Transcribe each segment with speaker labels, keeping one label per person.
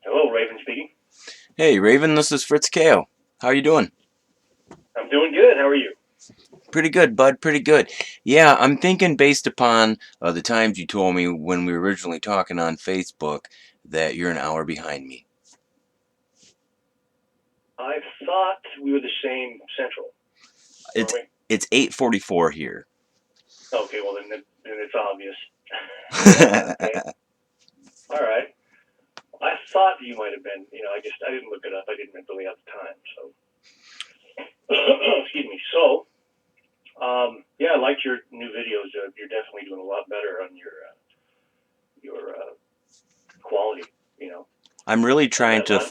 Speaker 1: Hello, Raven speaking.
Speaker 2: Hey Raven, this is Fritz Kale. How you doing?
Speaker 1: I'm doing good. How are you?
Speaker 2: Pretty good, bud. Pretty good. Yeah, I'm thinking based upon the times you told me when we were originally talking on Facebook that you're an hour behind me.
Speaker 1: I thought we were the same Central, weren't
Speaker 2: It's
Speaker 1: we?
Speaker 2: it's 8:44 here.
Speaker 1: Okay, well then it's obvious. Okay, all right. I thought you might have been. I didn't look it up. I didn't really have the time. So, excuse me. So, yeah, I liked your new videos. You're definitely doing a lot better on your quality. You know,
Speaker 2: I'm really
Speaker 1: and
Speaker 2: trying
Speaker 1: that
Speaker 2: to.
Speaker 1: one.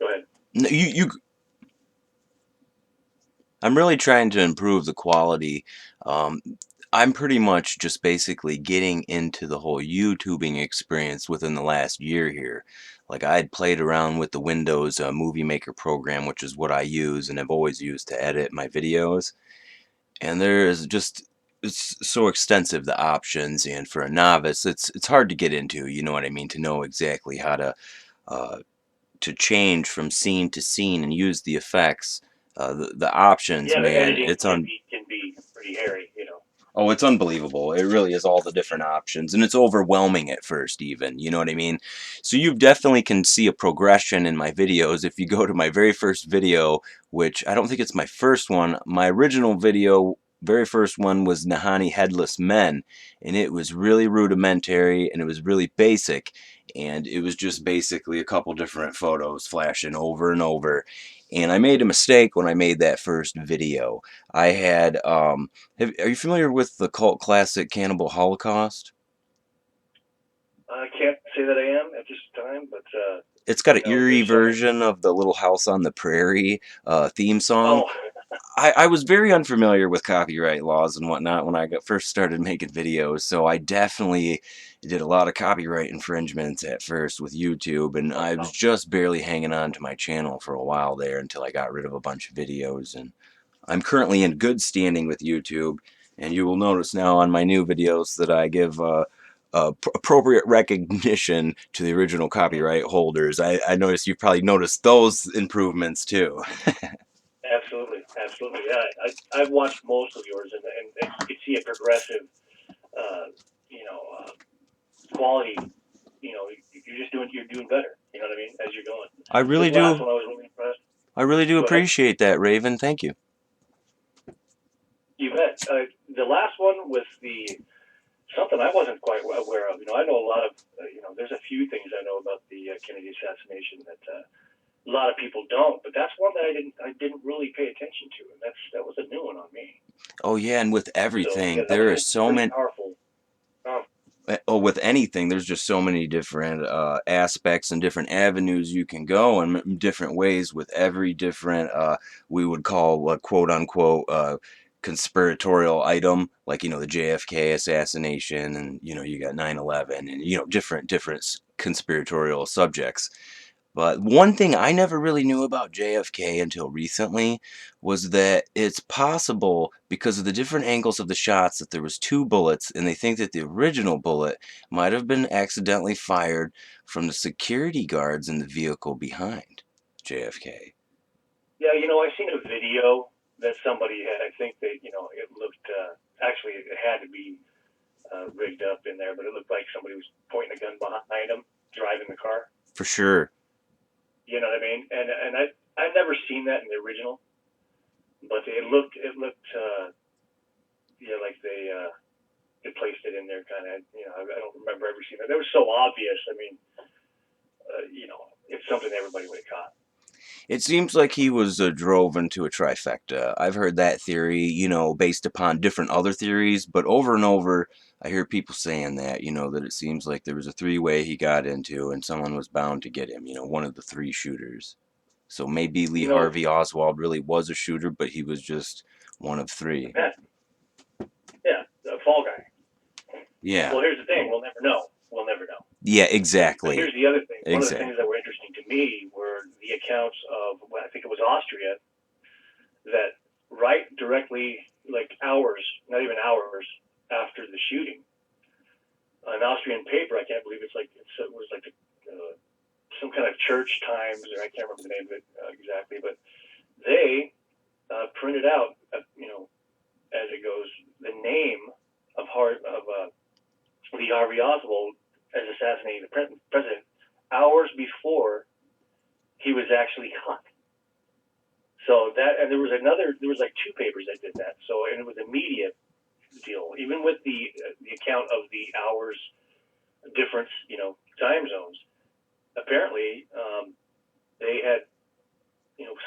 Speaker 1: Go ahead.
Speaker 2: No, you. I'm really trying to improve the quality. Um, I'm pretty much just basically getting into the whole YouTubing experience within the last year here. Like I had played around with the Windows Movie Maker program, which is what I use and have always used to edit my videos. And there is just it's so extensive the options, and for a novice, it's hard to get into. You know what I mean? To know exactly how uh, to change from scene to scene and use the effects. The options,
Speaker 1: Yeah, the
Speaker 2: man,
Speaker 1: editing
Speaker 2: it's on.
Speaker 1: can be pretty hairy.
Speaker 2: Oh, it's unbelievable. It really is all the different options, and it's overwhelming at first, even. You know what I mean? So you definitely can see a progression in my videos. If you go to my very first video, which I don't think it's my first one, my original video, very first one was Nahani Headless Men, and it was really rudimentary and it was really basic, and it was just basically a couple different photos flashing over and over. And I made a mistake when I made that first video. I had are you familiar with the cult classic Cannibal Holocaust?
Speaker 1: I can't say that I am at this time, but
Speaker 2: It's got an eerie
Speaker 1: there's some.
Speaker 2: version of the Little House on the Prairie theme song.
Speaker 1: Oh,
Speaker 2: I was very unfamiliar with copyright laws and whatnot when I first started making videos, so I definitely did a lot of copyright infringements at first with YouTube, and I was
Speaker 1: wow.
Speaker 2: just barely hanging on to my channel for a while there until I got rid of a bunch of videos, and I'm currently in good standing with YouTube, and you will notice now on my new videos that I give appropriate recognition to the original copyright holders. I noticed you've probably noticed those improvements too.
Speaker 1: Absolutely, absolutely. Yeah, I've watched most of yours, and you can see a progressive, uh, you know, quality. You're doing better. You know what I mean? As you're going.
Speaker 2: I
Speaker 1: This
Speaker 2: really
Speaker 1: last
Speaker 2: do.
Speaker 1: one, I was really impressed.
Speaker 2: I really do
Speaker 1: Go ahead.
Speaker 2: appreciate that, Raven. Thank you.
Speaker 1: You bet. The last one was something I wasn't quite aware of. I know a lot of. There's a few things I know about the Kennedy assassination that a lot of people don't, but that's one that I didn't really pay attention to, and that was a new one on me.
Speaker 2: Oh yeah, and with
Speaker 1: So yeah,
Speaker 2: everything,
Speaker 1: that was
Speaker 2: there are so
Speaker 1: pretty
Speaker 2: many.
Speaker 1: powerful. Um,
Speaker 2: Oh, with anything, there's just so many different aspects and different avenues you can go, and different ways with every different we would call quote unquote conspiratorial item, like the JFK assassination, and you got 9/11, and different conspiratorial subjects. But one thing I never really knew about JFK until recently was that it's possible, because of the different angles of the shots, that there was two bullets, and they think that the original bullet might have been accidentally fired from the security guards in the vehicle behind JFK.
Speaker 1: yeah, I seen a video that somebody had. I think that it looked actually it had to be rigged up in there, but it looked like somebody was pointing a gun behind them, driving the car.
Speaker 2: For sure.
Speaker 1: You know what I mean? And I've never seen that in the original, but it looked yeah, like they placed it in there kind of. I don't remember ever seeing it. It was so obvious. I mean, it's something everybody would have caught.
Speaker 2: It seems like he was drove into a trifecta. I've heard that theory, based upon different other theories, but over and over, I hear people saying that, that it seems like there was a three-way he got into and someone was bound to get him, one of the three shooters. So maybe Lee
Speaker 1: You know,
Speaker 2: Harvey Oswald really was a shooter, but he was just one of three.
Speaker 1: yeah, the fall guy.
Speaker 2: Yeah.
Speaker 1: Well, here's the thing: we'll never know. We'll never know.
Speaker 2: Yeah,
Speaker 1: But
Speaker 2: exactly.
Speaker 1: here's the other thing. One of the things that
Speaker 2: Exactly.
Speaker 1: were interesting to me were the accounts of, well, I think it was Austria, that right directly, like hours, not even hours after the shooting, an Austrian paper, I can't believe it was like Church Times, or I can't remember the name of it exactly, but they printed out, as it goes, the name of Lee Harvey Oswald as assassinating the president hours before he was actually caught. So and there was like two papers that did that. So, and it was a media deal, even with the account of the hours difference, time zones. Apparently, they had,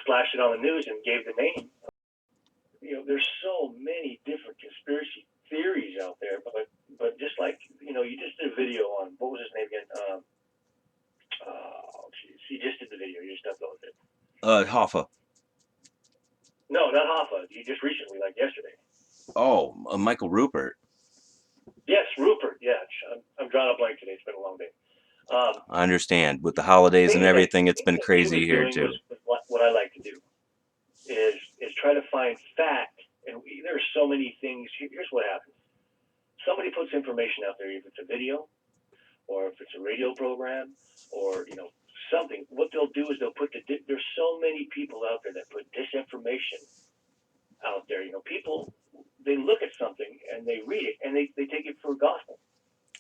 Speaker 1: splashed it on the news and gave the name. There's so many different conspiracy theories out there, but just like, you just did a video on, what was his name again? You just did the video. You just uploaded it.
Speaker 2: Hoffa.
Speaker 1: No, not Hoffa. You just recently, like yesterday.
Speaker 2: Oh, Michael Rupert.
Speaker 1: Yes, Rupert. Yeah, I'm drawing a blank today. It's been a long day.
Speaker 2: I understand. With the holidays and everything, it's been crazy here too.
Speaker 1: What I like to do is try to find fact, and there's so many things. Here's what happens: somebody puts information out there, if it's a video, or if it's a radio program, or something. What they'll do is they'll put there's so many people out there that put disinformation out there. People, they look at something and they read it and they take it for gospel.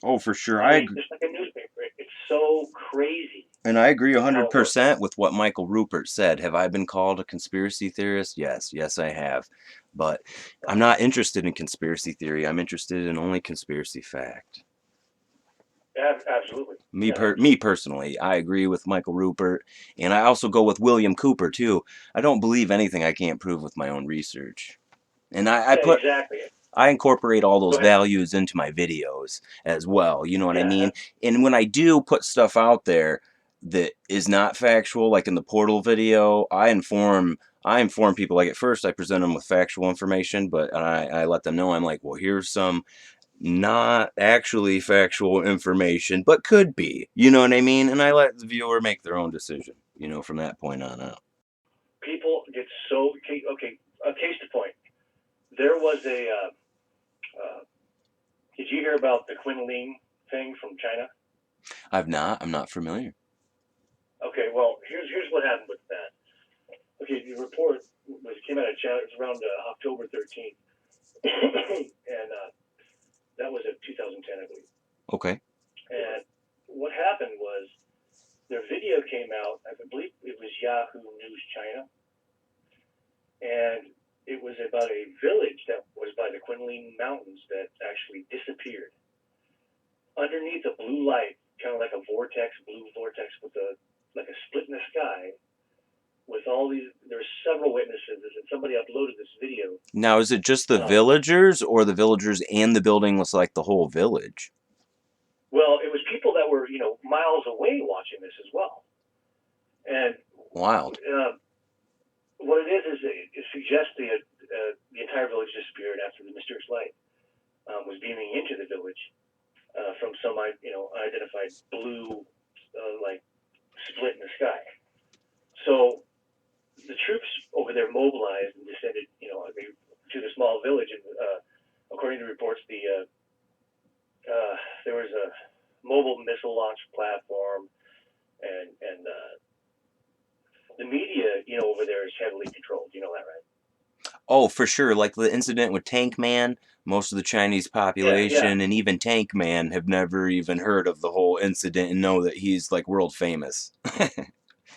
Speaker 2: Oh, for sure. I agree.
Speaker 1: Just like a newspaper. It's so crazy.
Speaker 2: And I agree 100% with what Michael Rupert said. Have I been called a conspiracy theorist? Yes. Yes, I have. But I'm not interested in conspiracy theory. I'm interested in only conspiracy fact.
Speaker 1: Absolutely.
Speaker 2: Me personally, I agree with Michael Rupert. And I also go with William Cooper, too. I don't believe anything I can't prove with my own research. And
Speaker 1: exactly.
Speaker 2: I incorporate all those values into my videos as well. You know what I mean? And when I do put stuff out there that is not factual, like in the Portal video, I inform people. Like at first I present them with factual information, but I let them know, I'm like, well, here's some not actually factual information, but could be. You know what I mean? And I let the viewer make their own decision, from that point on out.
Speaker 1: People get so, okay, a case to point. There was did you hear about the Quinlin thing from China?
Speaker 2: I've not. I'm not familiar.
Speaker 1: Okay, well, here's what happened with that. Okay, the report came out of China. It was around October 13th, and that was in 2010, I believe.
Speaker 2: Okay.
Speaker 1: And what happened was their video came out. I believe it was Yahoo News China, and it was about a village that was by the Quinlin Mountains that actually disappeared. Underneath a blue light, kind of like a blue vortex with a split in the sky, with all these, there's several witnesses, and somebody uploaded this video.
Speaker 2: Now, is it just the villagers, or the villagers and the building was like the whole village?
Speaker 1: Well, it was people that were, miles away watching this as well. And
Speaker 2: wild.
Speaker 1: What it is it suggests the entire village disappeared after the mysterious light was beaming into the village from some unidentified blue split in the sky. So the troops over there mobilized and descended, to the small village. And according to reports, there was a mobile missile launch platform, and the media, over there is heavily controlled. You know that, right?
Speaker 2: Oh, for sure. Like the incident with Tank Man, most of the Chinese population and even Tank Man have never even heard of the whole incident and know that he's like world famous.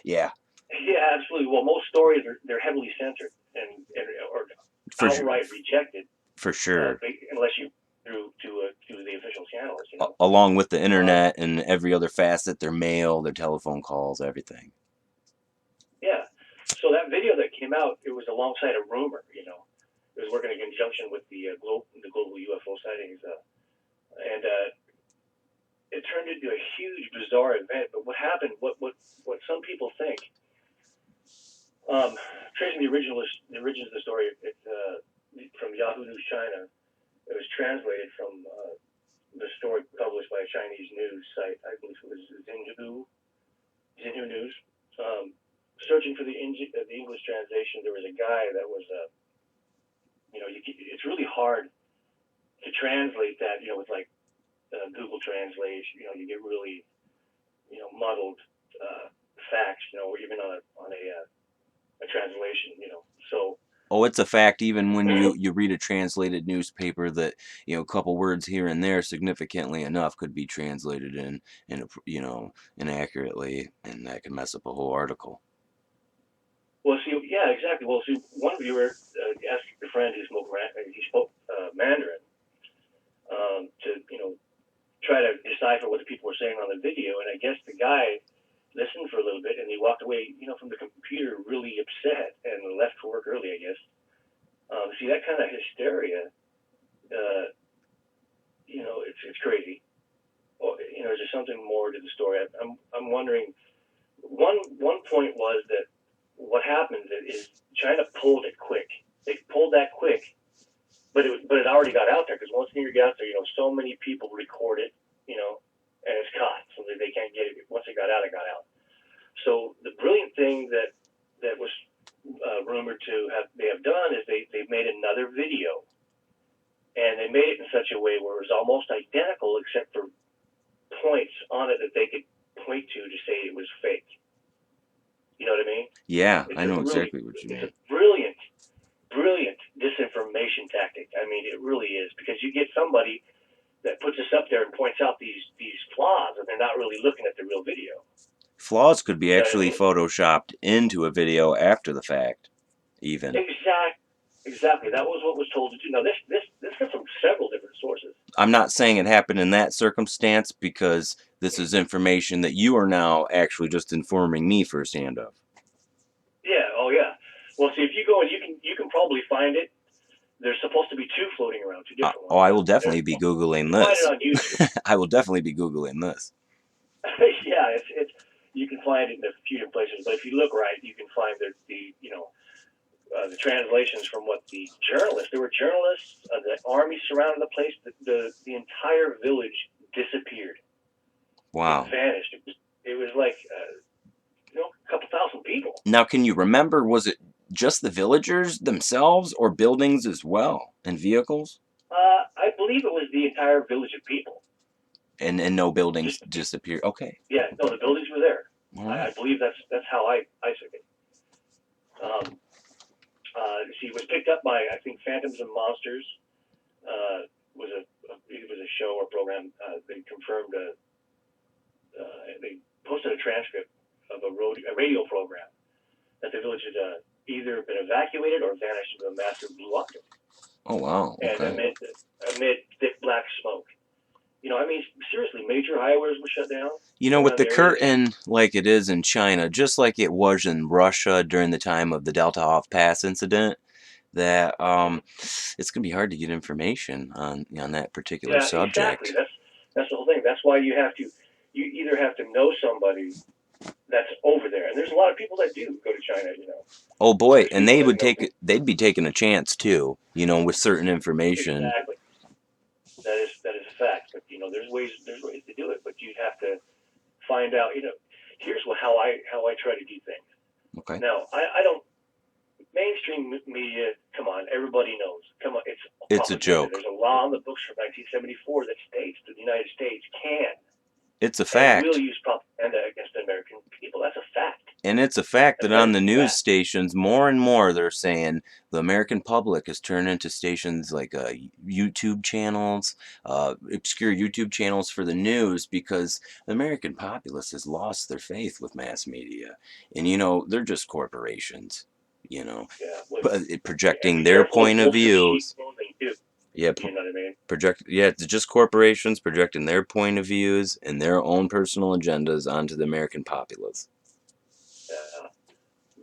Speaker 2: Yeah.
Speaker 1: Yeah, absolutely. Well, most stories they're heavily censored or outright rejected.
Speaker 2: For sure.
Speaker 1: Unless you through the official channels,
Speaker 2: along with the internet and every other facet, their mail, their telephone calls, everything.
Speaker 1: Yeah. So that video that came out, it was alongside a rumor. It was working in conjunction with the global UFO sightings, and it turned into a huge, bizarre event. But what happened? What some people think, tracing the origins of the story, from Yahoo News China. It was translated from the story published by a Chinese news site. I believe it was Xinhu News. Searching for the English translation, there was a guy that was, it's really hard to translate that, with like Google Translate. You get really, muddled you know, or even on a translation, you know. So
Speaker 2: Oh, it's a fact even when you read a translated newspaper that, a couple words here and there significantly enough could be translated in a, inaccurately, and that can mess up a whole article.
Speaker 1: well, see, yeah, exactly. Well, see, one viewer asked a friend who spoke Mandarin to, you know, try to decipher what the people were saying on the video, and I guess the guy listened for a little bit and he walked away, you know, from the computer really upset and left for work early, I guess. See, that kind of hysteria, you know, it's crazy. Well, you know, is there something more to the story? I'm wondering. One point was that what happened is China pulled it quick. They pulled that quick, but it already got out there, because once it got out there, you know, so many people record it, you know, and it's caught, so that they can't get it. Once it got out, it got out. So the brilliant thing that was rumored to they have done is they've made another video, and they made it in such a way where it was almost identical, except for points on it that they could point to say it was fake. You know what I mean?
Speaker 2: Yeah,
Speaker 1: It's
Speaker 2: I know exactly what you
Speaker 1: it's
Speaker 2: mean.
Speaker 1: a brilliant disinformation tactic. I mean, it really is, because you get somebody that puts us up there and points out these flaws, and they're not really looking at the real video.
Speaker 2: Flaws could be
Speaker 1: You know what I
Speaker 2: actually
Speaker 1: mean?
Speaker 2: photoshopped into a video after the fact, even.
Speaker 1: Exactly. That was what was told to do. Now this comes from several different sources.
Speaker 2: I'm not saying it happened in that circumstance, because this is information that you are now actually just informing me firsthand of.
Speaker 1: Yeah. Oh yeah. Well, see, if you go and you can probably find it. There's supposed to be two floating around, two different ones.
Speaker 2: I will definitely be
Speaker 1: You
Speaker 2: Googling
Speaker 1: can find it
Speaker 2: this.
Speaker 1: on YouTube.
Speaker 2: I will definitely be Googling this.
Speaker 1: Yeah, it's you can find it in a few different places, but if you look right, you can find the you know the translations from what the journalists. There were journalists. The army surrounded the place. The entire village disappeared.
Speaker 2: Wow.
Speaker 1: It vanished. It was like you know, a couple thousand people.
Speaker 2: Now, can you remember, was it just the villagers themselves, or buildings as well, and vehicles?
Speaker 1: I believe it was the entire village of people.
Speaker 2: And no buildings disappeared. Okay.
Speaker 1: Yeah, no, the buildings were there.
Speaker 2: All right.
Speaker 1: I believe that's how I took it. See, it was picked up by, I think, Phantoms and Monsters. It was a show or program. They confirmed they posted a transcript of a radio program that the village had either been evacuated or vanished into a massive blue octave.
Speaker 2: Oh wow. Okay.
Speaker 1: And amid thick black smoke. You know, I mean, seriously, major highways were shut down.
Speaker 2: You know, with the curtain like it is in China, just like it was in Russia during the time of the Delta-Off Pass incident, that it's gonna be hard to get information on that particular subject.
Speaker 1: Exactly. That's the whole thing. That's why you either have to know somebody that's over there, and there's a lot of people that do go to China, you know.
Speaker 2: Oh boy, and they'd be taking a chance too, you know, with certain information.
Speaker 1: Exactly. That is a fact. But you know, there's ways to do it, but you have to find out. You know, here's how I try to do things.
Speaker 2: Okay.
Speaker 1: Now, I don't. Mainstream media, come on, everybody knows. Come on,
Speaker 2: it's a joke.
Speaker 1: There's a law on the books from 1974 that states that the United States can.
Speaker 2: It's a fact.
Speaker 1: And will use propaganda against the American people. That's a fact.
Speaker 2: And it's a fact that on the news stations, more and more they're saying the American public has turned into stations like YouTube channels, obscure YouTube channels for the news, because the American populace has lost their faith with mass media. And, you know, they're just corporations, you know, projecting their point of views. Yeah,
Speaker 1: you know what I mean?
Speaker 2: It's just corporations projecting their point of views and their own personal agendas onto the American populace.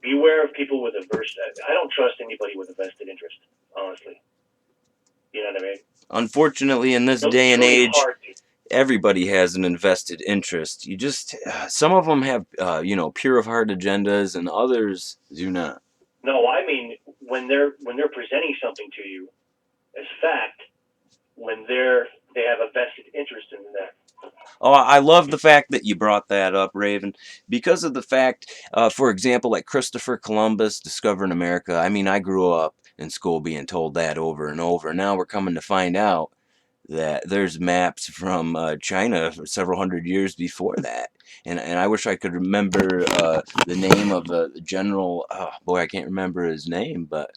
Speaker 1: Beware of people with I don't trust anybody with a vested interest, honestly. You know what I mean?
Speaker 2: Unfortunately, in this day and age, everybody has an invested interest. You just, some of them have, you know, pure of heart agendas, and others do not.
Speaker 1: No, I mean, when they're presenting something to you as fact, when they have a vested interest in that.
Speaker 2: Oh, I love the fact that you brought that up, Raven, because of the fact, for example, like Christopher Columbus discovering America. I mean, I grew up in school being told that over and over. Now we're coming to find out that there's maps from China several hundred years before that. And I wish I could remember the name of the general. Oh boy, I can't remember his name, but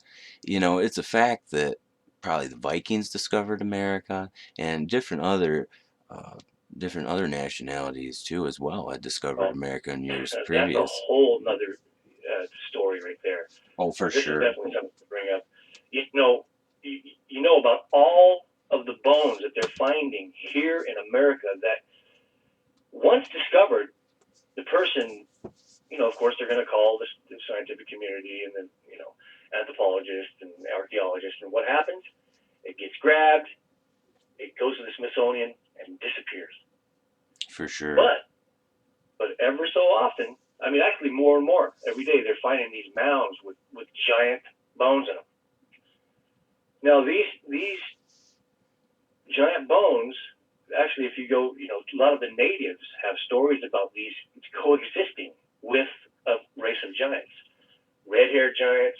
Speaker 2: it's a fact that probably the Vikings discovered America, and uh, different other nationalities too as well had discovered
Speaker 1: Well,
Speaker 2: America in years
Speaker 1: that's a
Speaker 2: previous.
Speaker 1: whole nother story right there.
Speaker 2: Oh, for
Speaker 1: This is
Speaker 2: sure.
Speaker 1: definitely something to bring up. You know about all of the bones that they're finding here in America that once discovered, the person, of course, they're going to call the scientific community and then, anthropologists and archaeologists. And what happens? It gets grabbed, it goes to the Smithsonian, and disappears.
Speaker 2: For sure.
Speaker 1: But ever so often, I mean, actually more and more every day, they're finding these mounds with giant bones in them. Now, these giant bones, actually, if you go, a lot of the natives have stories about these coexisting with a race of giants, red-haired giants.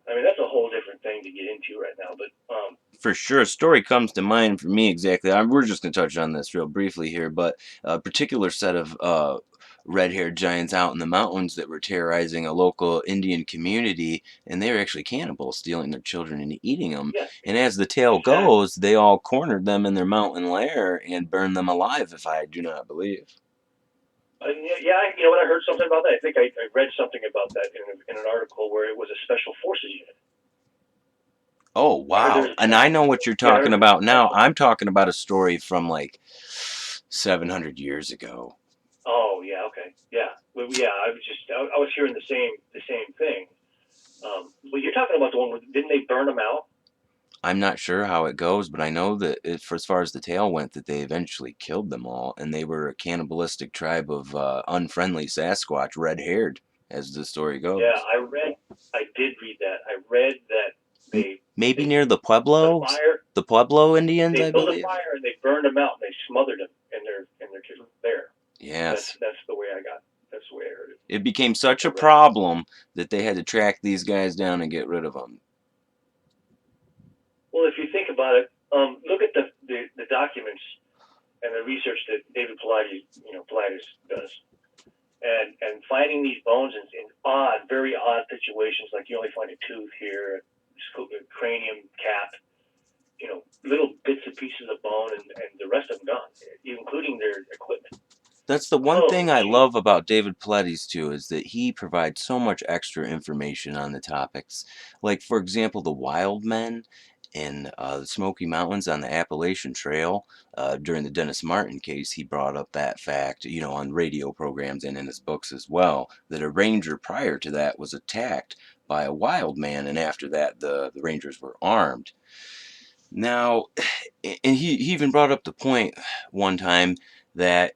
Speaker 1: I mean, that's a whole different thing to get into right now. But
Speaker 2: For sure, a story comes to mind for me exactly. We're just going to touch on this real briefly here, but a particular set of red-haired giants out in the mountains that were terrorizing a local Indian community, and they were actually cannibals, stealing their children and eating them.
Speaker 1: yeah,
Speaker 2: And as the tale
Speaker 1: exactly.
Speaker 2: goes, they all cornered them in their mountain lair and burned them alive, if I do not believe.
Speaker 1: Yeah, you know what? I heard something about that. I think I read something about that in an article where it was a special forces unit.
Speaker 2: Oh,
Speaker 1: I heard
Speaker 2: wow.
Speaker 1: there's
Speaker 2: And I know what you're
Speaker 1: yeah, I
Speaker 2: talking
Speaker 1: heard there's
Speaker 2: about
Speaker 1: a
Speaker 2: now.
Speaker 1: special.
Speaker 2: I'm talking about a story from like 700 years ago.
Speaker 1: Oh yeah, okay, yeah, well, yeah. I was hearing the same thing. But you're talking about the one where didn't they burn them out?
Speaker 2: I'm not sure how it goes, but I know that for as far as the tale went, that they eventually killed them all, and they were a cannibalistic tribe of unfriendly Sasquatch, red-haired, as the story
Speaker 1: Yeah,
Speaker 2: goes.
Speaker 1: I did read that. I read that
Speaker 2: Maybe
Speaker 1: they
Speaker 2: near
Speaker 1: the fire.
Speaker 2: The Pueblo Indians,
Speaker 1: They
Speaker 2: I
Speaker 1: built a
Speaker 2: believe.
Speaker 1: fire and they burned them out and they smothered them in their lair.
Speaker 2: Yes,
Speaker 1: That's the way I got. That's the way I heard it.
Speaker 2: it became such
Speaker 1: I
Speaker 2: a
Speaker 1: read it.
Speaker 2: problem that they had to track these guys down and get rid of them.
Speaker 1: Well, if you think about it, look at the documents and the research that David Paulides does, and finding these bones in very odd situations, like you only find a tooth here, a cranium cap, little bits and pieces of bone, and the rest of them gone, including their equipment.
Speaker 2: That's the one thing
Speaker 1: Holy
Speaker 2: I
Speaker 1: gee!
Speaker 2: love about David Paulides too, is that he provides so much extra information on the topics. Like, for example, the wild men in the Smoky Mountains on the Appalachian Trail. During the Dennis Martin case, he brought up that fact, on radio programs and in his books as well, that a ranger prior to that was attacked by a wild man, and after that, the rangers were armed. Now, and he even brought up the point one time that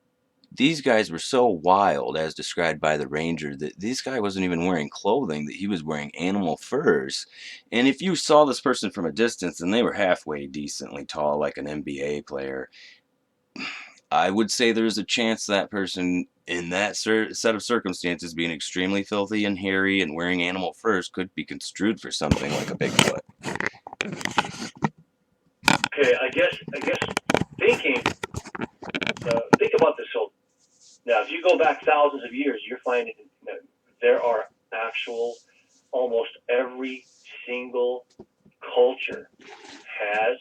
Speaker 2: these guys were so wild, as described by the ranger, that this guy wasn't even wearing clothing, that he was wearing animal furs. And if you saw this person from a distance and they were halfway decently tall, like an NBA player, I would say there's a chance that person in that set of circumstances, being extremely filthy and hairy and wearing animal furs, could be construed for something like a Bigfoot.
Speaker 1: Okay, I guess thinking think about this. So now, if you go back thousands of years, you're finding that there are actual, almost every single culture has.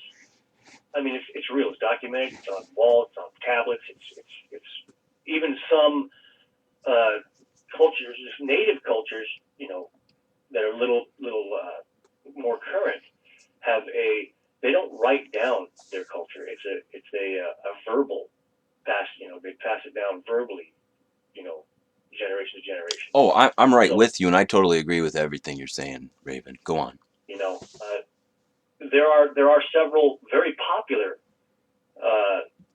Speaker 1: I mean, it's real. It's documented. It's on walls. It's on tablets. It's even some cultures, just native cultures, that are little more current, have a. They don't write down their culture. It's a verbal pass. They pass it down verbally. Generation to generation.
Speaker 2: Oh, I'm right
Speaker 1: So
Speaker 2: with you, and I totally agree with everything you're saying, Raven. Go on.
Speaker 1: you know, there are several very popular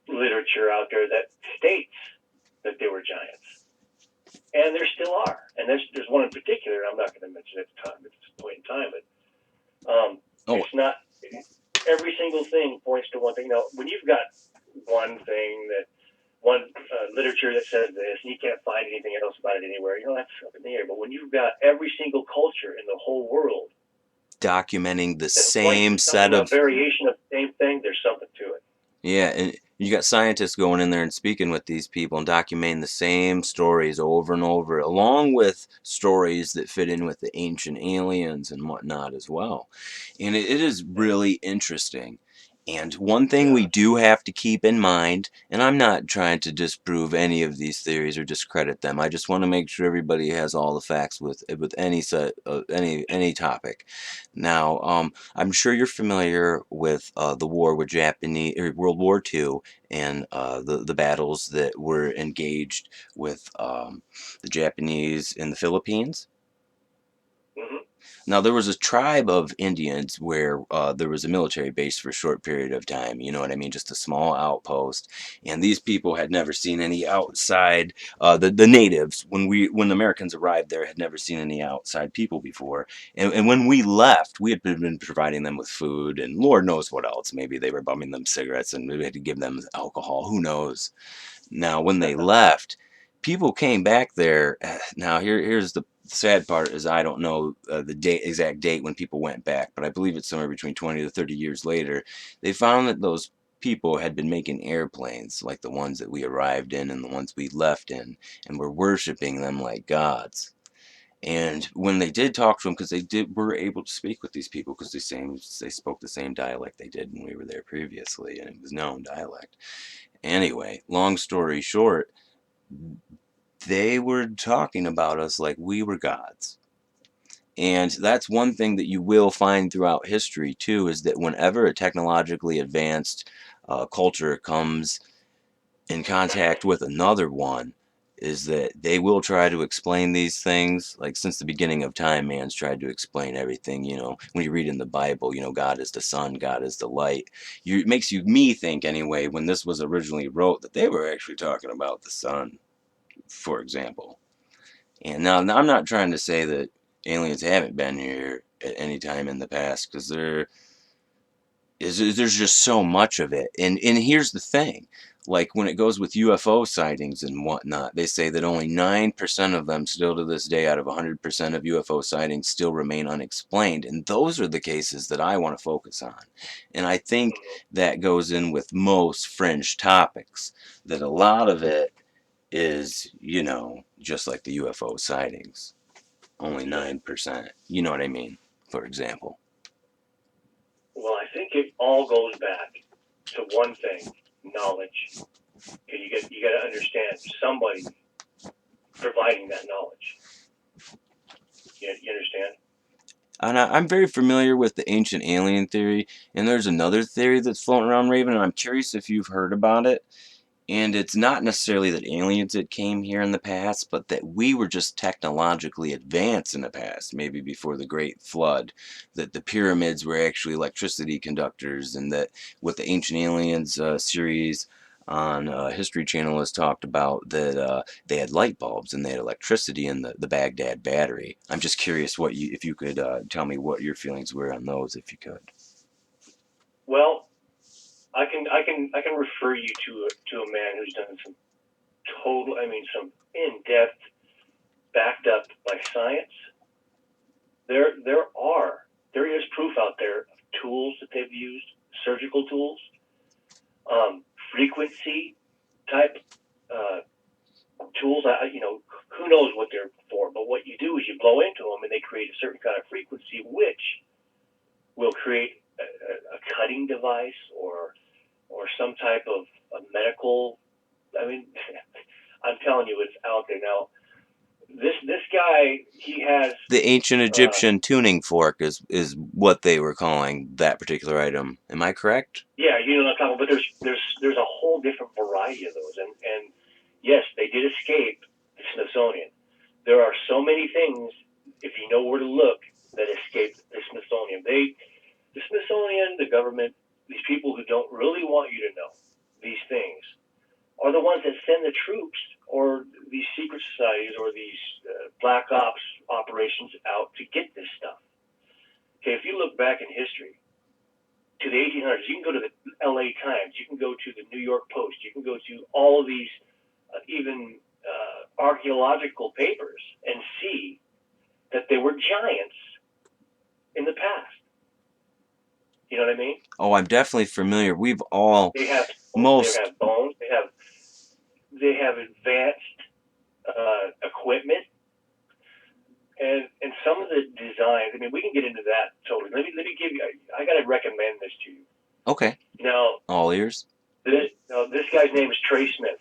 Speaker 1: literature out there that states that they were giants, and there still are. And there's one in particular. I'm not going to mention it at the time. It's a point in time, but
Speaker 2: Oh,
Speaker 1: it's not every single thing points to one thing. Now, when you've got one thing that one literature that says this, and you can't find anything else about it anywhere, that's up in the air. But when you've got every single culture in the whole world
Speaker 2: documenting the
Speaker 1: that points to
Speaker 2: same
Speaker 1: something,
Speaker 2: set
Speaker 1: a
Speaker 2: of
Speaker 1: variation of the same thing, there's something to it.
Speaker 2: yeah, You got scientists going in there and speaking with these people and documenting the same stories over and over, along with stories that fit in with the ancient aliens and whatnot as well. And it is
Speaker 1: Yeah,
Speaker 2: really interesting. And one thing we
Speaker 1: yeah,
Speaker 2: do have to keep in mind, and I'm not trying to disprove any of these theories or discredit them. I just want to make sure everybody has all the facts with any set any topic. Now, I'm sure you're familiar with the war with Japanese or World War II and the battles that were engaged with the Japanese in the Philippines.
Speaker 1: hmm,
Speaker 2: Now, there was a tribe of Indians where there was a military base for a short period of time. You know what I mean? Just a small outpost. And these people had never seen any outside. The natives, when the Americans arrived there, had never seen any outside people before. And when we left, we had been providing them with food and Lord knows what else. Maybe they were bumming them cigarettes and we had to give them alcohol. Who knows? Now, when they left, people came back there. Now, here's the sad part: is I don't know the exact date when people went back, but I believe it's somewhere between 20 to 30 years later. They found that those people had been making airplanes like the ones that we arrived in and the ones we left in, and were worshiping them like gods. And when they did talk to them, because were able to speak with these people, because they spoke the same dialect they did when we were there previously, and it was known dialect. Anyway, long story short, they were talking about us like we were gods. And that's one thing that you will find throughout history, too, is that whenever a technologically advanced culture comes in contact with another one, is that they will try to explain these things. Like since the beginning of time, man's tried to explain everything. You know, when you read in the Bible, you know, God is the sun, God is the light. It makes me think anyway, when this was originally wrote, that they were actually talking about the sun, for example. And now I'm not trying to say that aliens haven't been here at any time in the past, because there's just so much of it. And here's the thing. Like when it goes with UFO sightings and whatnot, they say that only 9% of them still to this day out of 100% of UFO sightings still remain unexplained. And those are the cases that I want to focus on. And I think
Speaker 1: hmm,
Speaker 2: that goes in with most fringe topics, that a lot of it is, just like the UFO sightings, only
Speaker 1: yeah.
Speaker 2: 9%. You know what I mean? For example.
Speaker 1: Well, I think it all goes back to one thing: knowledge. Okay, you got to understand somebody providing that knowledge. You understand?
Speaker 2: And I'm very familiar with the ancient alien theory, and there's another theory that's floating around, Raven, and I'm curious if you've heard about it. And it's not necessarily that aliens had came here in the past, but that we were just technologically advanced in the past, maybe before the Great Flood, that the pyramids were actually electricity conductors, and that what the Ancient Aliens series on History Channel has talked about, that they had light bulbs and they had electricity in the Baghdad battery. I'm just curious if you could tell me what your feelings were on those, if you could.
Speaker 1: Well, I can refer you to a man who's done some some in depth, backed up by science. There there are there is proof out there of tools that they've used, surgical tools, frequency type uh, tools. Who knows what they're for, but what you do is you blow into them and they create a certain kind of frequency, which will create a cutting device or some type of a medical. I mean, I'm telling you, it's out there now. This guy, he has.
Speaker 2: The ancient
Speaker 1: Uh,
Speaker 2: Egyptian tuning fork is what they were calling that particular item. Am I correct?
Speaker 1: yeah, you know what I'm talking about. But there's a whole different variety of those, and yes, they did escape the Smithsonian. There are so many things, if you know where to look, that escaped the Smithsonian. The Smithsonian, the government, these people who don't really want you to know these things are the ones that send the troops or these secret societies or these black ops operations out to get this stuff. Okay, if you look back in history to the 1800s, you can go to the L.A. Times, you can go to the New York Post, you can go to all of these even archaeological papers and see that there were giants in the past. You know what I mean?
Speaker 2: Oh, I'm definitely familiar. We've all
Speaker 1: They have
Speaker 2: most
Speaker 1: bones. They have advanced equipment, and some of the designs. I mean, we can get into that totally. Let me give you. I got to recommend this to you.
Speaker 2: okay.
Speaker 1: Now,
Speaker 2: All ears.
Speaker 1: this guy's name is Trey Smith.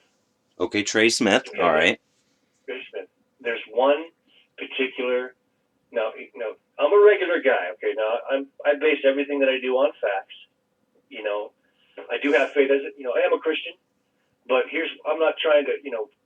Speaker 2: Okay, Trey Smith. All
Speaker 1: Okay,
Speaker 2: right.
Speaker 1: Trey Smith. There's one particular. Now, I'm a regular guy. Okay, now I base everything that I do on facts. You know, I do have faith as I am a Christian, but I'm not trying to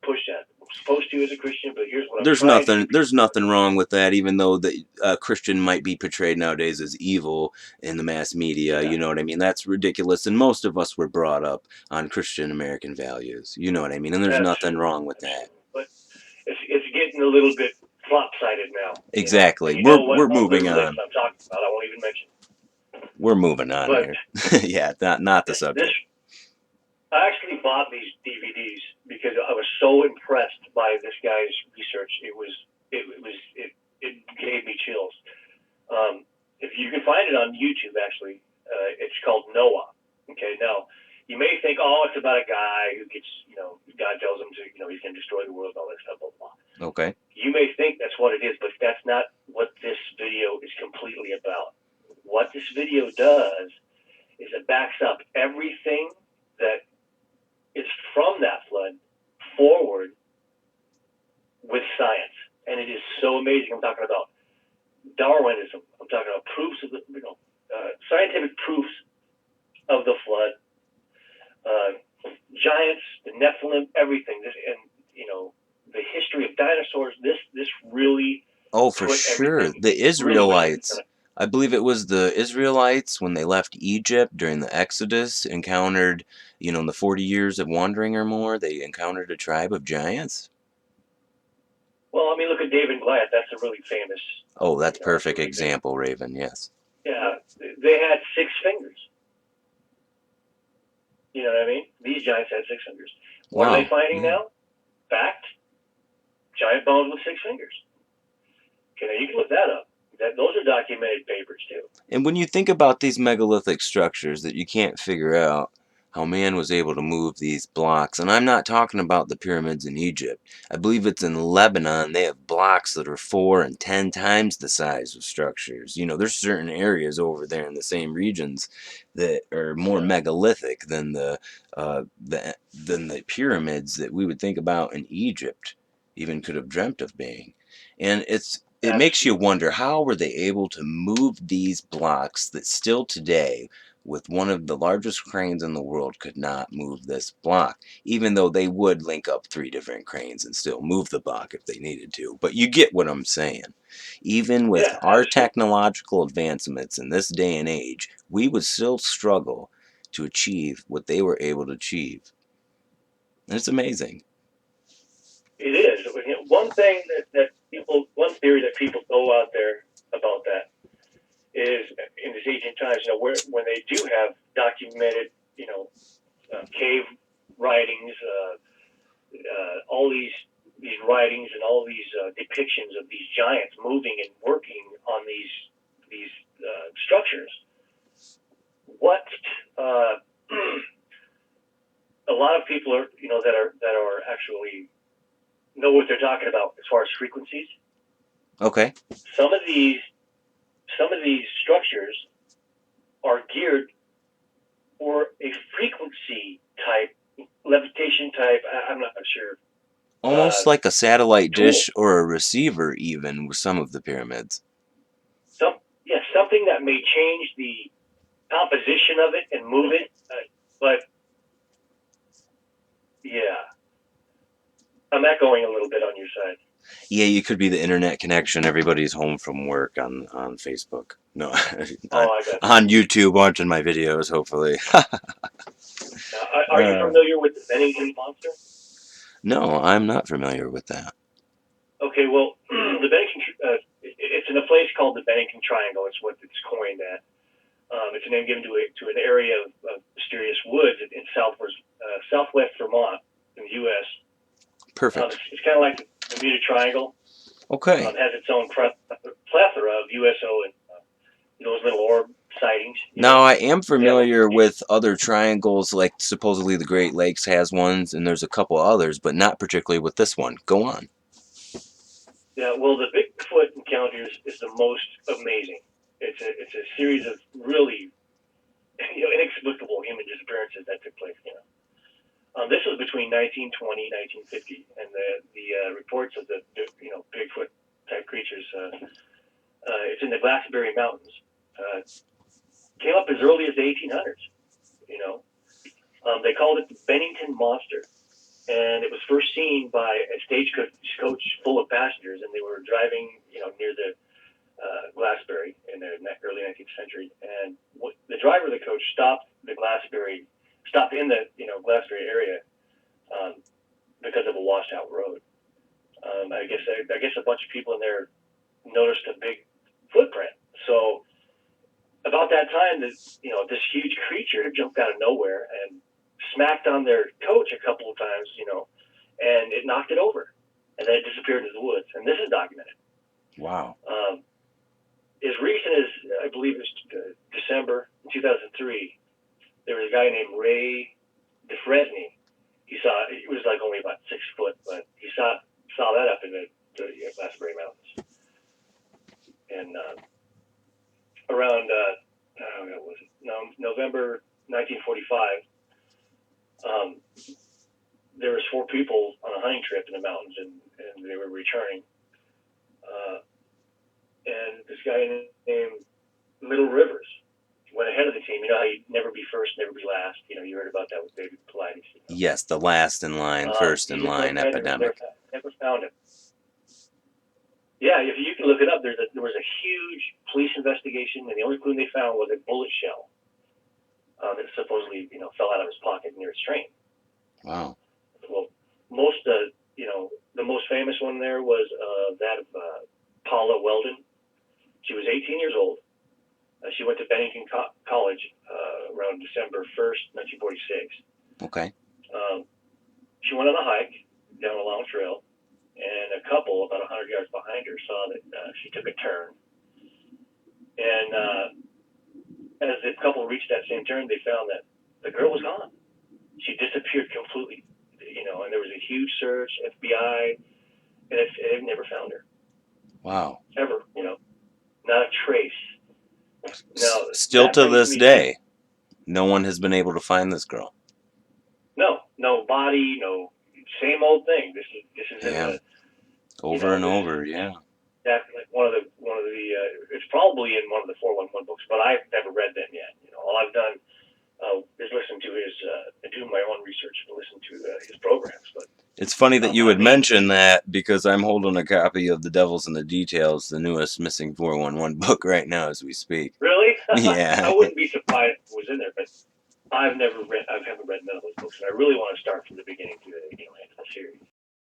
Speaker 1: push that. I'm supposed to as a Christian, but here's what I'm trying to.
Speaker 2: There's nothing wrong with that, even though the Christian might be portrayed nowadays as evil in the mass media.
Speaker 1: Yeah,
Speaker 2: You know what I mean? That's ridiculous. And most of us were brought up on Christian American values. You know what I mean? And there's nothing
Speaker 1: absolutely,
Speaker 2: wrong with that.
Speaker 1: absolutely. But it's getting a little bit lopsided now.
Speaker 2: Exactly.
Speaker 1: And you know what
Speaker 2: We're
Speaker 1: other
Speaker 2: moving
Speaker 1: list
Speaker 2: on.
Speaker 1: I'm talking about? I won't even mention.
Speaker 2: We're moving on
Speaker 1: But
Speaker 2: here. Yeah, not the
Speaker 1: this
Speaker 2: subject.
Speaker 1: I actually bought these DVDs because I was so impressed by this guy's research. It gave me chills. If you can find it on YouTube, actually, it's called Noah. Okay, now you may think, oh, it's about a guy who gets, God tells him to, he's going to destroy the world, all that stuff, blah, blah, blah.
Speaker 2: Okay.
Speaker 1: You may think that's what it is, but that's not what this video is completely about. What this video does is it backs up everything that is from that flood forward with science, and it is so amazing. I'm talking about Darwinism. I'm talking about proofs of the, scientific proofs of the flood, giants, the Nephilim, everything. This and the history of dinosaurs. This really
Speaker 2: Oh, for
Speaker 1: put
Speaker 2: sure.
Speaker 1: everything.
Speaker 2: The
Speaker 1: Really put everything.
Speaker 2: Israelites. I believe it was the Israelites when they left Egypt during the Exodus encountered, in the 40 years of wandering or more, they encountered a tribe of giants.
Speaker 1: Well, I mean, look at David and Goliath. That's a really famous.
Speaker 2: Oh, that's
Speaker 1: That's a
Speaker 2: perfect
Speaker 1: really famous.
Speaker 2: example, Raven. Yes.
Speaker 1: Yeah, they had 6 fingers. You know what I mean? These giants had 6 fingers. What are they finding now? Fact: giant bones with 6 fingers. Okay, now you can look that up. Those are documented papers too.
Speaker 2: And when you think about these megalithic structures that you can't figure out how man was able to move these blocks, and I'm not talking about the pyramids in Egypt. I believe it's in Lebanon. They have blocks that are 4 and 10 times the size of structures. There's certain areas over there in the same regions that are more megalithic than than the pyramids that we would think about in Egypt even could have dreamt of being. And it makes you wonder, how were they able to move these blocks that still today, with one of the largest cranes in the world, could not move this block, even though they would link up 3 different cranes and still move the block if they needed to. But you get what I'm saying. Even with our technological advancements in this day and age, we would still struggle to achieve what they were able to achieve. And it's amazing.
Speaker 1: It is. One thing one theory that people throw out there about that is, in these ancient times, when they do have documented, cave writings, all these writings and all these depictions of these giants moving and working on these structures. What a lot of people are, that are actually know what they're talking about as far as frequencies.
Speaker 2: Okay.
Speaker 1: Some of these structures are geared for a frequency type, levitation type. I'm not sure.
Speaker 2: Almost like a satellite dish or a receiver, even with some of the pyramids.
Speaker 1: Something that may change the composition of it and move it, but yeah, I'm echoing a little bit on your side.
Speaker 2: Yeah, you could be the internet connection. Everybody's home from work on Facebook. No, on YouTube watching my videos, hopefully.
Speaker 1: Are you familiar with the Bennington Monster?
Speaker 2: No, I'm not familiar with that.
Speaker 1: Okay, well, the Bennington, it's in a place called the Bennington Triangle. It's what it's coined at. It's a name given to an area of mysterious woods in southwest Vermont in the U.S.
Speaker 2: Perfect.
Speaker 1: It's kind of like the Bermuda Triangle.
Speaker 2: Okay.
Speaker 1: It has its own plethora of USO and those little orb sightings. You
Speaker 2: Now,
Speaker 1: know,
Speaker 2: I am
Speaker 1: they have
Speaker 2: familiar with other triangles, like supposedly the Great Lakes has ones, and there's a couple others, but not particularly with this one. Go on.
Speaker 1: yeah. Well, the Bigfoot encounters is the most amazing. It's a series of really inexplicable human disappearances that took place. This was between 1920 1950, and the reports of the Bigfoot type creatures. It's in the Glassberry Mountains. Came up as early as the 1800s. You know, they called it the Bennington Monster, and it was first seen by a stagecoach full of passengers, and they were driving, near the Glassberry in the early 19th century. And the driver of the coach stopped in the Glassberry area because of a washed out road. I guess a bunch of people in there noticed a big footprint. So about that time, this huge creature jumped out of nowhere and smacked on their coach a couple of times, and it knocked it over, and then it disappeared into the woods. And this is documented.
Speaker 2: Wow.
Speaker 1: As recent as I believe it was December 2003, there was a guy named Ray DeFresney. He was like only about 6 foot, but he saw that up in the Glassberry Mountains. And around November 1945, there was 4 people on a hunting trip in the mountains, and they were returning. And this guy named Little Rivers went ahead of the team. You know how you never be first, never be last. You heard about that with David Pilates.
Speaker 2: Yes, the last in line, first in line epidemic.
Speaker 1: Never found him. Yeah, if you can look it up, there was a huge police investigation, and the only clue they found was a bullet shell that supposedly fell out of his pocket near his train.
Speaker 2: Wow.
Speaker 1: Well, the most famous one there was that of Paula Weldon. She was 18 years old. She went to Bennington College around December 1st, 1946.
Speaker 2: Okay.
Speaker 1: She went on a hike down a long trail, and a couple about 100 yards behind her saw that she took a turn. And as the couple reached that same turn, they found that the girl was gone. She disappeared completely, and there was a huge search, FBI, and it never found her.
Speaker 2: Wow.
Speaker 1: Ever, not a trace. Now,
Speaker 2: still to this day, no one has been able to find this girl.
Speaker 1: No body, no, same old thing. This is
Speaker 2: Yeah. Over and over, yeah.
Speaker 1: That's like one of the it's probably in one of the 411 books, but I've never read them yet. All I've done is listen to do my own research and listen to his programs. But
Speaker 2: it's funny that you would mention that, because I'm holding a copy of The Devils and the Details, the newest Missing 411 book right now as we speak.
Speaker 1: Really?
Speaker 2: Yeah.
Speaker 1: I wouldn't be surprised if it was in there, but I haven't read none of those books, and I really want to start from the beginning to the end of the series.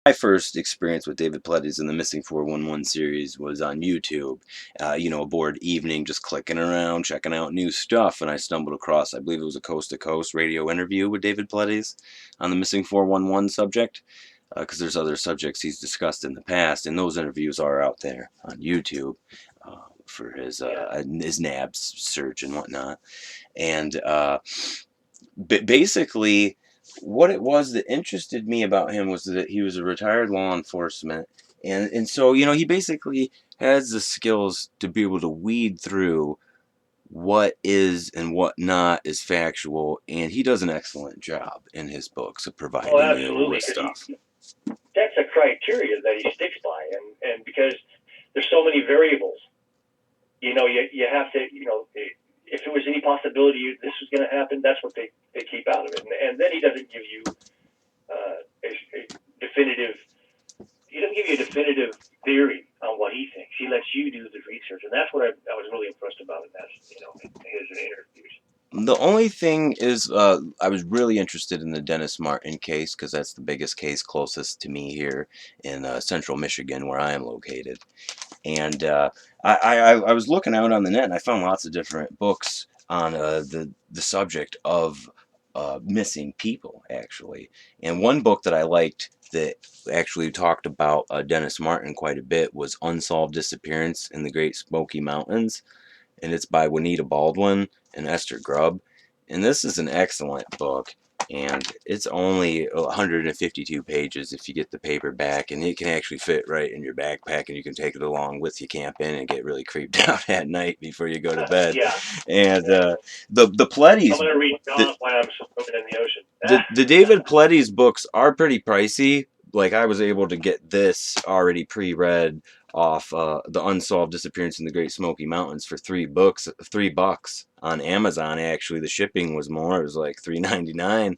Speaker 2: My first experience with David Pilates in the Missing 411 series was on YouTube, aboard evening, just clicking around, checking out new stuff, and I stumbled across, I believe it was a Coast to Coast radio interview with David Pilates on the Missing 411 subject, because there's other subjects he's discussed in the past, and those interviews are out there on YouTube for his NABS search and whatnot. And basically, what it was that interested me about him was that he was a retired law enforcement, and so he basically has the skills to be able to weed through what is and what not is factual, and he does an excellent job in his books of providing you with stuff.
Speaker 1: That's a criteria that he sticks by, and because there's so many variables, you have to, if there was any possibility this was going to happen, that's what they keep out of it. And then he doesn't give you a definitive. He doesn't give you a definitive theory on what he thinks. He lets you do the research, and that's what I was really impressed about in his interviews.
Speaker 2: The only thing is, I was really interested in the Dennis Martin case, because that's the biggest case closest to me here in central Michigan, where I am located. And I was looking out on the net, and I found lots of different books on the subject of missing people, actually. And one book that I liked that actually talked about Dennis Martin quite a bit was Unsolved Disappearance in the Great Smoky Mountains. and it's by Juanita Baldwin and Esther Grubb. And this is an excellent book, and it's only 152 pages if you get the paperback, and it can actually fit right in your backpack, and you can take it along with you camping and get really creeped out at night before you go to bed.
Speaker 1: Yeah,
Speaker 2: And
Speaker 1: yeah.
Speaker 2: the
Speaker 1: I'm
Speaker 2: Pletties,
Speaker 1: gonna read
Speaker 2: the,
Speaker 1: Gone while I'm swimming in the ocean.
Speaker 2: the David Pletty's books are pretty pricey. Like I was able to get this already pre-read off the Unsolved Disappearance in the Great Smoky Mountains for $3 on Amazon. Actually, the shipping was more. It was like $3.99.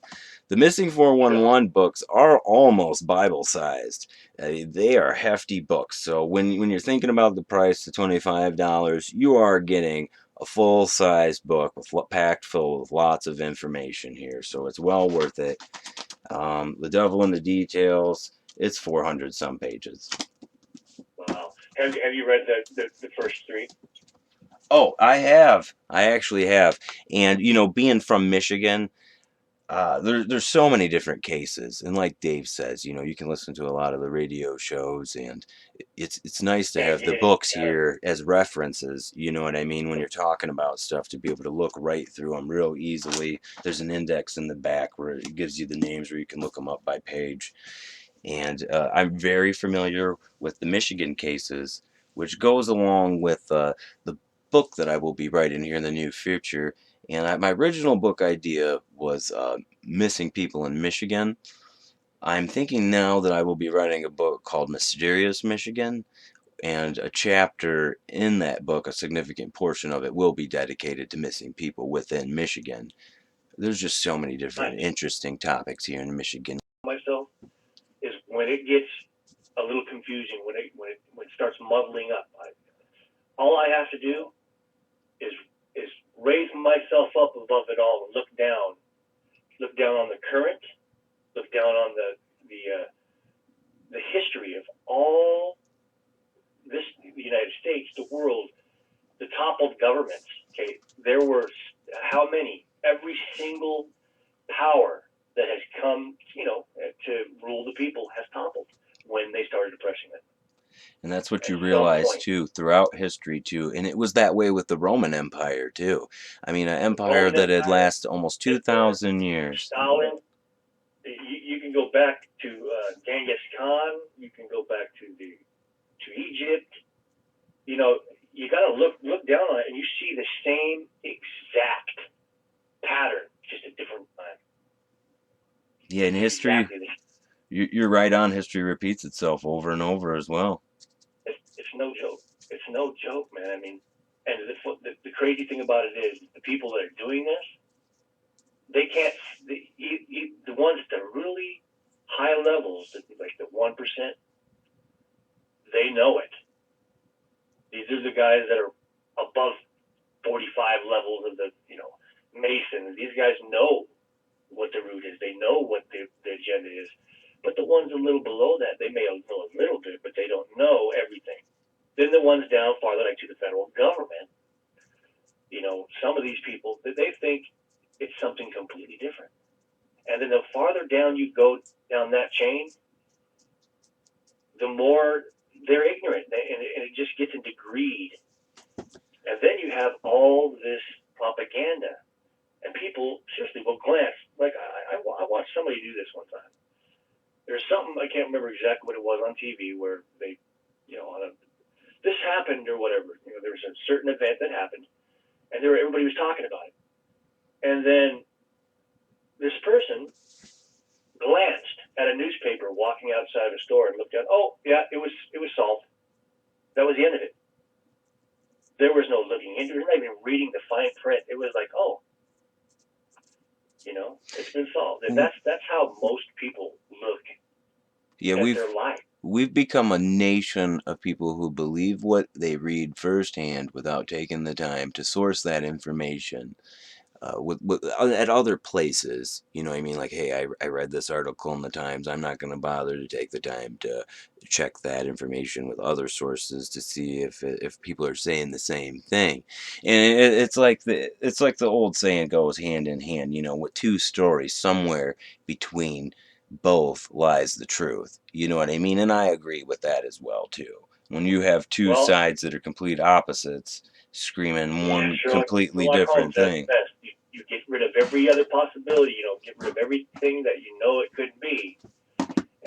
Speaker 2: The Missing
Speaker 1: Yeah.
Speaker 2: 411 books are almost Bible sized. They are hefty books. So when you're thinking about the price of $25, you are getting a full-sized book packed full with lots of information here, so it's well worth it. The Devil in the Details, it's 400 some pages.
Speaker 1: Wow. Have you read the first three?
Speaker 2: Oh, I have. I actually have. And being from Michigan, there's so many different cases, and like Dave says, you can listen to a lot of the radio shows, and it's nice to
Speaker 1: And
Speaker 2: have
Speaker 1: get
Speaker 2: the
Speaker 1: it.
Speaker 2: books here as references. You know what I mean? When you're talking about stuff, to be able to look right through them real easily. There's an index in the back where it gives you the names, where you can look them up by page. And I'm very familiar with the Michigan cases, which goes along with the book that I will be writing here in the near future. And my original book idea was missing people in Michigan. I'm thinking now that I will be writing a book called Mysterious Michigan, and a chapter in that book, a significant portion of it, will be dedicated to missing people within Michigan. There's just so many different
Speaker 1: Nice.
Speaker 2: interesting topics here in Michigan.
Speaker 1: Myself is when it gets a little confusing, when it starts muddling up. All I have to do is is raise myself up above it all and look down on the current, look down on the history of all this, the United States, the world, the toppled governments. Okay, there were how many? Every single power that has come, to rule the people has toppled when they started oppressing them.
Speaker 2: And that's what
Speaker 1: At
Speaker 2: you
Speaker 1: some
Speaker 2: realize
Speaker 1: point,
Speaker 2: too throughout history too. And it was that way with the Roman Empire too. I mean, an
Speaker 1: the
Speaker 2: empire
Speaker 1: Roman
Speaker 2: that had
Speaker 1: Empire,
Speaker 2: lasted almost
Speaker 1: Hitler,
Speaker 2: 2,000 years.
Speaker 1: Stalin. You can go back to Genghis Khan. You can go back to Egypt. You know, you got to look down on it, and you see the same exact pattern, just a different time.
Speaker 2: Yeah, in history,
Speaker 1: Exactly.
Speaker 2: you're right on. History repeats itself over and over as well.
Speaker 1: It's no joke. It's no joke, man. I mean, and the crazy thing about it is the people that are doing this, they can't. The ones at the really high levels, like the 1%, they know it. These are the guys that are above 45 levels of the, Masons. These guys know what the root is. They know what the agenda is. But the ones a little below that, they may know a little bit, but they don't know everything. Then the ones down farther, like to the federal government, some of these people, they think it's something completely different. And then the farther down you go down that chain, the more they're ignorant, and it just gets into greed. And then you have all this propaganda, and people seriously will glance. Like I watched somebody do this one time. There's something, I can't remember exactly what it was on TV, where they, this happened or whatever. There was a certain event that happened, and everybody was talking about it. And then this person glanced at a newspaper walking outside a store and looked at, oh yeah, it was solved. That was the end of it. There was no looking into it, not even reading the fine print. It was like, oh, it's been solved. And that's how most people look
Speaker 2: Yeah,
Speaker 1: at
Speaker 2: we've
Speaker 1: their life.
Speaker 2: we've become a nation of people who believe what they read firsthand without taking the time to source that information. At other places, you know what I mean? Like, hey, I read this article in the Times. I'm not going to bother to take the time to check that information with other sources to see if people are saying the same thing. And it's like the old saying goes hand in hand. With two stories, somewhere between both lies the truth. You know what I mean? And I agree with that as well too. When you have two
Speaker 1: Well,
Speaker 2: sides that are complete opposites, screaming
Speaker 1: Yeah,
Speaker 2: one completely
Speaker 1: Sherlock Holmes
Speaker 2: different
Speaker 1: does it
Speaker 2: thing.
Speaker 1: best. You get rid of every other possibility. You know, get rid of everything that you know it could be,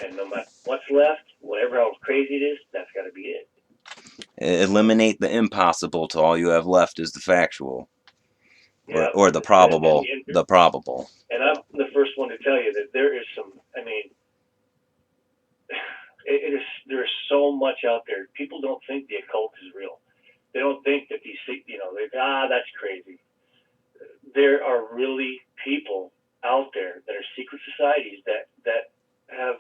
Speaker 1: and no matter what's left, whatever how crazy it is, that's got to be it.
Speaker 2: Eliminate the impossible till all you have left is the factual,
Speaker 1: Yeah,
Speaker 2: or the probable.
Speaker 1: and
Speaker 2: The probable.
Speaker 1: and I'm the first one to tell you that there is some. I mean, it is there's so much out there. People don't think the occult is real. They don't think that these, you know, that's crazy. There are really people out there that are secret societies that have,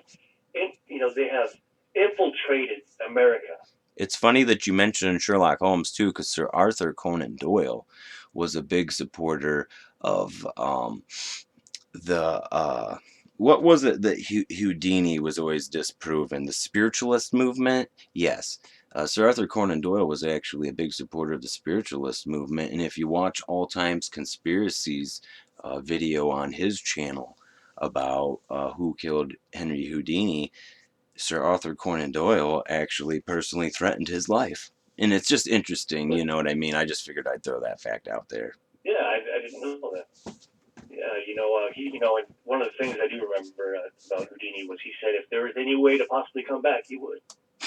Speaker 1: you know, they have infiltrated America.
Speaker 2: It's funny that you mentioned Sherlock Holmes too, because Sir Arthur Conan Doyle was a big supporter of the what was it that Houdini was always disproven? The spiritualist movement? Yes. Sir Arthur Conan Doyle was actually a big supporter of the spiritualist movement, and if you watch All Times Conspiracies video on his channel about who killed Henry Houdini, Sir Arthur Conan Doyle actually personally threatened his life. And it's just interesting,
Speaker 1: But
Speaker 2: you know what I mean? I just figured I'd throw that fact out there.
Speaker 1: yeah, I didn't know that. Yeah, you know, and one of the things I do remember about Houdini was he said if there was any way to possibly come back, he would.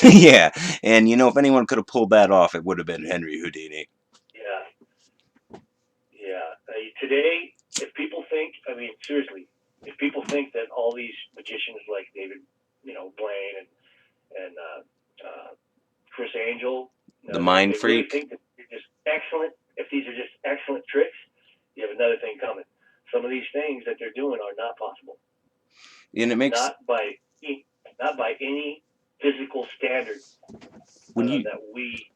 Speaker 2: Yeah, and you know, if anyone could have pulled that off, it would have been Henry Houdini.
Speaker 1: Yeah, yeah. Today, if people think, I mean, seriously, if people think that all these magicians like David, you know, Blaine and Chris Angel,
Speaker 2: The
Speaker 1: they
Speaker 2: Mind
Speaker 1: really
Speaker 2: Freak.
Speaker 1: think that they're just excellent. If these are just excellent tricks, you have another thing coming. Some of these things that they're doing are not possible,
Speaker 2: And it makes,
Speaker 1: not by not by any physical standard
Speaker 2: when you,
Speaker 1: that we,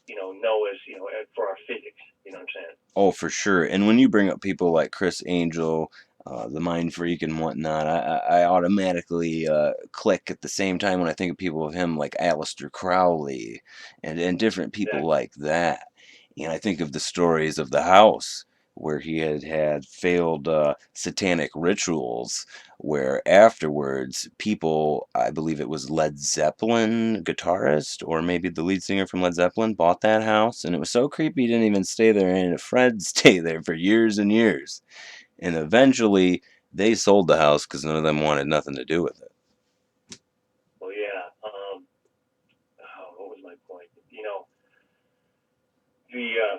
Speaker 1: you know as you know for our physics. You know what I'm saying?
Speaker 2: oh, for sure. And when you bring up people like Chris Angel, the Mind Freak, and whatnot, I automatically click at the same time when I think of people of him like Aleister Crowley and different people
Speaker 1: Exactly.
Speaker 2: like that. And I think of the stories of the house where he had failed satanic rituals, where afterwards people, I believe it was Led Zeppelin guitarist or maybe the lead singer from Led Zeppelin, bought that house, and it was so creepy he didn't even stay there, and a friend stayed there for years and years, and eventually they sold the house because none of them wanted nothing to do with it.
Speaker 1: Well, yeah. What was my point? You know, the uh,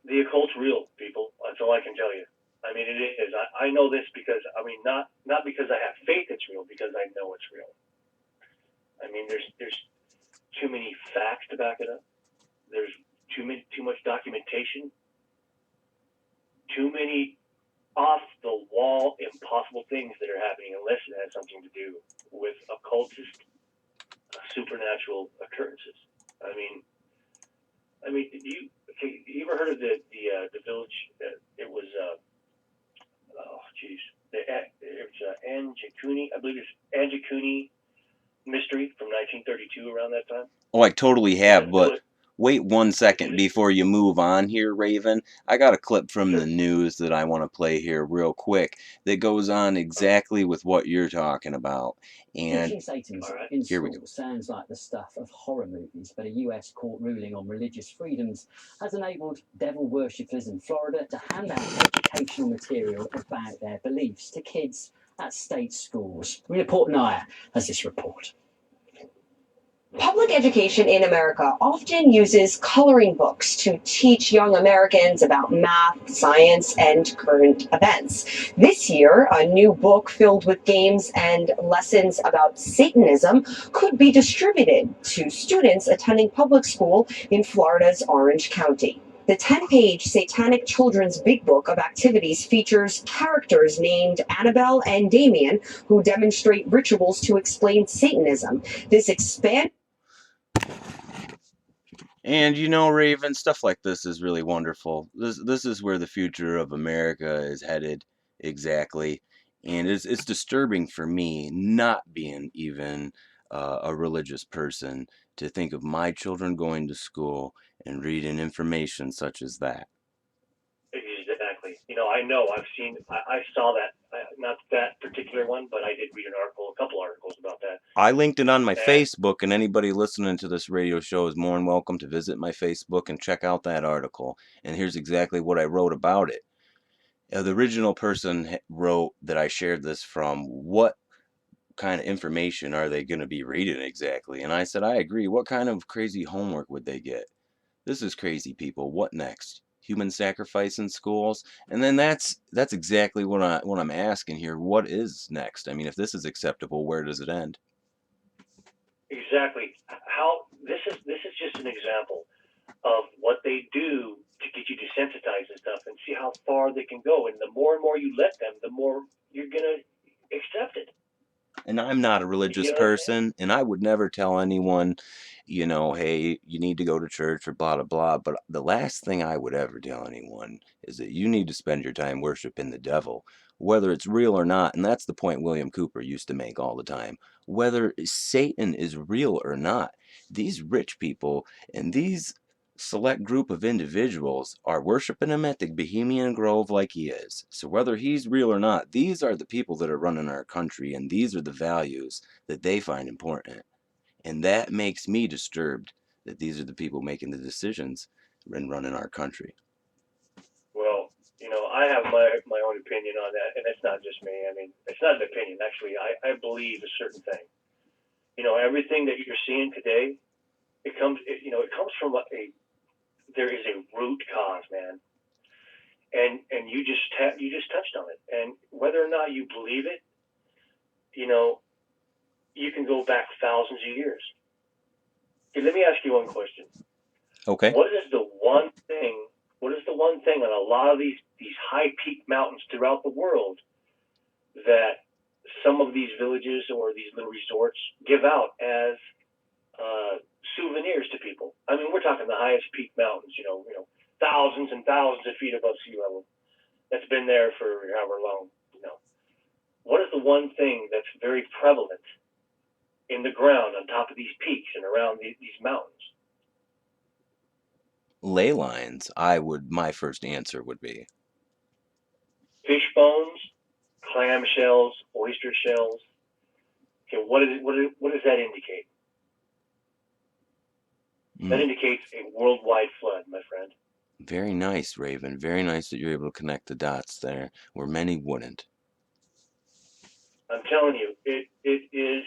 Speaker 1: the occult's real, people. That's all I can tell you. I mean, it is. I know this because I mean, not because I have faith it's real, because I know it's real. I mean, there's too many facts to back it up. There's too much documentation, too many off the wall, impossible things that are happening unless it has something to do with occultist, supernatural occurrences. I mean, you ever heard of the village? It was oh jeez, it's Anjakuni. I believe it's Anjakuni mystery from 1932 around that time.
Speaker 2: Oh, I totally
Speaker 1: And
Speaker 2: have,
Speaker 1: that
Speaker 2: but
Speaker 1: village,
Speaker 2: wait one second
Speaker 1: it,
Speaker 2: before you move on here, Raven. I got a clip from the
Speaker 1: sure.
Speaker 2: news that I want to play here real quick that goes on exactly with what you're talking about. And
Speaker 3: Teaching Satanism
Speaker 1: Right.
Speaker 3: in
Speaker 2: here we go.
Speaker 3: schools sounds like the stuff of horror movies, but a US court ruling on religious freedoms has enabled devil worshippers in Florida to hand out educational material about their beliefs to kids at state schools. Report Naya has this report.
Speaker 4: Public education in America often uses coloring books to teach young Americans about math, science, and current events. This year, a new book filled with games and lessons about Satanism could be distributed to students attending public school in Florida's Orange County. The 10-page Satanic Children's Big Book of Activities features characters named Annabelle and Damien who demonstrate rituals to explain Satanism. This expanded
Speaker 2: And you know, Raven, stuff like this is really wonderful. This is where the future of America is headed exactly. And it's disturbing for me, not being even a religious person, to think of my children going to school and reading information such as that.
Speaker 1: Exactly. Exactly. I saw that. Not that particular one, but I did read a couple articles about that.
Speaker 2: I linked it on my
Speaker 1: And
Speaker 2: Facebook, and anybody listening to this radio show is more than welcome to visit my Facebook and check out that article. And here's exactly what I wrote about it. The original person wrote that I shared this from, what kind of information are they going to be reading exactly? And I said, I agree. What kind of crazy homework would they get? This is crazy, people. What next? Human sacrifice in schools? And then that's exactly what I'm asking here. What is next? I mean, if this is acceptable, where does it end?
Speaker 1: exactly how this is just an example of what they do to get you desensitized and stuff, and see how far they can go. And the more and more you let them, the more you're gonna accept it.
Speaker 2: And I'm not a
Speaker 1: You
Speaker 2: religious
Speaker 1: know what I'm saying?
Speaker 2: person, and I would never tell anyone, hey, you need to go to church or blah, blah, blah. But the last thing I would ever tell anyone is that you need to spend your time worshiping the devil, whether it's real or not. And that's the point William Cooper used to make all the time. Whether Satan is real or not, these rich people and these select group of individuals are worshiping him at the Bohemian Grove like he is. So whether he's real or not, these are the people that are running our country, and these are the values that they find important. And that makes me disturbed that these are the people making the decisions and running our country.
Speaker 1: Well, I have my own opinion on that, and it's not just me. I mean, it's not an opinion. Actually, I believe a certain thing. Everything that you're seeing today, it comes from there is a root cause, man. And you just touched on it. And whether or not you believe it, you can go back thousands of years. Okay, let me ask you one question.
Speaker 2: Okay.
Speaker 1: What is the one thing on a lot of these high peak mountains throughout the world that some of these villages or these little resorts give out as souvenirs to people? I mean, we're talking the highest peak mountains, thousands and thousands of feet above sea level. That's been there for however long. What is the one thing that's very prevalent in the ground on top of these peaks and around these mountains?
Speaker 2: Ley lines, my first answer would be.
Speaker 1: Fish bones, clam shells, oyster shells. Okay, what does that indicate? That indicates a worldwide flood, my friend.
Speaker 2: Very nice, Raven. Very nice that you're able to connect the dots there, where many wouldn't.
Speaker 1: I'm telling you, it is.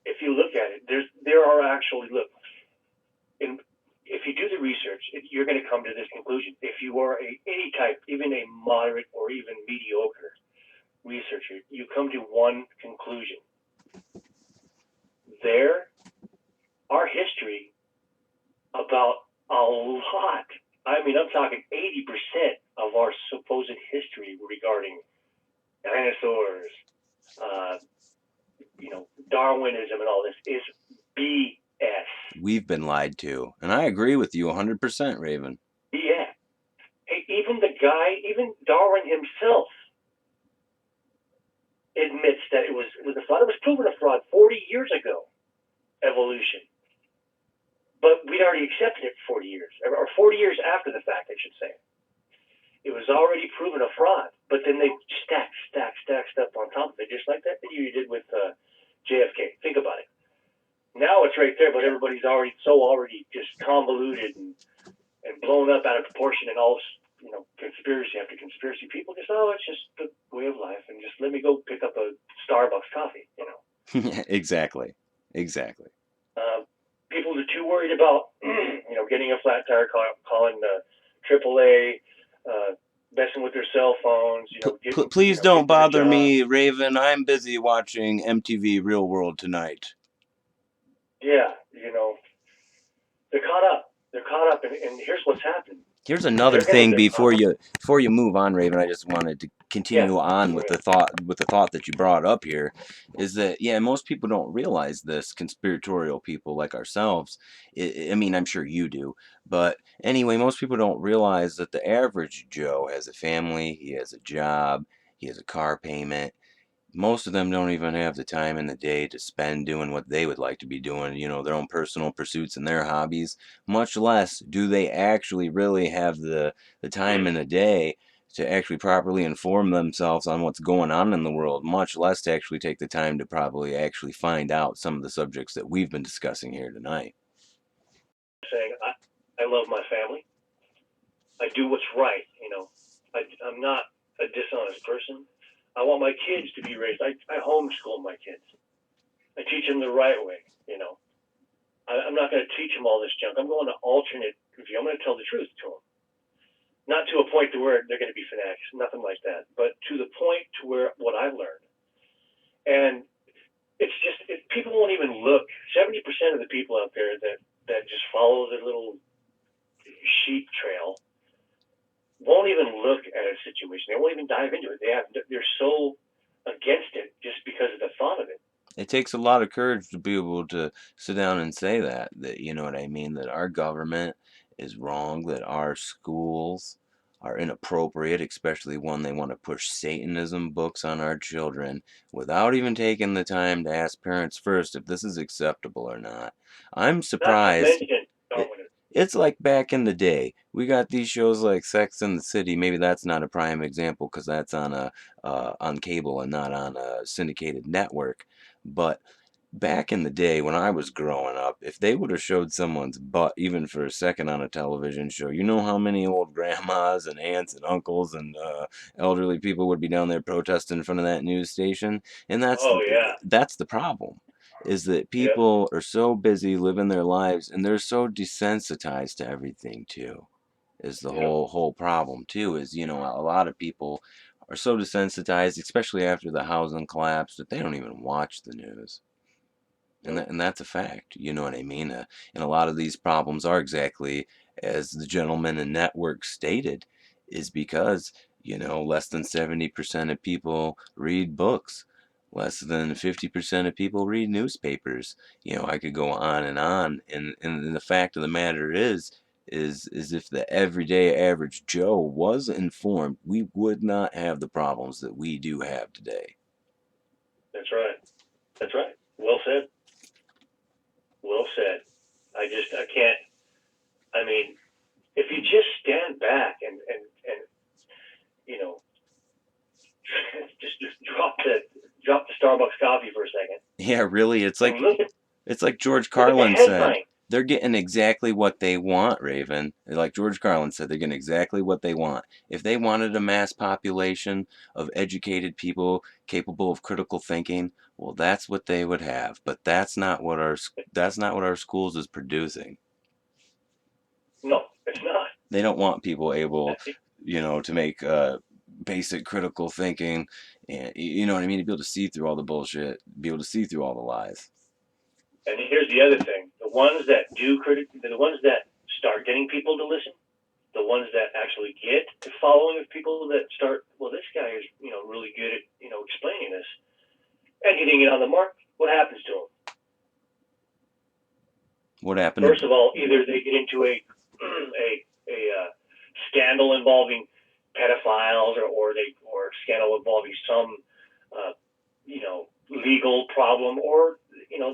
Speaker 1: If you look at it, there are actually if you do the research, you're going to come to this conclusion. If you are any type, even a moderate or even mediocre researcher, you come to one conclusion. Our history about a lot. I mean, I'm talking 80% of our supposed history regarding dinosaurs, Darwinism and all this is BS.
Speaker 2: We've been lied to. And I agree with you 100%, Raven.
Speaker 1: Yeah. Hey, even Darwin himself admits that it was a fraud. It was proven a fraud 40 years ago, evolution. But we'd already accepted it 40 years, or 40 years after the fact, I should say. It was already proven a fraud, but then they stacked stuff on top of it, just like that you did with JFK. Think about it. Now it's right there, but everybody's already just convoluted and blown up out of proportion, and all conspiracy after conspiracy. People just, it's just the way of life, and just let me go pick up a Starbucks coffee,
Speaker 2: Exactly.
Speaker 1: People are too worried about, getting a flat tire, calling AAA, messing with their cell phones.
Speaker 2: Please don't bother me, Raven. I'm busy watching MTV Real World tonight.
Speaker 1: Yeah, they're caught up, and here's what's happened.
Speaker 2: Here's another thing before you move on, Raven. I just wanted to continue on with the thought that you brought up here, is that most people don't realize this, conspiratorial people like ourselves. I mean, I'm sure you do, but anyway, most people don't realize that the average Joe has a family, he has a job, he has a car payment. Most of them don't even have the time in the day to spend doing what they would like to be doing, their own personal pursuits and their hobbies. Much less do they actually really have the time in the day to actually properly inform themselves on what's going on in the world, much less to actually take the time to probably actually find out some of the subjects that we've been discussing here tonight.
Speaker 1: Saying, I love my family. I do what's right. I'm not a dishonest person. I want my kids to be raised. I homeschool my kids. I teach them the right way. I'm not going to teach them all this junk. I'm going to alternate view. I'm going to tell the truth to them. Not to a point to where they're going to be fanatics, nothing like that, but to the point to where what I've learned. And it's just, people won't even look. 70% of the people out there that just follow the little sheep trail won't even look at a situation. They won't even dive into it. They're so against it just because of the thought of it.
Speaker 2: It takes a lot of courage to be able to sit down and say that, you know what I mean, that our government is wrong, that our schools are inappropriate, especially when they want to push Satanism books on our children without even taking the time to ask parents first if this is acceptable or not. I'm surprised. It's like back in the day. We got these shows like Sex and the City. Maybe that's not a prime example because that's on cable and not on a syndicated network. But back in the day when I was growing up, if they would have showed someone's butt even for a second on a television show, you know how many old grandmas and aunts and uncles and elderly people would be down there protesting in front of that news station? And that's the problem. Is that people are so busy living their lives and they're so desensitized to everything too. Is the whole problem too. Is a lot of people are so desensitized, especially after the housing collapse, that they don't even watch the news. And that's a fact, you know what I mean? And a lot of these problems are exactly as the gentleman in network stated, is because, less than 70% of people read books. Less than 50% of people read newspapers. I could go on. And the fact of the matter is if the everyday average Joe was informed, we would not have the problems that we do have today.
Speaker 1: That's right. That's right. Well said. Well said. I can't. I mean, if you just stand back and just drop the Starbucks coffee for a second.
Speaker 2: Yeah, really. It's like George Carlin said. They're getting exactly what they want, Raven. Like George Carlin said, they're getting exactly what they want. If they wanted a mass population of educated people capable of critical thinking, well, that's what they would have. But that's not what our schools is producing.
Speaker 1: No, it's not.
Speaker 2: They don't want people able, to make basic critical thinking, and you know what I mean, to be able to see through all the bullshit, be able to see through all the lies.
Speaker 1: And here's the other thing: the ones that the ones that start getting people to listen, the ones that actually get the following of people that start, well, this guy is really good at explaining this and hitting it on the mark. What happens to them?
Speaker 2: What happened?
Speaker 1: First of all, either they get into a scandal involving pedophiles, or scandal involving some legal problem, or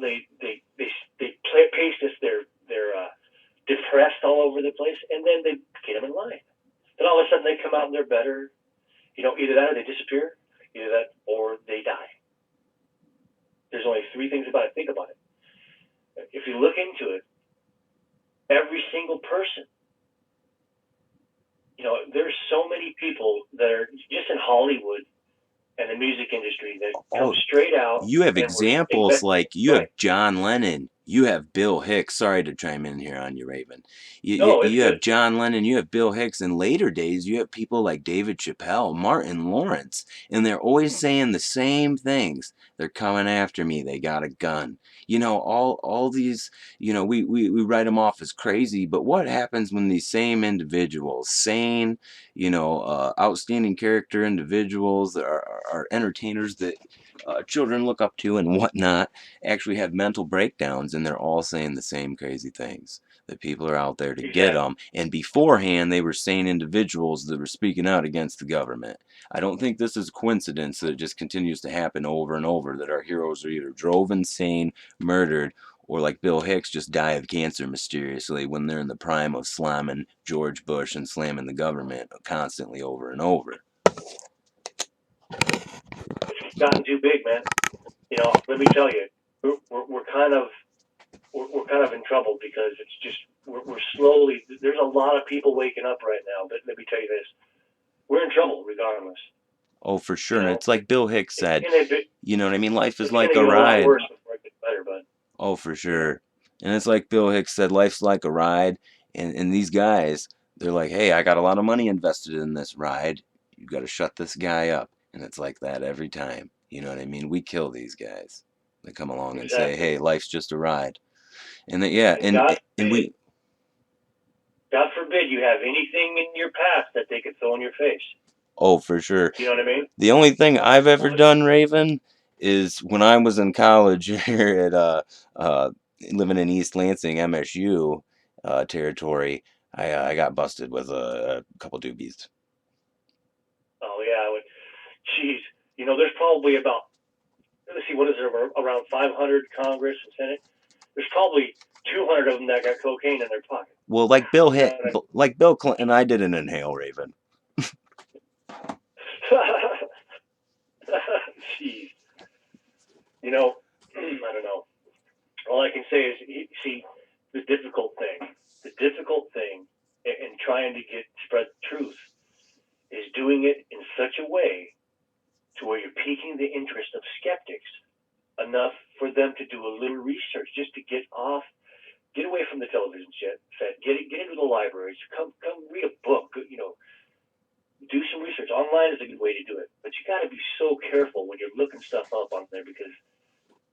Speaker 1: they paste this they're depressed all over the place, and then they get them in line. Then all of a sudden they come out and they're better. Either that or they disappear, either that or they die. There's only three things about it. Think about it. If you look into it, every single person, there's so many people that are just in Hollywood and the music industry that come straight out.
Speaker 2: You have examples like you have John Lennon, you have Bill Hicks. Sorry to chime in here on you, Raven. You have John Lennon, you have Bill Hicks. In later days, you have people like David Chappelle, Martin Lawrence, and they're always saying the same things. They're coming after me. They got a gun. All these, we write them off as crazy, but what happens when these same individuals, sane, outstanding character individuals that are entertainers that children look up to and whatnot, actually have mental breakdowns, and they're all saying the same crazy things? That people are out there to get them, and beforehand they were sane individuals that were speaking out against the government. I don't think this is a coincidence that it just continues to happen over and over, that our heroes are either drove insane, murdered, or like Bill Hicks just die of cancer mysteriously when they're in the prime of slamming George Bush and slamming the government constantly over and over.
Speaker 1: It's gotten too big, man. You know, let me tell you, we're kind of in trouble because it's just we're slowly. There's a lot of people waking up right now, but let me tell you this: we're in trouble regardless.
Speaker 2: Oh, for sure.
Speaker 1: You
Speaker 2: And
Speaker 1: know,
Speaker 2: it's like Bill Hicks said, you know what I mean? Life is
Speaker 1: it's
Speaker 2: like
Speaker 1: gonna
Speaker 2: a
Speaker 1: get a lot
Speaker 2: ride.
Speaker 1: worse before it gets better, bud.
Speaker 2: Oh, for sure. And it's like Bill Hicks said, life's like a ride. And these guys, they're like, hey, I got a lot of money invested in this ride. You got to shut this guy up. And it's like that every time. You know what I mean? We kill these guys. They come along and say,
Speaker 1: Exactly.
Speaker 2: hey, life's just a ride. And they, yeah,
Speaker 1: And God
Speaker 2: and we,
Speaker 1: forbid you have anything in your past that they could throw in your face.
Speaker 2: oh, for sure.
Speaker 1: You know what I mean?
Speaker 2: The only thing I've ever done, Raven, is when I was in college here at living in East Lansing, MSU territory. I got busted with a couple doobies.
Speaker 1: Oh yeah, I would. Jeez, you know, there's probably about, let's see, what is there, around 500 Congress and Senate? There's probably 200 of them that got cocaine in their pocket.
Speaker 2: Well, like like Bill Clinton, I didn't inhale, Raven.
Speaker 1: Jeez. You know, I don't know. All I can say is, see, the difficult thing in trying to spread truth is doing it in such a way to where you're piquing the interest of skeptics enough for them to do a little research, just to get away from the television set, get into the libraries, come read a book, you know, do some research. Online is a good way to do it, but you got to be so careful when you're looking stuff up on there, because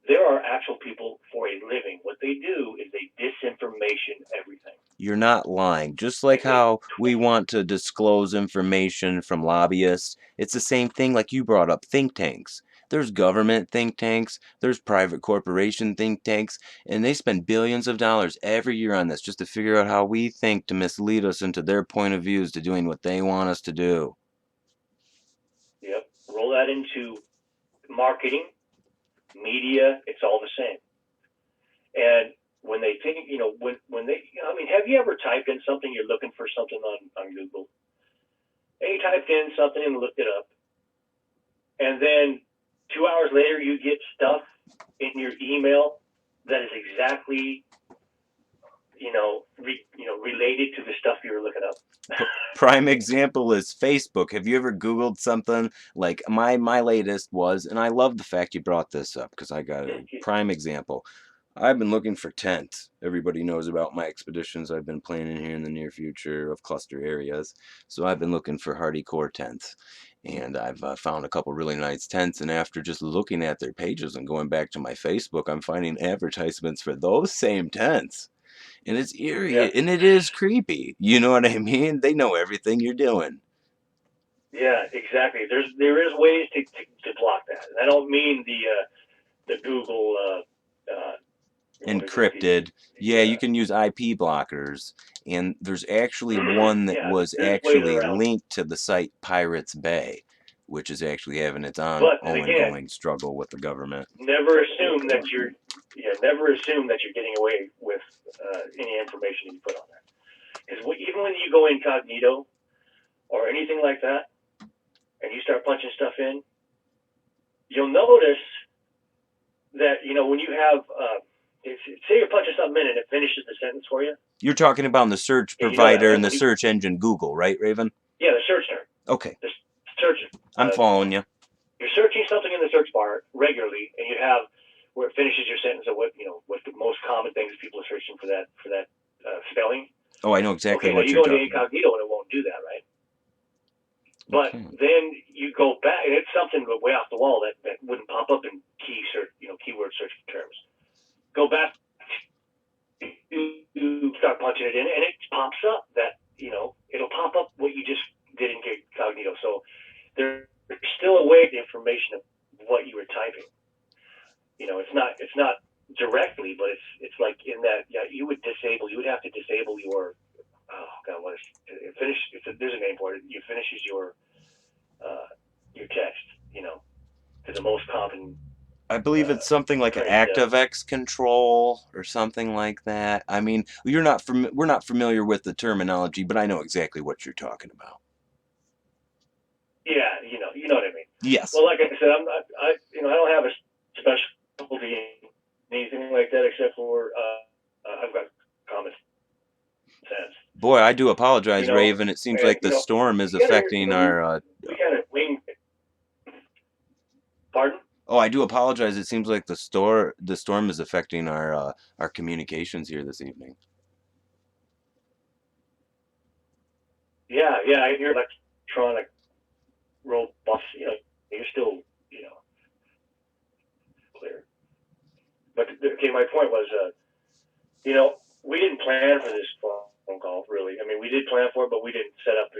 Speaker 1: there are actual people for a living. What they do is they disinformation everything.
Speaker 2: You're not lying. Just like how we want to disclose information from lobbyists, it's the same thing like you brought up, think tanks. There's government think tanks, there's private corporation think tanks, and they spend billions of dollars every year on this just to figure out how we think to mislead us into their point of views to doing what they want us to do.
Speaker 1: Yep. Roll that into marketing, media, it's all the same. And when they think, you know, when they, I mean, have you ever typed in something, you're looking for something on Google, and you typed in something and looked it up, and then 2 hours later you get stuff in your email that is exactly, related to the stuff you were looking up.
Speaker 2: Prime example is Facebook. Have you ever Googled something like my latest was, and I love the fact you brought this up because I got a prime example. I've been looking for tents. Everybody knows about my expeditions I've been planning here in the near future of cluster areas. So I've been looking for hardcore tents. And I've found a couple really nice tents. And after just looking at their pages and going back to my Facebook, I'm finding advertisements for those same tents. And it's eerie,
Speaker 1: Yeah.
Speaker 2: and it is creepy. You know what I mean? They know everything you're doing.
Speaker 1: Yeah, exactly. There is ways to block that. And I don't mean the Google
Speaker 2: Encrypted. Yeah, you can use IP blockers, and there's actually one that was
Speaker 1: there's ways
Speaker 2: actually
Speaker 1: around.
Speaker 2: linked to the site Pirates Bay, which is actually having its
Speaker 1: But
Speaker 2: ongoing struggle with the government.
Speaker 1: never assume that you're getting away with any information you put on there. Because even when you go incognito or anything like that, and you start punching stuff in, you'll notice that, you know, when you have say you're punching something in and it finishes the sentence for you.
Speaker 2: You're talking about the search provider and the search engine Google, right, Raven?
Speaker 1: Yeah, the search term.
Speaker 2: Okay.
Speaker 1: The search.
Speaker 2: I'm following you.
Speaker 1: You're searching something in the search bar regularly, and you have where it finishes your sentence of what the most common things people are searching for that spelling.
Speaker 2: Oh, I know exactly what
Speaker 1: you
Speaker 2: you're
Speaker 1: go into
Speaker 2: talking about.
Speaker 1: incognito and it won't do that, right? But then you go back, and it's something way off the wall that wouldn't pop up in keyword search terms. Go back, you start punching it in, and it pops up that, it'll pop up what you just did in incognito. So there's still a way to information of what you were typing. It's not directly, but it's like in that, you would have to disable your, oh God, what is it? There's a name for it. It finishes your text, to the most common.
Speaker 2: I believe it's something like ActiveX control or or something like that. I mean, we're not familiar with the terminology, but I know exactly what you're talking about.
Speaker 1: Yeah, you know what I mean.
Speaker 2: Yes.
Speaker 1: Well, like I said, I don't have a specialty in anything like that except for I've got common sense.
Speaker 2: Boy, I do apologize,
Speaker 1: You know,
Speaker 2: Raven. It seems
Speaker 1: and
Speaker 2: like the storm is
Speaker 1: we gotta,
Speaker 2: affecting our.
Speaker 1: we gotta wing. Pardon?
Speaker 2: Oh, I do apologize. It seems like the storm is affecting our communications here this evening.
Speaker 1: Yeah, I hear electronic robots. You're still, clear. But okay, my point was, we didn't plan for this phone call, really. I mean, we did plan for it, but we didn't set up,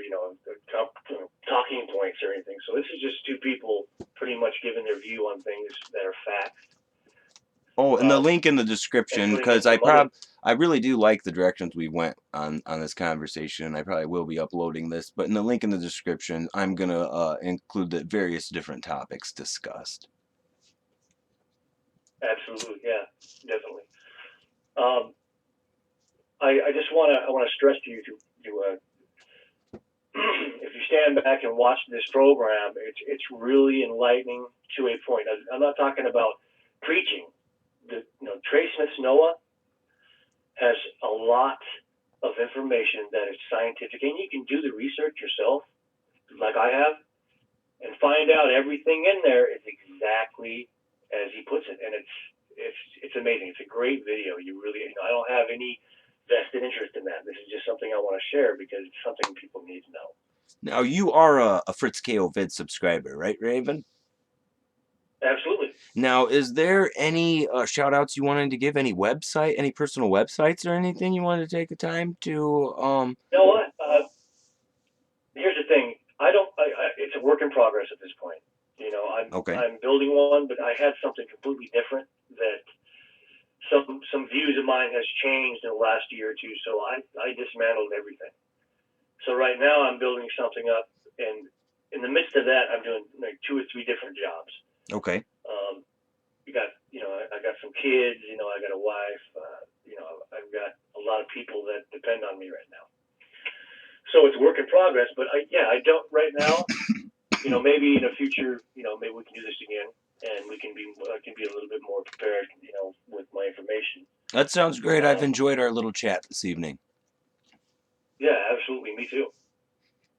Speaker 1: talking points or anything. So this is just two people pretty much giving their view on things that are facts.
Speaker 2: Oh, and the link in the description, because I really do like the directions we went on this conversation. I probably will be uploading this, but in the link in the description, I'm gonna include the various different topics discussed.
Speaker 1: Absolutely, yeah, definitely. I just want to stress to you to if you stand back and watch this program, it's really enlightening to a point. I'm not talking about preaching. Trey Smith's NOAA has a lot of information that is scientific, and you can do the research yourself, like I have, and find out everything in there is exactly as he puts it, and it's amazing. It's a great video. I don't have any vested interest in that. This is just something I want to share because it's something people need to know.
Speaker 2: Now, you are a Fritz KO Vid subscriber, right, Raven?
Speaker 1: Absolutely.
Speaker 2: Now, is there any shout outs you wanted to give? Any personal websites or anything you wanted to take the time to
Speaker 1: You know what? Here's the thing. It's a work in progress at this point. I'm building one, but I had something completely different that some views of mine has changed in the last year or two. So I dismantled everything. So right now I'm building something up, and in the midst of that, I'm doing like 2 or 3 different jobs.
Speaker 2: Okay.
Speaker 1: I got some kids. I got a wife. I've got a lot of people that depend on me right now. So it's a work in progress. But I don't right now. Maybe in the future, maybe we can do this again, and I can be a little bit more prepared, with my information.
Speaker 2: That sounds great. I've enjoyed our little chat this evening.
Speaker 1: Yeah, absolutely. Me too.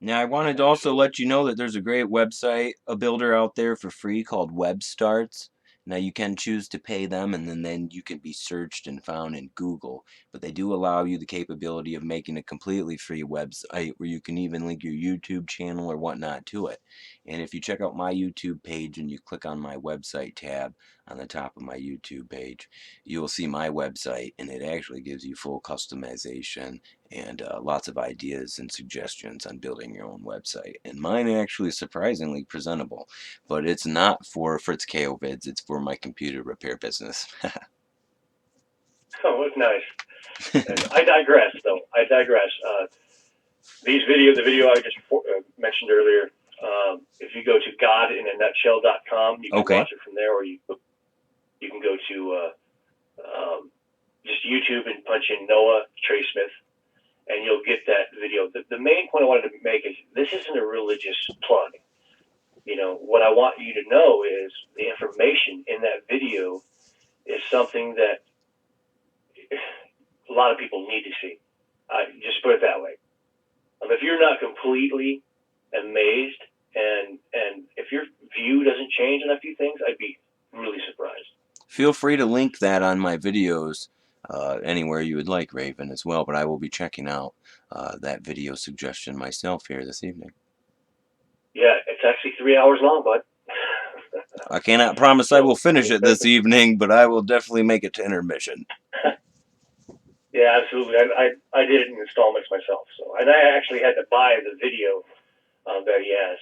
Speaker 2: Now, I wanted to also let you know that there's a great website, a builder out there for free called WebStarts. Now, you can choose to pay them, and then you can be searched and found in Google. But they do allow you the capability of making a completely free website where you can even link your YouTube channel or whatnot to it. And if you check out my YouTube page and you click on my website tab on the top of my YouTube page, you will see my website, and it actually gives you full customization and lots of ideas and suggestions on building your own website. And mine actually is surprisingly presentable, but it's not for Fritz KO Vids, it's for my computer repair business.
Speaker 1: Oh, it's nice. I digress, though. The video I just mentioned earlier, if you go to godinanutshell.com, you can watch it from there, or you can go to just YouTube and punch in Noah Trey Smith, and you'll get that video. The main point I wanted to make is this isn't a religious plug. What I want you to know is the information in that video is something that a lot of people need to see. Just put it that way. If you're not completely amazed and if your view doesn't change on a few things, I'd be really surprised.
Speaker 2: Feel free to link that on my videos anywhere you would like, Raven, as well, but I will be checking out that video suggestion myself here this evening.
Speaker 1: Yeah, it's actually 3 hours long, bud.
Speaker 2: I cannot promise I will finish it this evening, but I will definitely make it to intermission.
Speaker 1: Yeah, absolutely. I did it in installments myself, and I actually had to buy the video that he has.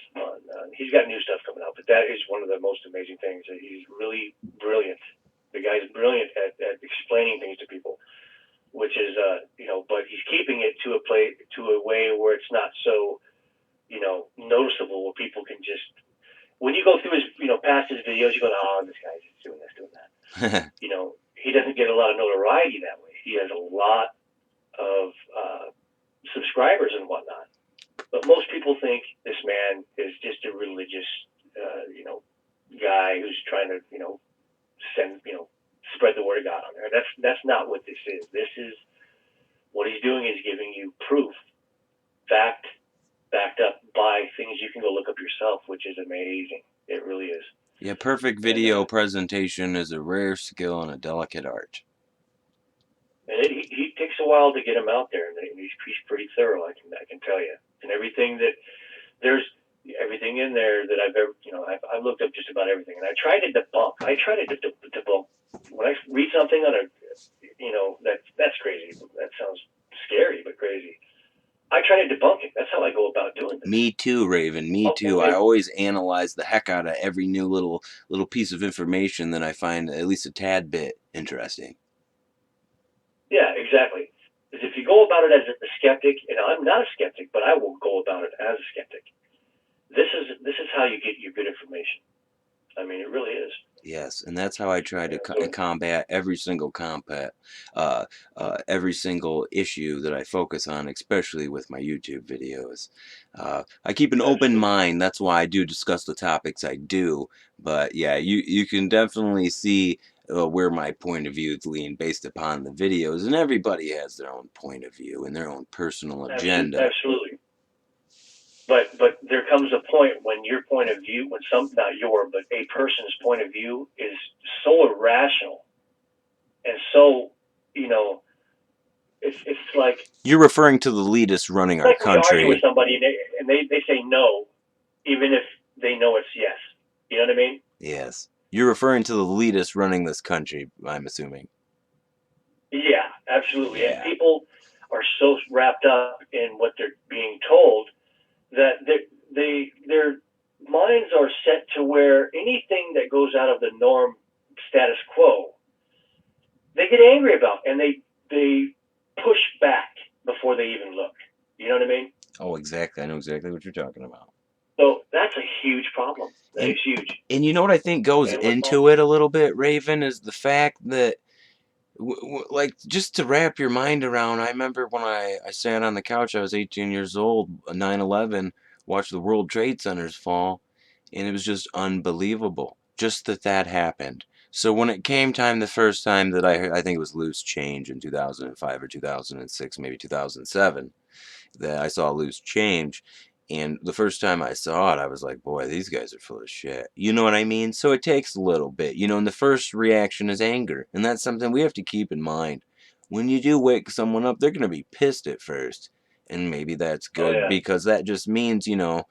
Speaker 1: He's got new stuff coming out, but that is one of the most amazing things. He's really brilliant. The guy's brilliant at explaining things to people, which is but he's keeping it to a way where it's not so noticeable, where people can just, when you go through his past his videos, you go, oh, this guy's just doing this, doing that. he doesn't get a lot of notoriety that way. He has a lot of subscribers and whatnot. But most people think this man is just a religious, guy who's trying to, spread the word of God on there. That's not what this is. This is what he's doing is giving you proof, backed up by things you can go look up yourself, which is amazing. It really is.
Speaker 2: Yeah, perfect video presentation is a rare skill and a delicate art.
Speaker 1: And he takes a while to get him out there, and he's pretty thorough. I can tell you. And everything in there that I've ever, I've looked up just about everything, and I try to debunk. Debunk when I read something on a, that's crazy. That sounds scary, but crazy. I try to debunk it. That's how I go about doing it.
Speaker 2: Me too, Raven. Me too. I always analyze the heck out of every new little piece of information that I find at least a tad bit interesting.
Speaker 1: Yeah, exactly. Because if you go about it as a skeptic, and I'm not a skeptic, but I will go about it as a skeptic. This is how you get your good information. I mean, it really is.
Speaker 2: Yes, and that's how I try to combat every single every single issue that I focus on, especially with my YouTube videos. I keep an open mind. That's why I do discuss the topics I do. But yeah, you can definitely see where my point of view is lean based upon the videos, and everybody has their own point of view and their own personal agenda.
Speaker 1: Absolutely. But there comes a point when your point of view, not your, but a person's point of view is so irrational and so, it's like...
Speaker 2: You're referring to the elitists running our country.
Speaker 1: You argue with somebody and they say no, even if they know it's yes. You know what I mean?
Speaker 2: Yes. You're referring to the elitists running this country, I'm assuming.
Speaker 1: Yeah, absolutely.
Speaker 2: Yeah.
Speaker 1: And people are so wrapped up in what they're being told that their minds are set to where anything that goes out of the norm status quo, they get angry about, and they push back before they even look. You know what I mean?
Speaker 2: Oh, exactly. I know exactly what you're talking about.
Speaker 1: So that's a huge problem. It's huge.
Speaker 2: And you know what I think goes into it a little bit, Raven, is the fact that, like, just to wrap your mind around, I remember when I sat on the couch, I was 18 years old, 9/11, watched the World Trade Centers fall, and it was just unbelievable, just that happened. So when it came time, the first time that I think it was Loose Change in 2005 or 2006, maybe 2007, that I saw Loose Change, and the first time I saw it, I was like, boy, these guys are full of shit. You know what I mean? So it takes a little bit, and the first reaction is anger, and that's something we have to keep in mind. When you do wake someone up, they're going to be pissed at first, and maybe that's good because that just means, they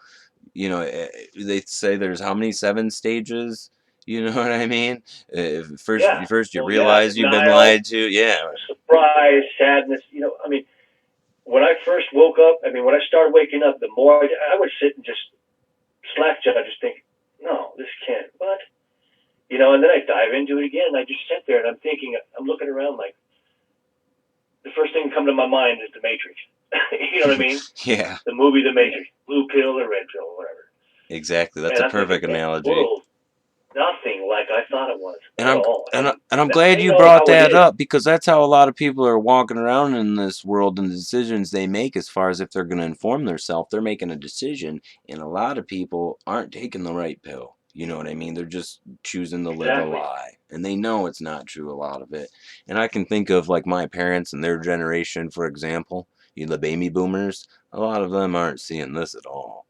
Speaker 2: say there's how many 7 stages? You know what I mean? First you realize you've been lied to. Yeah.
Speaker 1: Surprise, sadness. I mean, when I first woke up, when I started waking up, the more I would sit and just slack jaw, just think, no, this can't. What? And then I dive into it again, and I just sit there and I'm thinking, I'm looking around like, the first thing that comes to my mind is The Matrix. You know what I mean?
Speaker 2: Yeah.
Speaker 1: The movie The Matrix, blue pill or red pill or whatever.
Speaker 2: Exactly. That's a perfect analogy.
Speaker 1: Nothing like I thought it was.
Speaker 2: And I'm glad you brought that up, because that's how a lot of people are walking around in this world, and the decisions they make as far as if they're going to inform themselves, they're making a decision, and a lot of people aren't taking the right pill. You know what I mean? They're just choosing to live a lie, and they know it's not true, a lot of it. And I can think of like my parents and their generation, for example, the baby boomers. A lot of them aren't seeing this at all.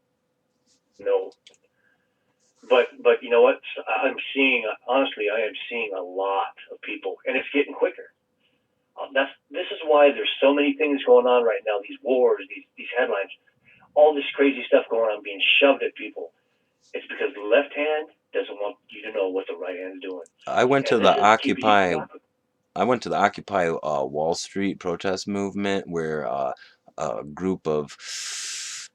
Speaker 1: No. But you know what? I am seeing a lot of people, and it's getting quicker. This is why there's so many things going on right now. These wars, these headlines, all this crazy stuff going on, being shoved at people. It's because the left hand doesn't want you to know what the right hand's doing.
Speaker 2: I went to the Occupy Wall Street protest movement, where a group of,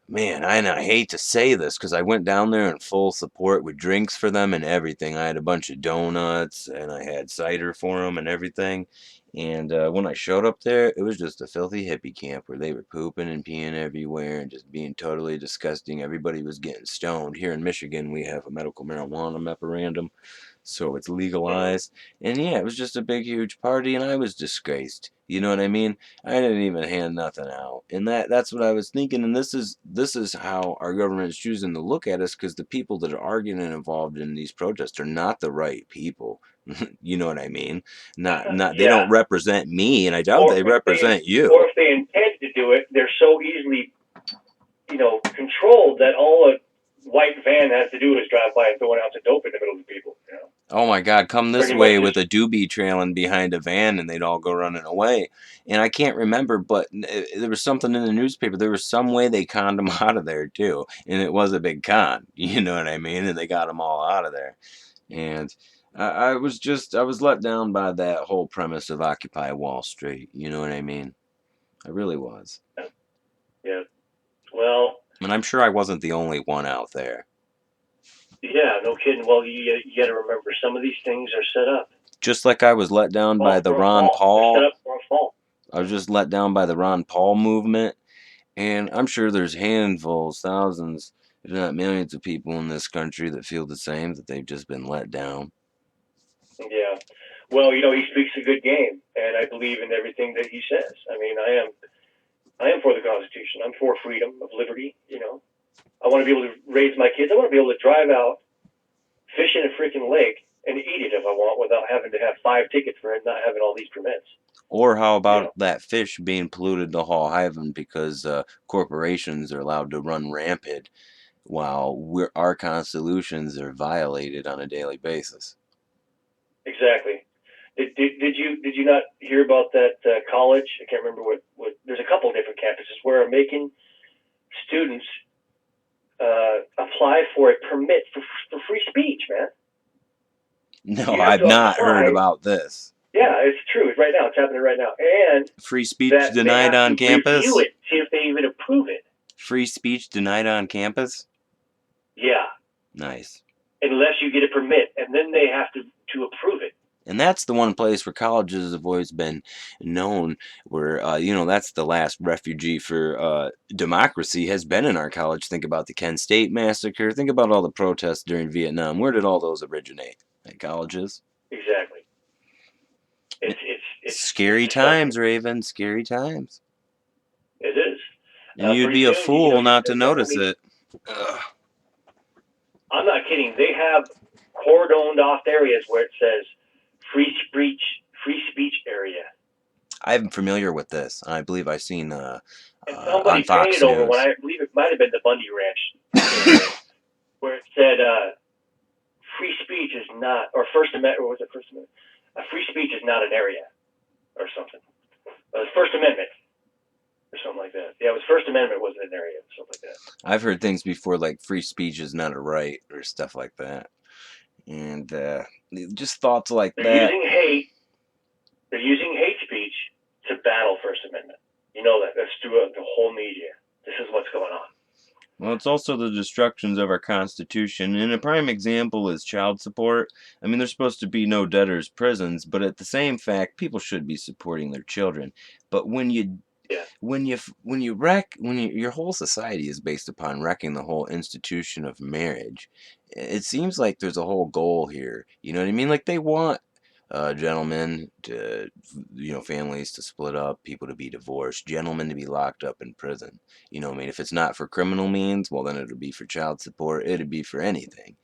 Speaker 2: man, I hate to say this because I went down there in full support with drinks for them and everything. I had a bunch of donuts and I had cider for them and everything. And when I showed up there, it was just a filthy hippie camp where they were pooping and peeing everywhere and just being totally disgusting. Everybody was getting stoned. Here in Michigan, we have a medical marijuana memorandum. so it's legalized. And yeah, it was just a big, huge party, and I was disgraced. You know what I mean? I didn't even hand nothing out, and that's what I was thinking. And this is how our government is choosing to look at us, because the people that are arguing and involved in these protests are not the right people. You know what I mean? Not they
Speaker 1: Yeah.
Speaker 2: don't represent me, and I doubt
Speaker 1: Or
Speaker 2: they
Speaker 1: if
Speaker 2: represent you.
Speaker 1: or if they intend to do it, they're so easily, controlled that all a white van has to do is drive by and throw an ounce of dope in the middle of the people.
Speaker 2: Oh my God, come this
Speaker 1: Pretty much
Speaker 2: way
Speaker 1: just
Speaker 2: with a doobie trailing behind a van, and they'd all go running away. And I can't remember, but there was something in the newspaper. There was some way they conned them out of there too, and it was a big con. You know what I mean? And they got them all out of there. And I was let down by that whole premise of Occupy Wall Street. You know what I mean? I really was.
Speaker 1: yeah. Well,
Speaker 2: And I'm sure I wasn't the only one out there.
Speaker 1: yeah, no kidding. Well, you got to remember, some of these things are set up.
Speaker 2: Just like I was let down by the
Speaker 1: For a
Speaker 2: Ron
Speaker 1: fall. They're set
Speaker 2: Paul.
Speaker 1: up for a fall.
Speaker 2: I was just let down by the Ron Paul movement. And I'm sure there's handfuls, thousands, if not millions of people in this country that feel the same, that they've just been let down.
Speaker 1: Yeah. Well, he speaks a good game, and I believe in everything that he says. I mean, I am for the Constitution. I'm for freedom of liberty. I want to be able to raise my kids. I want to be able to drive out, fish in a freaking lake, and eat it if I want, without having to have 5 tickets for it, not having all these permits.
Speaker 2: Or how about that fish being polluted to high heaven because corporations are allowed to run rampant while our constitutions are violated on a daily basis?
Speaker 1: Exactly. Did you not hear about that college? I can't remember what. There's a couple different campuses where are making students apply for a permit for free speech, man.
Speaker 2: No, I've not heard about this.
Speaker 1: Yeah, it's true. It's right now. It's happening right now. And
Speaker 2: free speech denied on campus?
Speaker 1: Review it, see if they even approve it.
Speaker 2: Free speech denied on campus?
Speaker 1: Yeah.
Speaker 2: Nice.
Speaker 1: Unless you get a permit, and then they have to approve it.
Speaker 2: And that's the one place where colleges have always been known, where, that's the last refugee for democracy has been in our college. Think about the Kent State massacre. Think about all the protests during Vietnam. Where did all those originate? At colleges?
Speaker 1: Exactly. It's
Speaker 2: scary times, Raven. Scary times.
Speaker 1: It is.
Speaker 2: And you'd be a fool not to notice it.
Speaker 1: I'm not kidding. They have cordoned off areas where it says free speech area. I'm
Speaker 2: familiar with this. I believe I've seen
Speaker 1: and somebody
Speaker 2: on Fox
Speaker 1: painted over
Speaker 2: News.
Speaker 1: I believe it might have been the Bundy Ranch, where it said free speech is not, or First Amendment, or was it First Amendment? Free speech is not an area, or something. First Amendment, or something like that. Yeah, it was First Amendment wasn't an area, something like that.
Speaker 2: I've heard things before like free speech is not a right, or stuff like that. And just thoughts like that.
Speaker 1: They're using hate speech to battle First Amendment. You know that. That's through the whole media. This is what's going on.
Speaker 2: Well, it's also the destructions of our Constitution, and a prime example is child support. I mean, there's supposed to be no debtors' prisons, but at the same fact, people should be supporting their children. But when your whole society is based upon wrecking the whole institution of marriage, it seems like there's a whole goal here. You know what I mean? Like they want gentlemen to, families to split up, people to be divorced, gentlemen to be locked up in prison. You know what I mean? If it's not for criminal means, well, then it'll be for child support. It'd be for anything.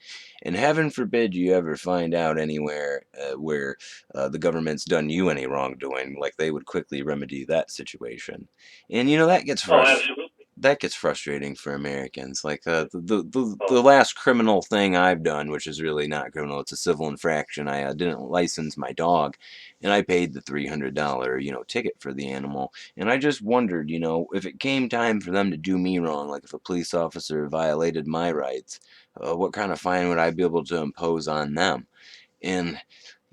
Speaker 2: And heaven forbid you ever find out anywhere where the government's done you any wrongdoing, like they would quickly remedy that situation. And, that gets
Speaker 1: absolutely.
Speaker 2: That gets frustrating for Americans. Like the last criminal thing I've done, which is really not criminal, it's a civil infraction. I didn't license my dog, and I paid the $300 ticket for the animal. And I just wondered, if it came time for them to do me wrong, like if a police officer violated my rights, what kind of fine would I be able to impose on them? And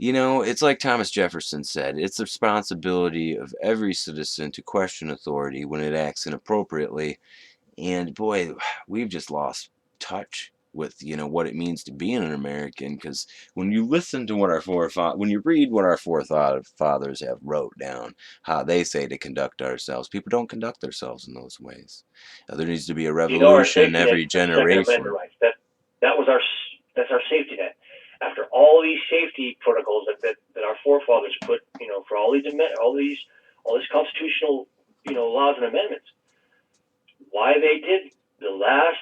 Speaker 2: it's like Thomas Jefferson said, it's the responsibility of every citizen to question authority when it acts inappropriately. And boy, we've just lost touch with, what it means to be an American, because when you listen to when you read what our forefathers have wrote down, how they say to conduct ourselves, people don't conduct themselves in those ways. There needs to be a revolution every generation.
Speaker 1: That's our safety net. After all all these safety protocols that our forefathers put, for all these constitutional, laws and amendments. Why they did the last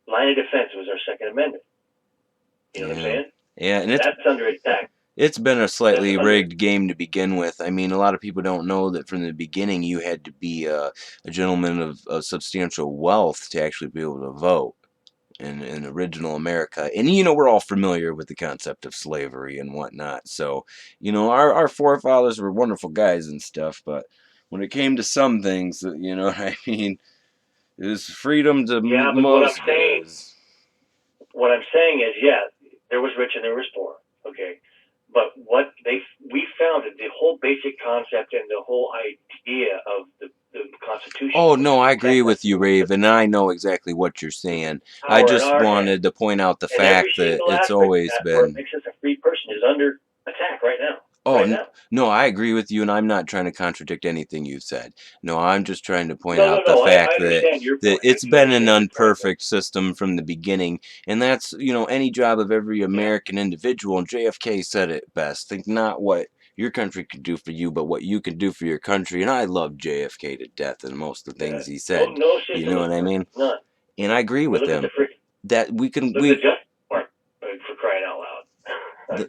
Speaker 1: line of defense was our Second Amendment. You know what I'm saying?
Speaker 2: Yeah, and
Speaker 1: That's under attack.
Speaker 2: it's been a slightly rigged game to begin with. I mean, a lot of people don't know that from the beginning you had to be a gentleman of substantial wealth to actually be able to vote in original America. And, we're all familiar with the concept of slavery and whatnot. So, our forefathers were wonderful guys and stuff, but when it came to some things, what I mean, it was freedom to
Speaker 1: Yeah, but
Speaker 2: most days.
Speaker 1: What I'm saying is, there was rich and there was poor. Okay. But we found that the whole basic concept and the whole idea of the Constitution.
Speaker 2: Oh, no, I agree with you, Raven. I know exactly what you're saying. I just wanted to point out the fact that it's always been.
Speaker 1: What makes us a free person is under attack right now.
Speaker 2: Oh, no, I agree with you, and I'm not trying to contradict anything you've said. No, I'm just trying to point out the fact that it's been an unperfect system from the beginning, and that's, any job of every American individual, and JFK said it best. Think not what your country could do for you, but what you can do for your country, and I love JFK to death and most of the things he said. You know what I mean?
Speaker 1: None.
Speaker 2: And I agree with him. That we can...
Speaker 1: Look at the Justice Department, for crying out loud.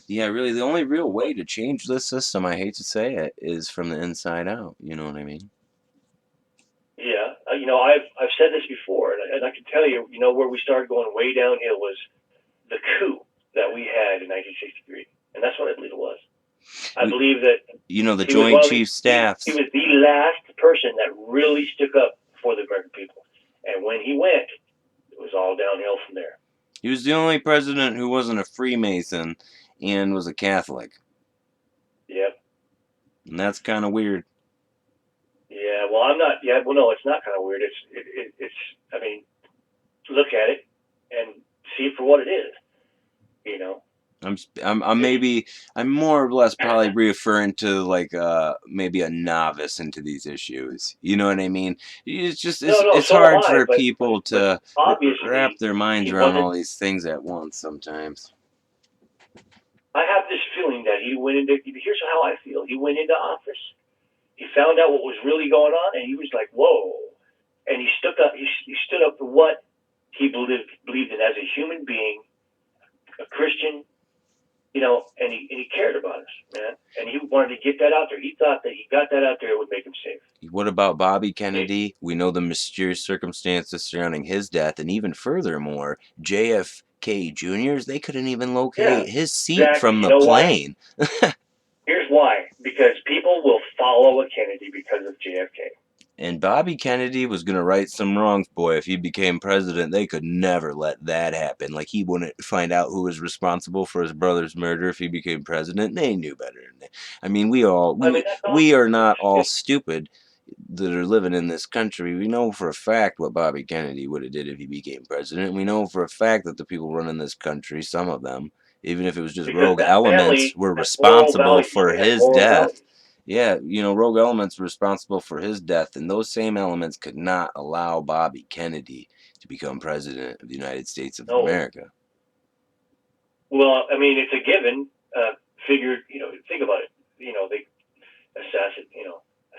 Speaker 2: Yeah, really, the only real way to change this system, I hate to say it, is from the inside out. You know what I mean?
Speaker 1: Yeah, I've said this before, and I can tell you, where we started going way downhill was the coup that we had in 1963, and that's what I believe it was. I believe that
Speaker 2: the Joint Chiefs Staff.
Speaker 1: He was the last person that really stuck up for the American people, and when he went, it was all downhill from there.
Speaker 2: He was the only president who wasn't a Freemason and was a Catholic.
Speaker 1: Yep.
Speaker 2: And that's kind of weird.
Speaker 1: Yeah, well, I'm not. Yeah, well, no, it's not kind of weird. It's. I mean, look at it and see it for what it is.
Speaker 2: I'm more or less probably referring to like maybe a novice into these issues. You know what I mean? It's just it's hard for people to wrap their minds around all these things at once sometimes.
Speaker 1: I have this feeling that he went into. Here's how I feel. He went into office. He found out what was really going on, and he was like, "Whoa!" And he stood up. He stood up for what he believed in as a human being, a Christian. And he cared about us, man. And he wanted to get that out there. He thought that he got that out there, it would make him safe.
Speaker 2: What about Bobby Kennedy? We know the mysterious circumstances surrounding his death, and even furthermore, JFK Jr.'s, they couldn't even locate his seat from the plane.
Speaker 1: Here's why. Because people will follow a Kennedy because of JFK.
Speaker 2: And Bobby Kennedy was going to right some wrongs, boy. If he became president, they could never let that happen. Like, he wouldn't find out who was responsible for his brother's murder if he became president. They knew better than that. I mean, we are not all stupid that are living in this country. We know for a fact what Bobby Kennedy would have did if he became president. We know for a fact that the people running this country, some of them, even if it was just rogue elements, were responsible for his death. Yeah, rogue elements were responsible for his death, and those same elements could not allow Bobby Kennedy to become president of the United States of America.
Speaker 1: Well, I mean, it's a given. Figured, think about it. They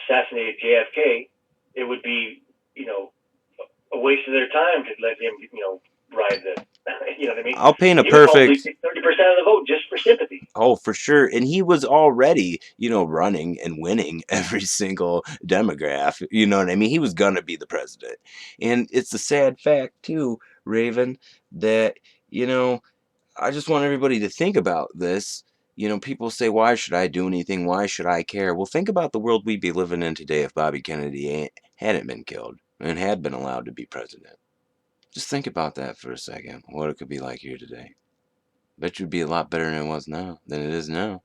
Speaker 1: assassinated JFK. It would be, a waste of their time to let him, ride the. You know what I mean?
Speaker 2: I'll paint a perfect
Speaker 1: 30% of the vote just for sympathy.
Speaker 2: Oh, for sure. And he was already, running and winning every single demograph. You know what I mean? He was going to be the president. And it's a sad fact, too, Raven, that, I just want everybody to think about this. People say, why should I do anything? Why should I care? Well, think about the world we'd be living in today if Bobby Kennedy hadn't been killed and had been allowed to be president. Just think about that for a second, what it could be like here today. Bet you it'd be a lot better than it is now.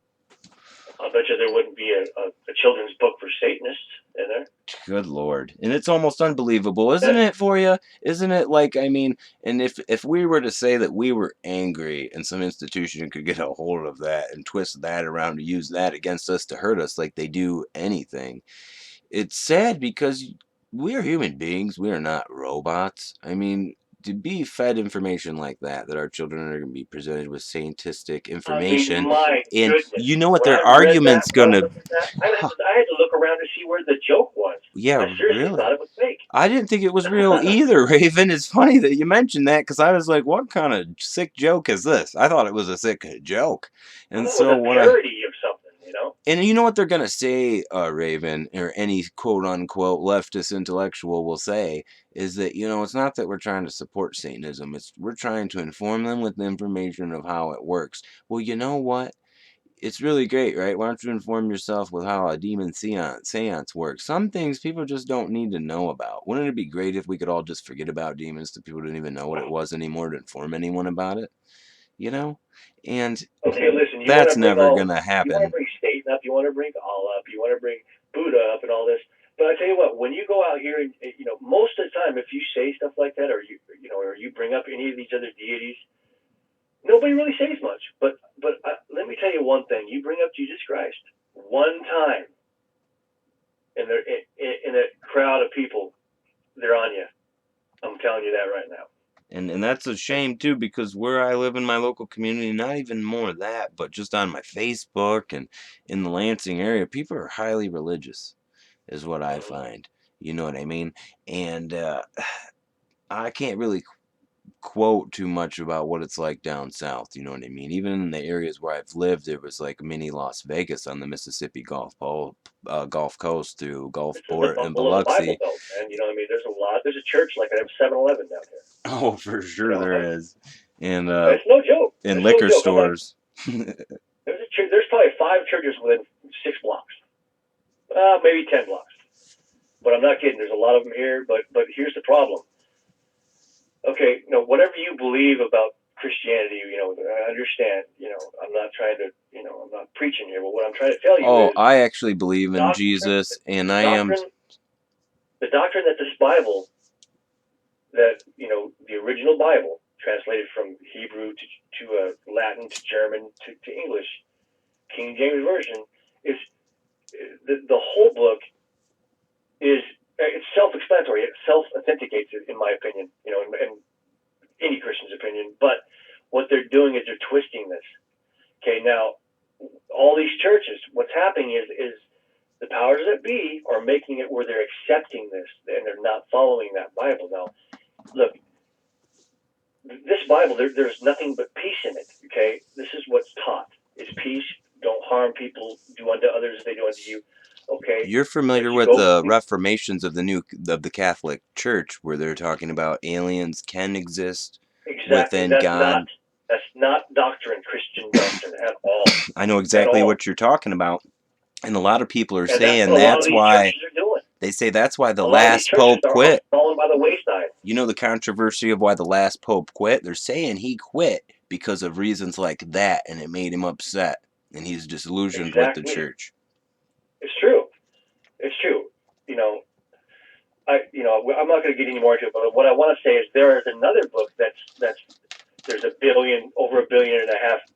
Speaker 1: I'll bet you there wouldn't be a children's book for Satanists in there.
Speaker 2: Good Lord. And it's almost unbelievable, isn't it, for you? Isn't it like, and if we were to say that we were angry and some institution could get a hold of that and twist that around to use that against us to hurt us like they do anything, it's sad because we are human beings. We are not robots. to be fed information like that our children are going to be presented with scientific
Speaker 1: I mean,
Speaker 2: information,
Speaker 1: my
Speaker 2: and
Speaker 1: goodness.
Speaker 2: you know what
Speaker 1: When I
Speaker 2: their
Speaker 1: read that,
Speaker 2: argument's
Speaker 1: when I
Speaker 2: gonna.
Speaker 1: looked at that, I had to look around to see where the joke was.
Speaker 2: Yeah,
Speaker 1: I seriously
Speaker 2: really.
Speaker 1: thought it was fake.
Speaker 2: I didn't think it was real either, Raven. It's funny that you mentioned that because I was like, what kind of sick joke is this? I thought it was a sick joke.
Speaker 1: I
Speaker 2: And
Speaker 1: thought it was
Speaker 2: so
Speaker 1: a
Speaker 2: when I.
Speaker 1: parody of something, you know?
Speaker 2: And you know what they're going to say, Raven, or any quote unquote leftist intellectual will say, is that, it's not that we're trying to support Satanism. It's we're trying to inform them with the information of how it works. Well, you know what? It's really great, right? Why don't you inform yourself with how a demon seance works? Some things people just don't need to know about. Wouldn't it be great if we could all just forget about demons so people didn't even know what it was anymore to inform anyone about it? And
Speaker 1: Okay, listen,
Speaker 2: that's never gonna
Speaker 1: you want to
Speaker 2: happen.
Speaker 1: bring Satan up, you want to bring Allah up, you want to bring Buddha up and all this. But I tell you what, when you go out here and, most of the time, if you say stuff like that, or you bring up any of these other deities, nobody really says much. But let me tell you one thing: you bring up Jesus Christ one time, and in a crowd of people, they're on you. I'm telling you that right now.
Speaker 2: And that's a shame too, because where I live in my local community, not even more of that, but just on my Facebook and in the Lansing area, people are highly religious, is what I find. You know what I mean? And I can't really quote too much about what it's like down south. You know what I mean? Even in the areas where I've lived, there was like mini Las Vegas on the Mississippi Gulf Coast through Gulfport and Biloxi.
Speaker 1: Bible Belt, man. You know what I mean? There's a lot. There's a church like I have 7-Eleven down here.
Speaker 2: Oh, for sure there is. And
Speaker 1: it's no joke.
Speaker 2: in
Speaker 1: It's
Speaker 2: liquor
Speaker 1: no joke.
Speaker 2: stores.
Speaker 1: There's probably 5 churches within 6 blocks. Maybe 10 blocks. But I'm not kidding. There's a lot of them here. But here's the problem. Okay, whatever you believe about Christianity, I understand. I'm not trying to, I'm not preaching here. But what I'm trying to tell you is,
Speaker 2: I actually believe in Jesus, and I am.
Speaker 1: The doctrine that this Bible, that the original Bible, translated from Hebrew to Latin to German to English, King James Version, is the whole book is. It's self-explanatory. It self-authenticates, in my opinion, and any Christian's opinion. But what they're doing is they're twisting this. Okay, now, all these churches, what's happening is the powers that be are making it where they're accepting this, and they're not following that Bible. Now, look, this Bible, there's nothing but peace in it, okay? This is what's taught. It's peace. Don't harm people. Do unto others as they do unto you. Okay.
Speaker 2: You're familiar with the reformations of the Catholic Church, where they're talking about aliens can exist within God.
Speaker 1: That's not Christian doctrine at all.
Speaker 2: I know exactly what you're talking about, and a lot of people are saying that's why they say that's why the last pope quit.
Speaker 1: Falling by the wayside.
Speaker 2: You know the controversy of why the last pope quit? They're saying he quit because of reasons like that, and it made him upset, and he's disillusioned with the church.
Speaker 1: It's true. It's true. I'm not going to get any more into it, but what I want to say is there is another book that's there's over 1.5 billion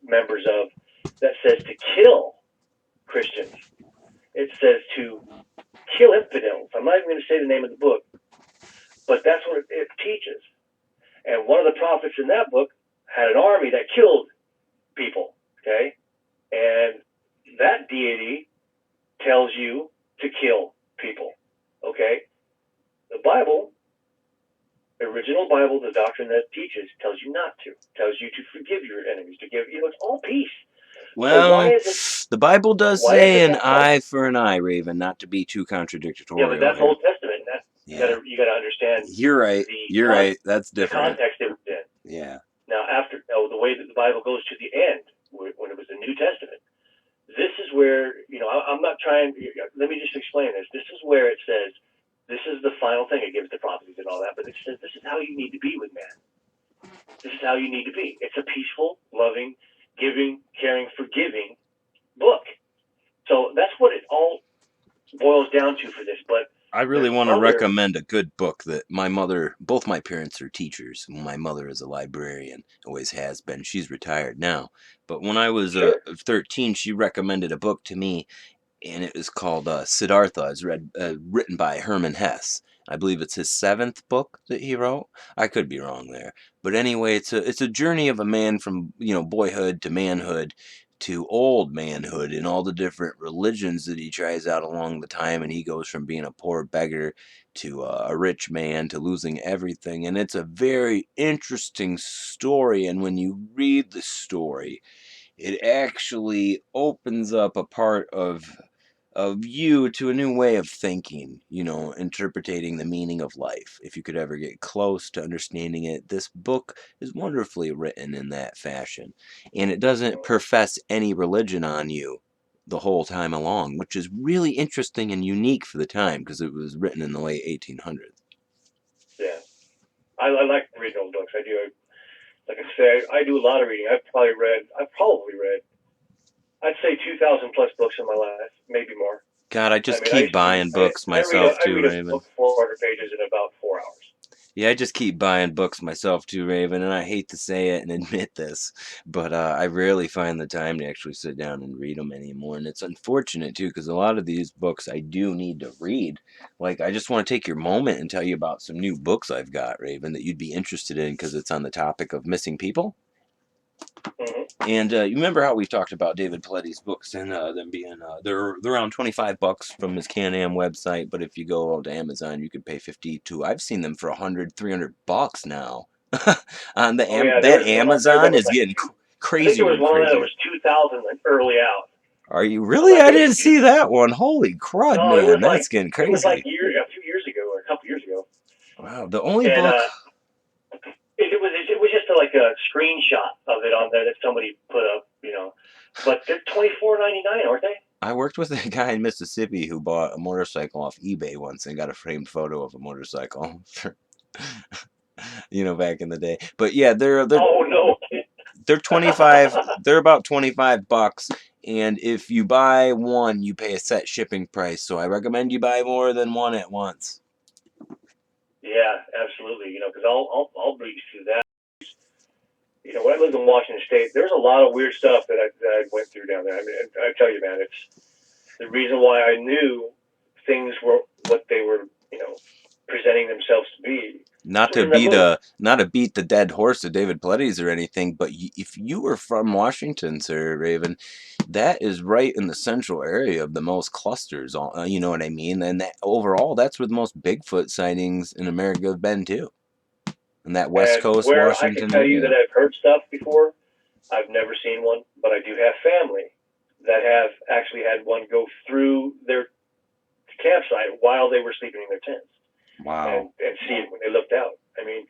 Speaker 1: members of, that says to kill Christians. It says to kill infidels. I'm not even going to say the name of the book, but that's what it teaches. And one of the prophets in that book had an army that killed people. Okay, and that deity tells you to kill people. Okay? The Bible, the original Bible, the doctrine that teaches, tells you not to. Tells you to forgive your enemies, to give, it's all peace.
Speaker 2: Well, the Bible does say an eye for an eye, Raven, not to be too contradictory.
Speaker 1: Yeah, but that's Old Testament. You got to understand.
Speaker 2: You're right. You're right. That's different.
Speaker 1: The context it was in.
Speaker 2: Yeah.
Speaker 1: Now, the way that the Bible goes to the end, when it was the New Testament, this is where, I'm not trying, let me just explain this. This is where it says, this is the final thing. It gives the prophecies and all that, but it says this is how you need to be with man. This is how you need to be. It's a peaceful, loving, giving, caring, forgiving book. So that's what it all boils down to for this. But
Speaker 2: I really want to recommend a good book that both my parents are teachers. My mother is a librarian, always has been. She's retired now. But when I was 13, she recommended a book to me, and it was called Siddhartha. It's written by Herman Hesse. I believe it's his 7th book that he wrote. I could be wrong there. But anyway, it's a journey of a man from, boyhood to manhood to old manhood and all the different religions that he tries out along the time, and he goes from being a poor beggar to a rich man to losing everything. And it's a very interesting story, and when you read the story, it actually opens up a part of you to a new way of thinking, interpreting the meaning of life. If you could ever get close to understanding it, this book is wonderfully written in that fashion. And it doesn't profess any religion on you the whole time along, which is really interesting and unique for the time because it was written in the late 1800s.
Speaker 1: Yeah, I like reading those books. I do. Like I say, I do a lot of reading. I've probably read, I'd say 2,000 plus books in my life, maybe more.
Speaker 2: God, I just
Speaker 1: I mean, I
Speaker 2: keep
Speaker 1: used to
Speaker 2: buying books myself
Speaker 1: I
Speaker 2: too,
Speaker 1: read a
Speaker 2: Raven.
Speaker 1: book 400 pages in about 4 hours.
Speaker 2: Yeah, I just keep buying books myself too, Raven, and I hate to say it and admit this, but I rarely find the time to actually sit down and read them anymore, and it's unfortunate too, because a lot of these books I do need to read. Like, I just want to take your moment and tell you about some new books I've got, Raven, that you'd be interested in because it's on the topic of missing people.
Speaker 1: Mm-hmm.
Speaker 2: And you remember how we've talked about David Pauletti's books and them being they're around $25 from his Can-Am website, but if you go to Amazon, you can pay 52. I've seen them for 100, $300 now. On
Speaker 1: Oh yeah,
Speaker 2: that
Speaker 1: there was one on there that
Speaker 2: Amazon
Speaker 1: was
Speaker 2: is
Speaker 1: like
Speaker 2: getting
Speaker 1: I think there
Speaker 2: crazier
Speaker 1: was
Speaker 2: and
Speaker 1: one on there that
Speaker 2: crazier.
Speaker 1: was 2,000 like early out.
Speaker 2: Are you really?
Speaker 1: Like
Speaker 2: I
Speaker 1: it was,
Speaker 2: didn't see that one. Holy crud,
Speaker 1: no,
Speaker 2: man, that's getting
Speaker 1: it was like
Speaker 2: crazy.
Speaker 1: a few years ago or a couple years ago,
Speaker 2: Wow, the only
Speaker 1: and
Speaker 2: book.
Speaker 1: it was just like a screenshot of it on there that somebody put up, But they're $24.99, aren't they?
Speaker 2: I worked with a guy in Mississippi who bought a motorcycle off eBay once and got a framed photo of a motorcycle for, back in the day. But yeah,
Speaker 1: Oh no.
Speaker 2: they're 25. They're about $25, and if you buy one, you pay a set shipping price. So I recommend you buy more than one at once.
Speaker 1: Yeah, absolutely. Because I'll breeze through that. When I lived in Washington State, there's a lot of weird stuff that I went through down there. I mean, I tell you, man, it's the reason why I knew things were what they were, presenting themselves to be.
Speaker 2: Not to beat the dead horse of David Pauletti's or anything, but if you were from Washington, Sir Raven, that is right in the central area of the most clusters. You know what I mean? And that overall, that's where the most Bigfoot sightings in America have been too. In that West
Speaker 1: And
Speaker 2: Coast
Speaker 1: where I can
Speaker 2: Washington
Speaker 1: tell you
Speaker 2: area.
Speaker 1: that I've heard stuff before, I've never seen one, but I do have family that have actually had one go through their campsite while they were sleeping in their tents.
Speaker 2: Wow.
Speaker 1: And see it when they looked out. I mean,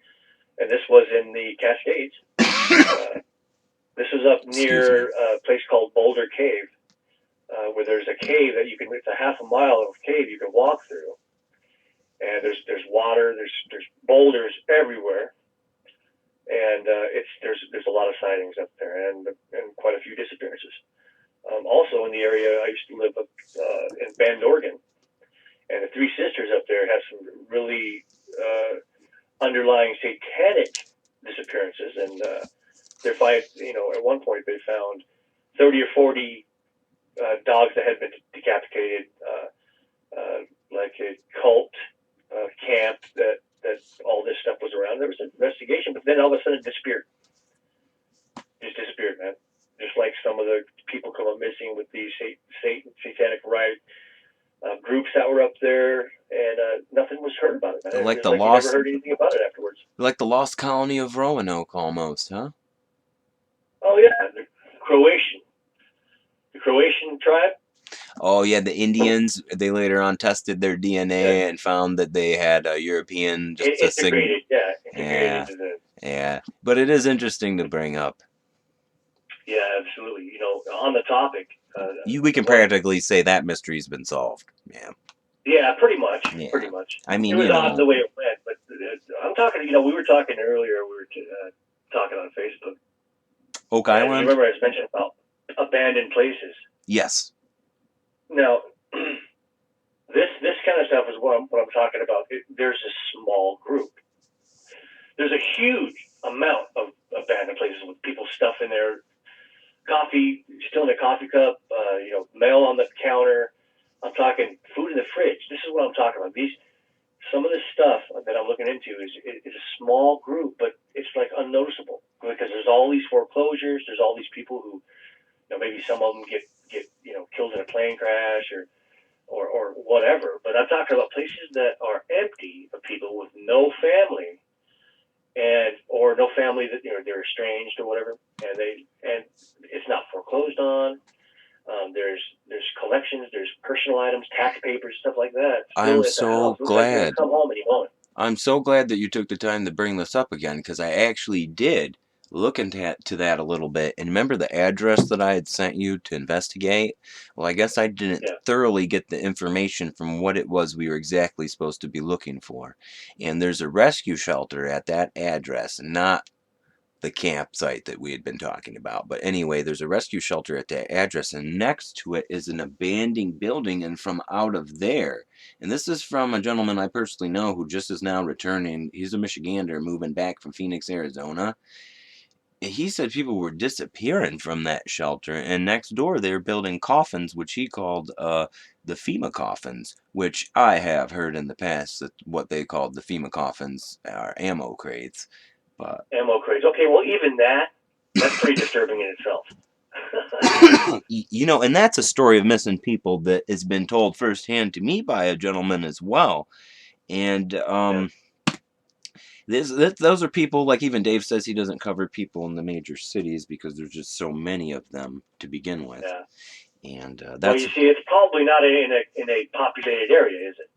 Speaker 1: and this was in the Cascades. This was up near a place called Boulder Cave, where there's a cave that it's a half a mile of cave you can walk through. And there's water, there's boulders everywhere. And there's a lot of sightings up there and quite a few disappearances. Also in the area, I used to live up in Bend, Oregon. And the Three Sisters up there have some really underlying satanic disappearances, and they're at one point they found 30 or 40 dogs that had been decapitated, like a cult camp that all this stuff was around. There was an investigation, but then all of a sudden it disappeared. Just disappeared, man. Just like some of the people come up missing with these satanic riot groups that were up there, and nothing was heard about it.
Speaker 2: Like the
Speaker 1: you
Speaker 2: lost,
Speaker 1: never heard anything about it afterwards.
Speaker 2: like the lost colony of Roanoke, almost, huh?
Speaker 1: Oh yeah, the Croatian tribe.
Speaker 2: Oh yeah, the Indians. They later on tested their DNA and found that they had a European
Speaker 1: Integrated
Speaker 2: Yeah,
Speaker 1: into the.
Speaker 2: yeah. But it is interesting to bring up.
Speaker 1: Yeah, absolutely. On the topic.
Speaker 2: We can practically say that mystery's been solved. Yeah.
Speaker 1: Yeah, pretty much.
Speaker 2: Yeah.
Speaker 1: Pretty much.
Speaker 2: I mean,
Speaker 1: it was odd the way it went, but I'm talking. We were talking earlier. We were talking on Facebook.
Speaker 2: Oak Island.
Speaker 1: You remember I was mentioning about abandoned places.
Speaker 2: Yes.
Speaker 1: Now, this kind of stuff is what I'm talking about. There's a small group. There's a huge amount of abandoned places with people stuffing their coffee, still in their coffee cup, mail on the counter. I'm talking food in the fridge. This is what I'm talking about. some of the stuff that I'm looking into is a small group, but it's like unnoticeable because there's all these foreclosures. There's all these people who, maybe some of them get killed in a plane crash or whatever. But I'm talking about places that are empty of people with no family or no family that they're estranged or whatever, and it's not foreclosed on. There's collections, there's personal items, tax papers, stuff like that.
Speaker 2: I'm
Speaker 1: Still at the
Speaker 2: so
Speaker 1: house. Looks like you're
Speaker 2: glad.
Speaker 1: gonna come home and you won't.
Speaker 2: I'm so glad that you took the time to bring this up again, because I actually did look into that a little bit. And remember the address that I had sent you to investigate? Well, I guess I didn't
Speaker 1: Yeah.
Speaker 2: thoroughly get the information from what it was we were exactly supposed to be looking for. And there's a rescue shelter at that address, not the campsite that we had been talking about. But anyway, there's a rescue shelter at that address, and next to it is an abandoned building, and from out of there, and this is from a gentleman I personally know who just is now returning. He's a Michigander moving back from Phoenix, Arizona. He said people were disappearing from that shelter, and next door they're building coffins, which he called the FEMA coffins, which I have heard in the past that what they called the FEMA coffins are ammo crates. But
Speaker 1: Ammo crates. Okay, well, even that's pretty disturbing in itself.
Speaker 2: and that's a story of missing people that has been told firsthand to me by a gentleman as well. And those are people, like even Dave says he doesn't cover people in the major cities because there's just so many of them to begin with.
Speaker 1: Yeah.
Speaker 2: And
Speaker 1: Well,
Speaker 2: that's
Speaker 1: you see, it's probably not in a populated area, is it?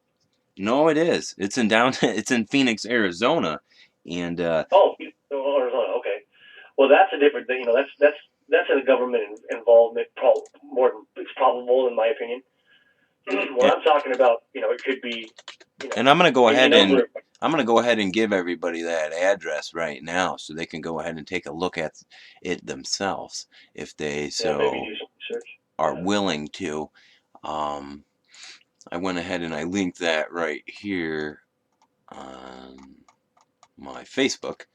Speaker 2: no, it is. It's in Phoenix, Arizona, and
Speaker 1: Arizona. Okay. Well, that's a different thing. That's a government involvement. It's probable, in my opinion. What I'm talking about, it could be.
Speaker 2: And I'm gonna go ahead
Speaker 1: over.
Speaker 2: I'm going to go ahead and give everybody that address right now so they can go ahead and take a look at it themselves if they
Speaker 1: Maybe do some research.
Speaker 2: are willing to. I went ahead and I linked that right here on my Facebook.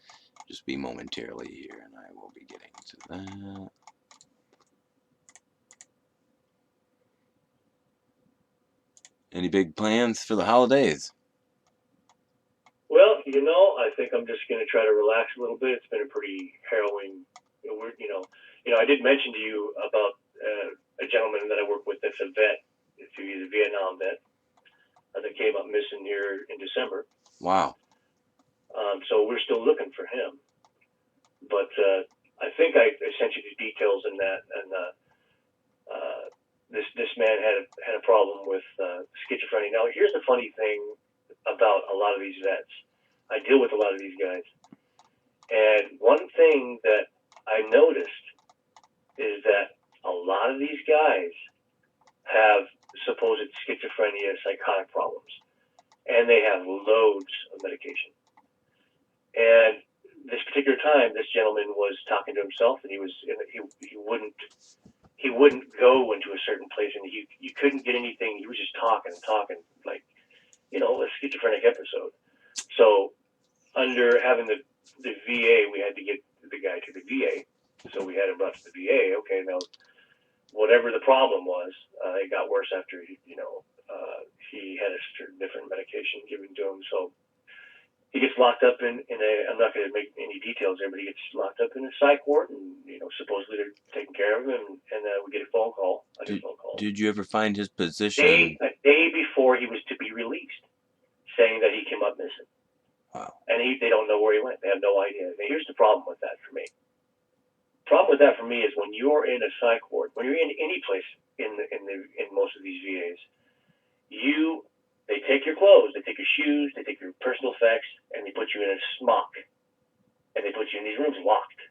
Speaker 2: Just be momentarily here and I will be getting to that. Any big plans for the holidays?
Speaker 1: Well, I think I'm just going to try to relax a little bit. It's been a pretty harrowing. I did mention to you about a gentleman that I work with that's a vet. He's a Vietnam vet that came up missing here in December.
Speaker 2: Wow.
Speaker 1: So we're still looking for him. But I think I sent you the details in that, and this man had a problem with schizophrenia. Now, here's the funny thing about a lot of these vets. I deal with a lot of these guys, and one thing that I noticed is that a lot of these guys have supposed schizophrenia, psychotic problems, and they have loads of medication. And this particular time, this gentleman was talking to himself, and he wouldn't go into a certain place, and you couldn't get anything. He was just talking, like a schizophrenic episode. So, under having the VA, we had to get the guy to the VA. So we had him brought to the VA. Okay, now whatever the problem was, it got worse after he had a certain different medication given to him. So he gets locked up in I'm not going to make any details there, but he gets locked up in a psych ward, and supposedly they're taking care of him, and we get a phone call.
Speaker 2: Did you ever find his position?
Speaker 1: A day before he was to be released, saying that he came up missing.
Speaker 2: Wow.
Speaker 1: And they don't know where he went. They have no idea. Now, here's the problem with that for me. The problem with that for me is when you're in a psych ward, when you're in any place in most of these VAs, they take your clothes, they take your shoes, they take your personal effects, and they put you in a smock, and they put you in these rooms locked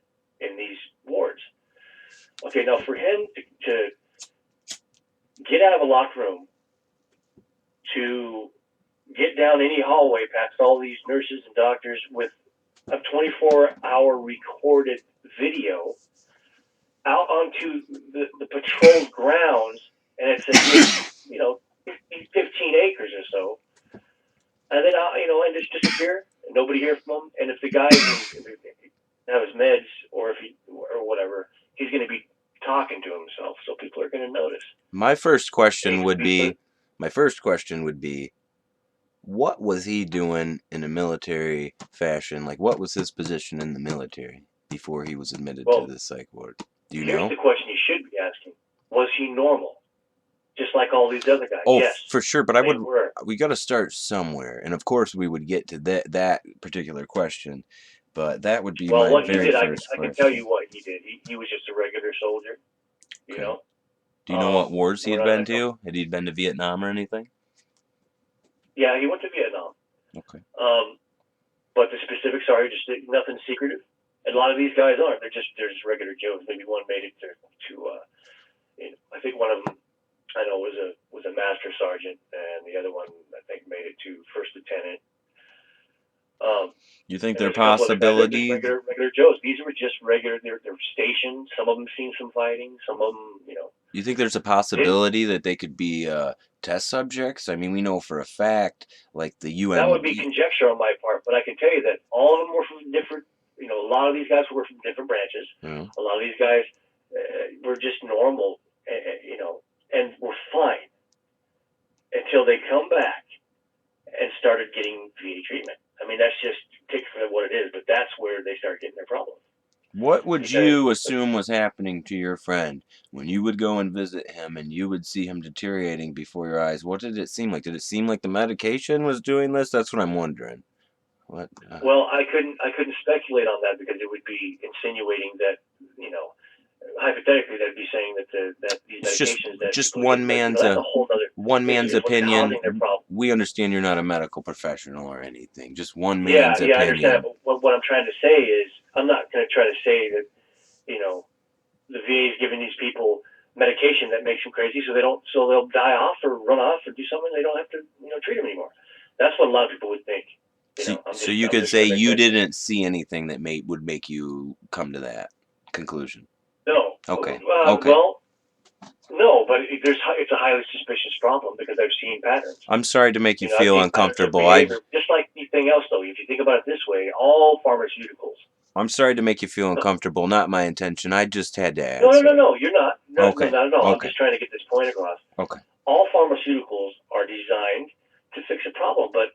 Speaker 1: in these wards. Okay, now for him to get out of a locked room, to get down any hallway past all these nurses and doctors with a 24-hour recorded video out onto the patrol grounds, and it's 15 acres or so, and then and just disappear, and nobody hear from him. And if the guy doesn't have his meds or whatever, he's going to be talking to himself, so people are going to notice.
Speaker 2: My first question would be, What was he doing in a military fashion? Like, what was his position in the military before he was admitted to
Speaker 1: Well,
Speaker 2: the psych ward? Do you
Speaker 1: here's
Speaker 2: know?
Speaker 1: the question you should be asking: was he normal, just like all these other guys?
Speaker 2: Oh,
Speaker 1: Yes,
Speaker 2: for sure. But
Speaker 1: they were.
Speaker 2: we got to start somewhere, and of course we would get to that particular question, but that would be
Speaker 1: Well,
Speaker 2: my
Speaker 1: what he
Speaker 2: very
Speaker 1: did,
Speaker 2: first
Speaker 1: I can tell
Speaker 2: question.
Speaker 1: you what he did. He was just a regular soldier, you
Speaker 2: Okay.
Speaker 1: know.
Speaker 2: Do you know what wars he
Speaker 1: We're
Speaker 2: had
Speaker 1: not
Speaker 2: been
Speaker 1: gonna
Speaker 2: to? Had he been to Vietnam or anything?
Speaker 1: Yeah, he went to Vietnam.
Speaker 2: Okay.
Speaker 1: But the specifics are just nothing secretive. And a lot of these guys aren't. They're just regular Joes. Maybe one made it to I think one of them I know was a master sergeant, and the other one I think made it to first lieutenant.
Speaker 2: You think
Speaker 1: And
Speaker 2: there are
Speaker 1: there's a couple other guys that are just
Speaker 2: possibilities?
Speaker 1: regular Joes. These were just regular. They're stationed. Some of them seen some fighting. Some of them,
Speaker 2: You think there's a possibility that they could be test subjects? I mean, we know for a fact, like the
Speaker 1: that would be
Speaker 2: UN.
Speaker 1: conjecture on my part, but I can tell you that all of them were from different. A lot of these guys were from different branches.
Speaker 2: Yeah.
Speaker 1: A lot of these guys were just normal, and were fine until they come back and started getting VA treatment. I mean, that's just take it for what it is, but that's where they start getting their problems.
Speaker 2: What would
Speaker 1: Because
Speaker 2: you assume was happening to your friend when you would go and visit him and you would see him deteriorating before your eyes? What did it seem like? Did it seem like the medication was doing this? That's what I'm wondering. What?
Speaker 1: Well, I couldn't speculate on that because it would be insinuating that hypothetically that'd be saying that these
Speaker 2: It's
Speaker 1: medications that
Speaker 2: just
Speaker 1: people
Speaker 2: one
Speaker 1: get,
Speaker 2: man's
Speaker 1: that's a whole other
Speaker 2: one
Speaker 1: issue.
Speaker 2: man's
Speaker 1: It's what's
Speaker 2: opinion.
Speaker 1: causing their problem.
Speaker 2: We understand you're not a medical professional or anything. Just one
Speaker 1: Yeah,
Speaker 2: man's
Speaker 1: I
Speaker 2: opinion.
Speaker 1: understand. But what I'm trying to say is, I'm not going to try to say that the VA is giving these people medication that makes them crazy, so they'll die off or run off or do something. They don't have to treat them anymore. That's what a lot of people would think.
Speaker 2: So you could say you didn't see anything that would make you come to that conclusion.
Speaker 1: No.
Speaker 2: Okay.
Speaker 1: Okay. Well, no, but it's a highly suspicious problem because I've seen patterns.
Speaker 2: I'm sorry to make you
Speaker 1: I've
Speaker 2: feel
Speaker 1: seen
Speaker 2: uncomfortable.
Speaker 1: Just like anything else, though, if you think about it this way, all pharmaceuticals.
Speaker 2: I'm sorry to make you feel uncomfortable. Not my intention. I just had to ask.
Speaker 1: No, you're not. No,
Speaker 2: Okay.
Speaker 1: not at all.
Speaker 2: Okay.
Speaker 1: I'm just trying to get this point across.
Speaker 2: Okay.
Speaker 1: All pharmaceuticals are designed to fix a problem, but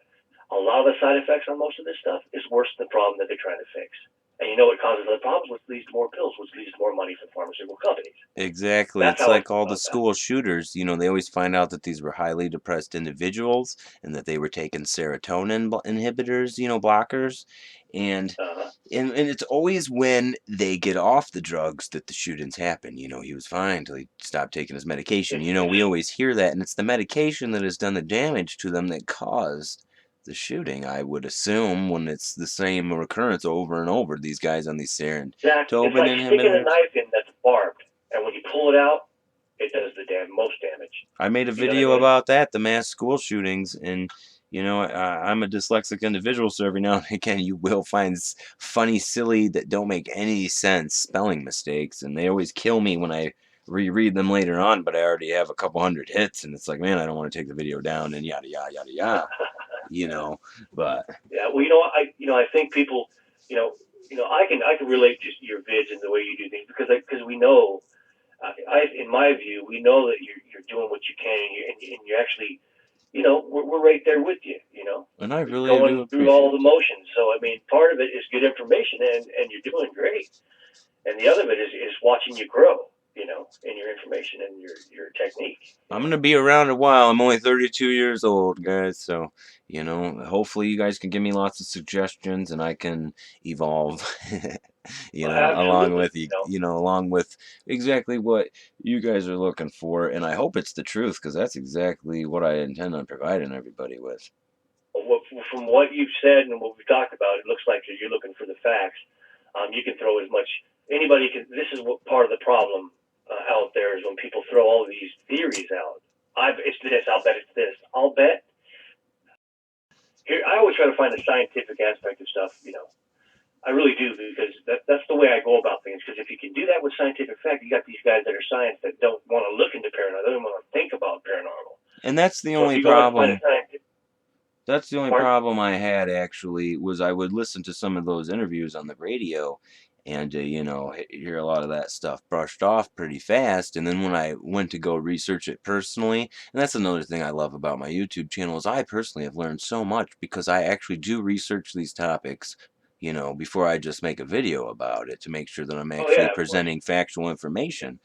Speaker 1: a lot of the side effects on most of this stuff is worse than the problem that they're trying to fix. And what causes other problems, which leads to more pills, which leads to more money for pharmaceutical companies.
Speaker 2: Exactly. It's like all the school shooters. They always find out that these were highly depressed individuals and that they were taking serotonin inhibitors, blockers. And it's always when they get off the drugs that the shootings happen. He was fine until he stopped taking his medication. We always hear that, and it's the medication that has done the damage to them that caused the shooting, I would assume, when it's the same recurrence over and over. These guys on these serotonin
Speaker 1: Exactly. It's like sticking a knife in that's barbed, and when you pull it out, it does the most damage.
Speaker 2: I made a video about that, the mass school shootings, and I'm a dyslexic individual, so every now and again you will find funny, silly, that don't make any sense spelling mistakes, and they always kill me when I reread them later on, but I already have a couple hundred hits, and it's like, man, I don't want to take the video down, and yada yada yada yada. But
Speaker 1: yeah, well, I think people, I can relate to your vids and the way you do things because we know, in my view, we know that you're doing what you can, and you're actually, we're right there with you,
Speaker 2: and I really
Speaker 1: going through all the motions. So I mean, part of it is good information, and you're doing great, and the other bit is watching you grow. In your information and your technique.
Speaker 2: I'm going to be around a while. I'm only 32 years old, guys. So, hopefully you guys can give me lots of suggestions and I can evolve, along with you, along with exactly what you guys are looking for. And I hope it's the truth because that's exactly what I intend on providing everybody with.
Speaker 1: From what you've said and what we've talked about, it looks like you're looking for the facts. You can throw as much. Anybody can. This is what part of the problem out there is when people throw all these theories out. It's this. I'll bet it's this. I'll bet. Here, I always try to find the scientific aspect of stuff. I really do because that's the way I go about things. Because if you can do that with scientific fact, you got these guys that are science that don't want to look into paranormal. They don't want to think about paranormal.
Speaker 2: And that's the only problem. That's the only problem I had, actually, was I would listen to some of those interviews on the radio, and you know, hear a lot of that stuff brushed off pretty fast. And then when I went to go research it personally, and that's another thing I love about my YouTube channel, is I personally have learned so much because I actually do research these topics, you know, before I just make a video about it, to make sure that I'm
Speaker 1: Oh
Speaker 2: actually
Speaker 1: yeah, of course.
Speaker 2: presenting factual information.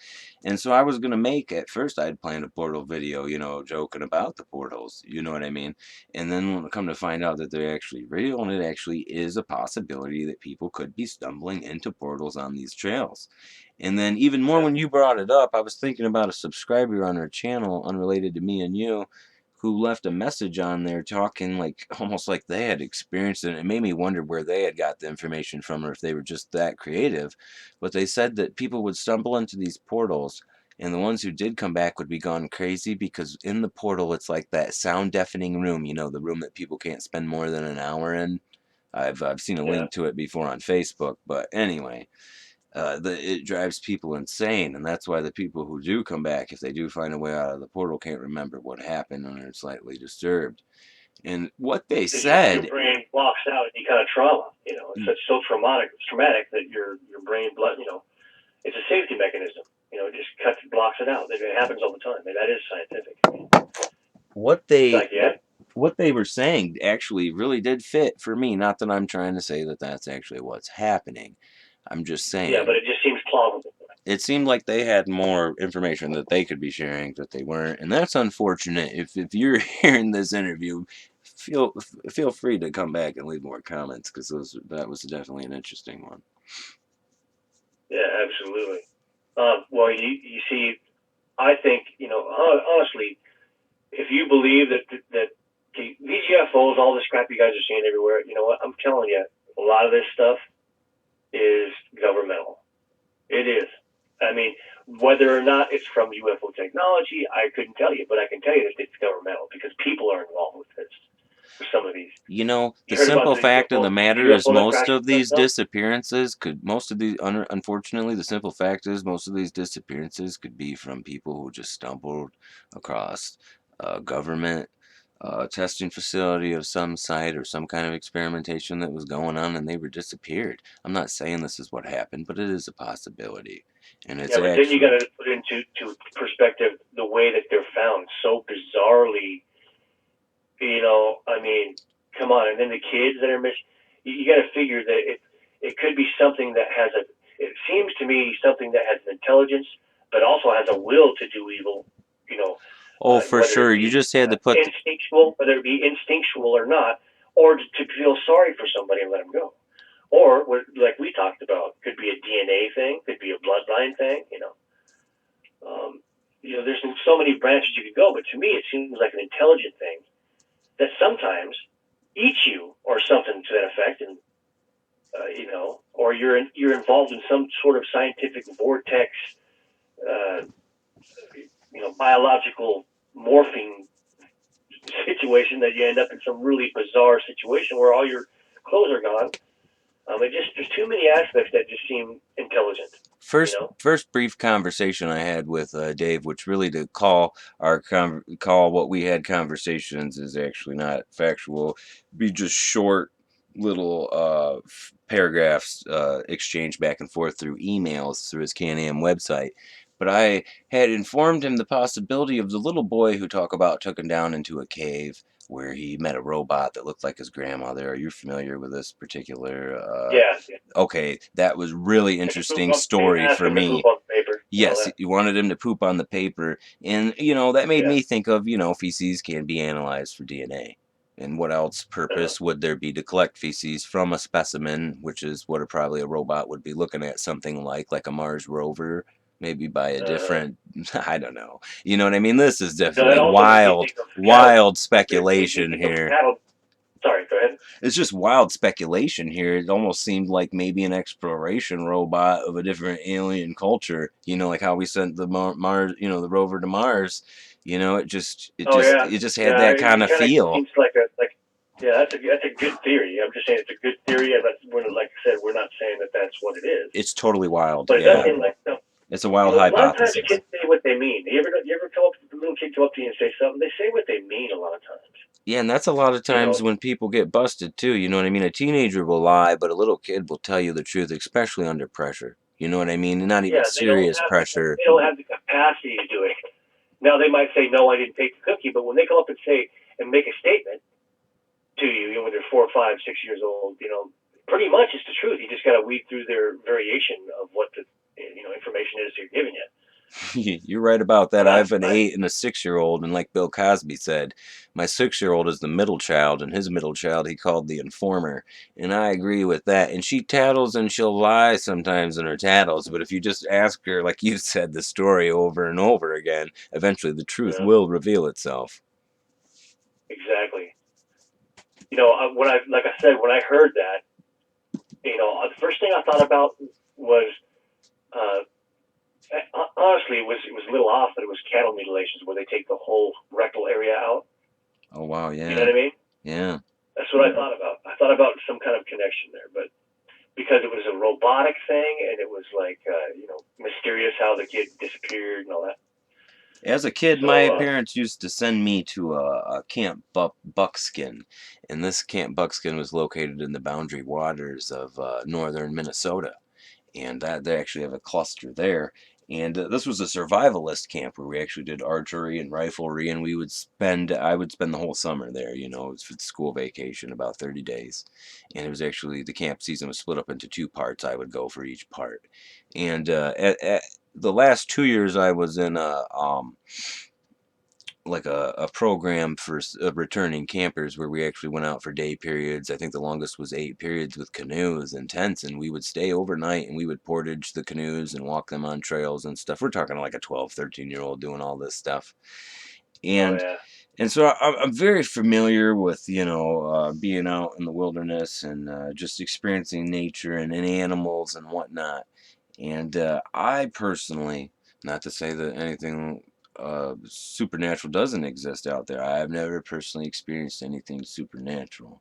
Speaker 2: And so I was going to make, at first I'd planned a portal video, you know, joking about the portals, you know what I mean? And then when I come to find out that they're actually real, and it actually is a possibility that people could be stumbling into portals on these trails. And then even more,
Speaker 1: Yeah.
Speaker 2: when you brought it up, I was thinking about a subscriber on our channel, unrelated to me and you, who left a message on there talking like almost like they had experienced it. And it made me wonder where they had got the information from, or if they were just that creative. But they said that people would stumble into these portals, and the ones who did come back would be gone crazy, because in the portal it's like that sound deafening room, you know, the room that people can't spend more than an hour in. I've seen a
Speaker 1: Yeah.
Speaker 2: link to it before on Facebook, but anyway, it drives people insane, and that's why the people who do come back, if they do find a way out of the portal, can't remember what happened and are slightly disturbed. And what they
Speaker 1: It's just your
Speaker 2: said,
Speaker 1: brain blocks out any kind of trauma. You know, it's so traumatic that your brain it's a safety mechanism. You know, it just blocks it out. It happens all the time, and that is scientific.
Speaker 2: what
Speaker 1: It's
Speaker 2: they
Speaker 1: like, yeah,
Speaker 2: what they were saying actually really did fit for me. Not that I'm trying to say that that's actually what's happening. I'm just
Speaker 1: yeah, but
Speaker 2: saying
Speaker 1: it just seems plausible.
Speaker 2: it seemed like they had more information that they could be sharing that they weren't, and that's unfortunate. If you're hearing this interview, feel free to come back and leave more comments, because that was definitely an interesting one.
Speaker 1: Yeah, absolutely. Well, you see, I think, you know, honestly, if you believe that these UFOs, all this crap you guys are seeing everywhere, you know what? I'm telling you, a lot of this stuff is governmental. It is. I mean, whether or not it's from UFO technology, I couldn't tell you, but I can tell you that it's governmental, because people are involved with this. For some of these,
Speaker 2: You know, the
Speaker 1: you heard about
Speaker 2: simple
Speaker 1: the
Speaker 2: fact of the matter is
Speaker 1: UFO that
Speaker 2: most
Speaker 1: crashed
Speaker 2: of
Speaker 1: in
Speaker 2: these
Speaker 1: Fresno?
Speaker 2: disappearances unfortunately, the simple fact is most of these disappearances could be from people who just stumbled across a government testing facility of some site, or some kind of experimentation that was going on, and they were disappeared. I'm not saying this is what happened, but it is a possibility. And it's
Speaker 1: Yeah, but then you got
Speaker 2: actually,
Speaker 1: to put into perspective the way that they're found so bizarrely. You know, I mean, come on. And then the kids that are missing, you got to figure that it could be something that has a. It seems to me something that has an intelligence, but also has a will to do evil. You know,
Speaker 2: oh, for
Speaker 1: whether
Speaker 2: sure,
Speaker 1: it
Speaker 2: you
Speaker 1: be
Speaker 2: just had to put,
Speaker 1: whether it be instinctual or not, or to feel sorry for somebody and let them go, or like we talked about, could be a DNA thing, could be a bloodline thing. You know, there's so many branches you could go, but to me, it seems like an intelligent thing that sometimes eats you or something to that effect, and you know, or you're involved in some sort of scientific vortex, uh, you know, biological morphing situation that you end up in some really bizarre situation where all your clothes are gone. There's too many aspects that just seem intelligent. You know?
Speaker 2: first brief conversation I had with Dave, which really to call call what we had conversations is actually not factual, be just short little paragraphs exchanged back and forth through emails through his Can-Am website. But I had informed him the possibility of the little boy who took him down into a cave where he met a robot that looked like his grandmother. Are you familiar with this particular
Speaker 1: Yeah.
Speaker 2: okay, that was really interesting story
Speaker 1: Ask
Speaker 2: for
Speaker 1: him to poop
Speaker 2: me.
Speaker 1: on the paper.
Speaker 2: Yes, you wanted him to poop on the paper, and you know that made
Speaker 1: Yeah.
Speaker 2: me think of, you know, feces can be analyzed for DNA. And what else purpose would there be to collect feces from a specimen, which is what probably a robot would be looking at, something like a Mars rover, maybe by a different, I don't know. You know what I mean? This is
Speaker 1: No, that
Speaker 2: definitely
Speaker 1: also makes me think of cattle.
Speaker 2: wild
Speaker 1: It makes me
Speaker 2: speculation
Speaker 1: think of
Speaker 2: here.
Speaker 1: cattle. Sorry, go ahead.
Speaker 2: It's just wild speculation here. It almost seemed like maybe an exploration robot of a different alien culture. You know, like how we sent the Mars, you know, the rover to Mars. You know,
Speaker 1: Oh yeah,
Speaker 2: it just had
Speaker 1: yeah.
Speaker 2: that kind
Speaker 1: It
Speaker 2: of
Speaker 1: kind of
Speaker 2: feel.
Speaker 1: seems like yeah. That's a good theory. I'm just saying it's a good theory, and like I said, we're not saying that that's what it is.
Speaker 2: It's totally wild.
Speaker 1: But it does
Speaker 2: Yeah,
Speaker 1: seem like no.
Speaker 2: it's a
Speaker 1: You
Speaker 2: wild
Speaker 1: know, a lot of times
Speaker 2: hypothesis.
Speaker 1: kids say what they mean. You ever come up, the little kid come up to you and say something? They say what they mean a lot of times.
Speaker 2: Yeah, and that's a lot of
Speaker 1: You
Speaker 2: times
Speaker 1: know,
Speaker 2: when people get busted too. You know what I mean? A teenager will lie, but a little kid will tell you the truth, especially under pressure. You know what I mean? Not even
Speaker 1: yeah,
Speaker 2: serious pressure.
Speaker 1: they don't have the capacity to do it. Now they might say, no, I didn't take the cookie, but when they come up and say and make a statement to you, when they're 4, 5, 6 years old, pretty much it's the truth. You just got to weed through their variation of what the information is they're giving you.
Speaker 2: You're right about that.
Speaker 1: But
Speaker 2: I have an 8 and a 6-year-old, and like Bill Cosby said, my 6-year-old is the middle child, and his middle child he called the informer. And I agree with that. And she tattles and she'll lie sometimes in her tattles, but if you just ask her, like you said, the story over and over again, eventually the truth
Speaker 1: yeah,
Speaker 2: will reveal itself.
Speaker 1: exactly. Like I said, when I heard that, the first thing I thought about was, uh, honestly, it was a little off, but it was cattle mutilations where they take the whole rectal area out.
Speaker 2: Oh, wow,
Speaker 1: You know
Speaker 2: yeah.
Speaker 1: what I mean?
Speaker 2: Yeah.
Speaker 1: That's what I thought about. I thought about some kind of connection there, but because it was a robotic thing and it was like, mysterious how the kid disappeared and all that.
Speaker 2: As a kid, my
Speaker 1: So,
Speaker 2: parents used to send me to a Camp Buckskin, and this Camp Buckskin was located in the boundary waters of northern Minnesota, and they actually have a cluster there. And this was a survivalist camp where we actually did archery and riflery, and I would spend the whole summer there. You know, it was for the school vacation, about 30 days, and it was actually the camp season was split up into 2 parts. I would go for each part, and at the last 2 years I was in like a program for returning campers where we actually went out for day periods. I think the longest was 8 periods with canoes and tents, and we would stay overnight and we would portage the canoes and walk them on trails and stuff. We're talking like a 12, 13-year-old doing all this stuff.
Speaker 1: oh
Speaker 2: And
Speaker 1: yeah,
Speaker 2: so I'm very familiar with, being out in the wilderness and just experiencing nature and animals and whatnot. And I personally, not to say that anything supernatural doesn't exist out there, I've never personally experienced anything supernatural.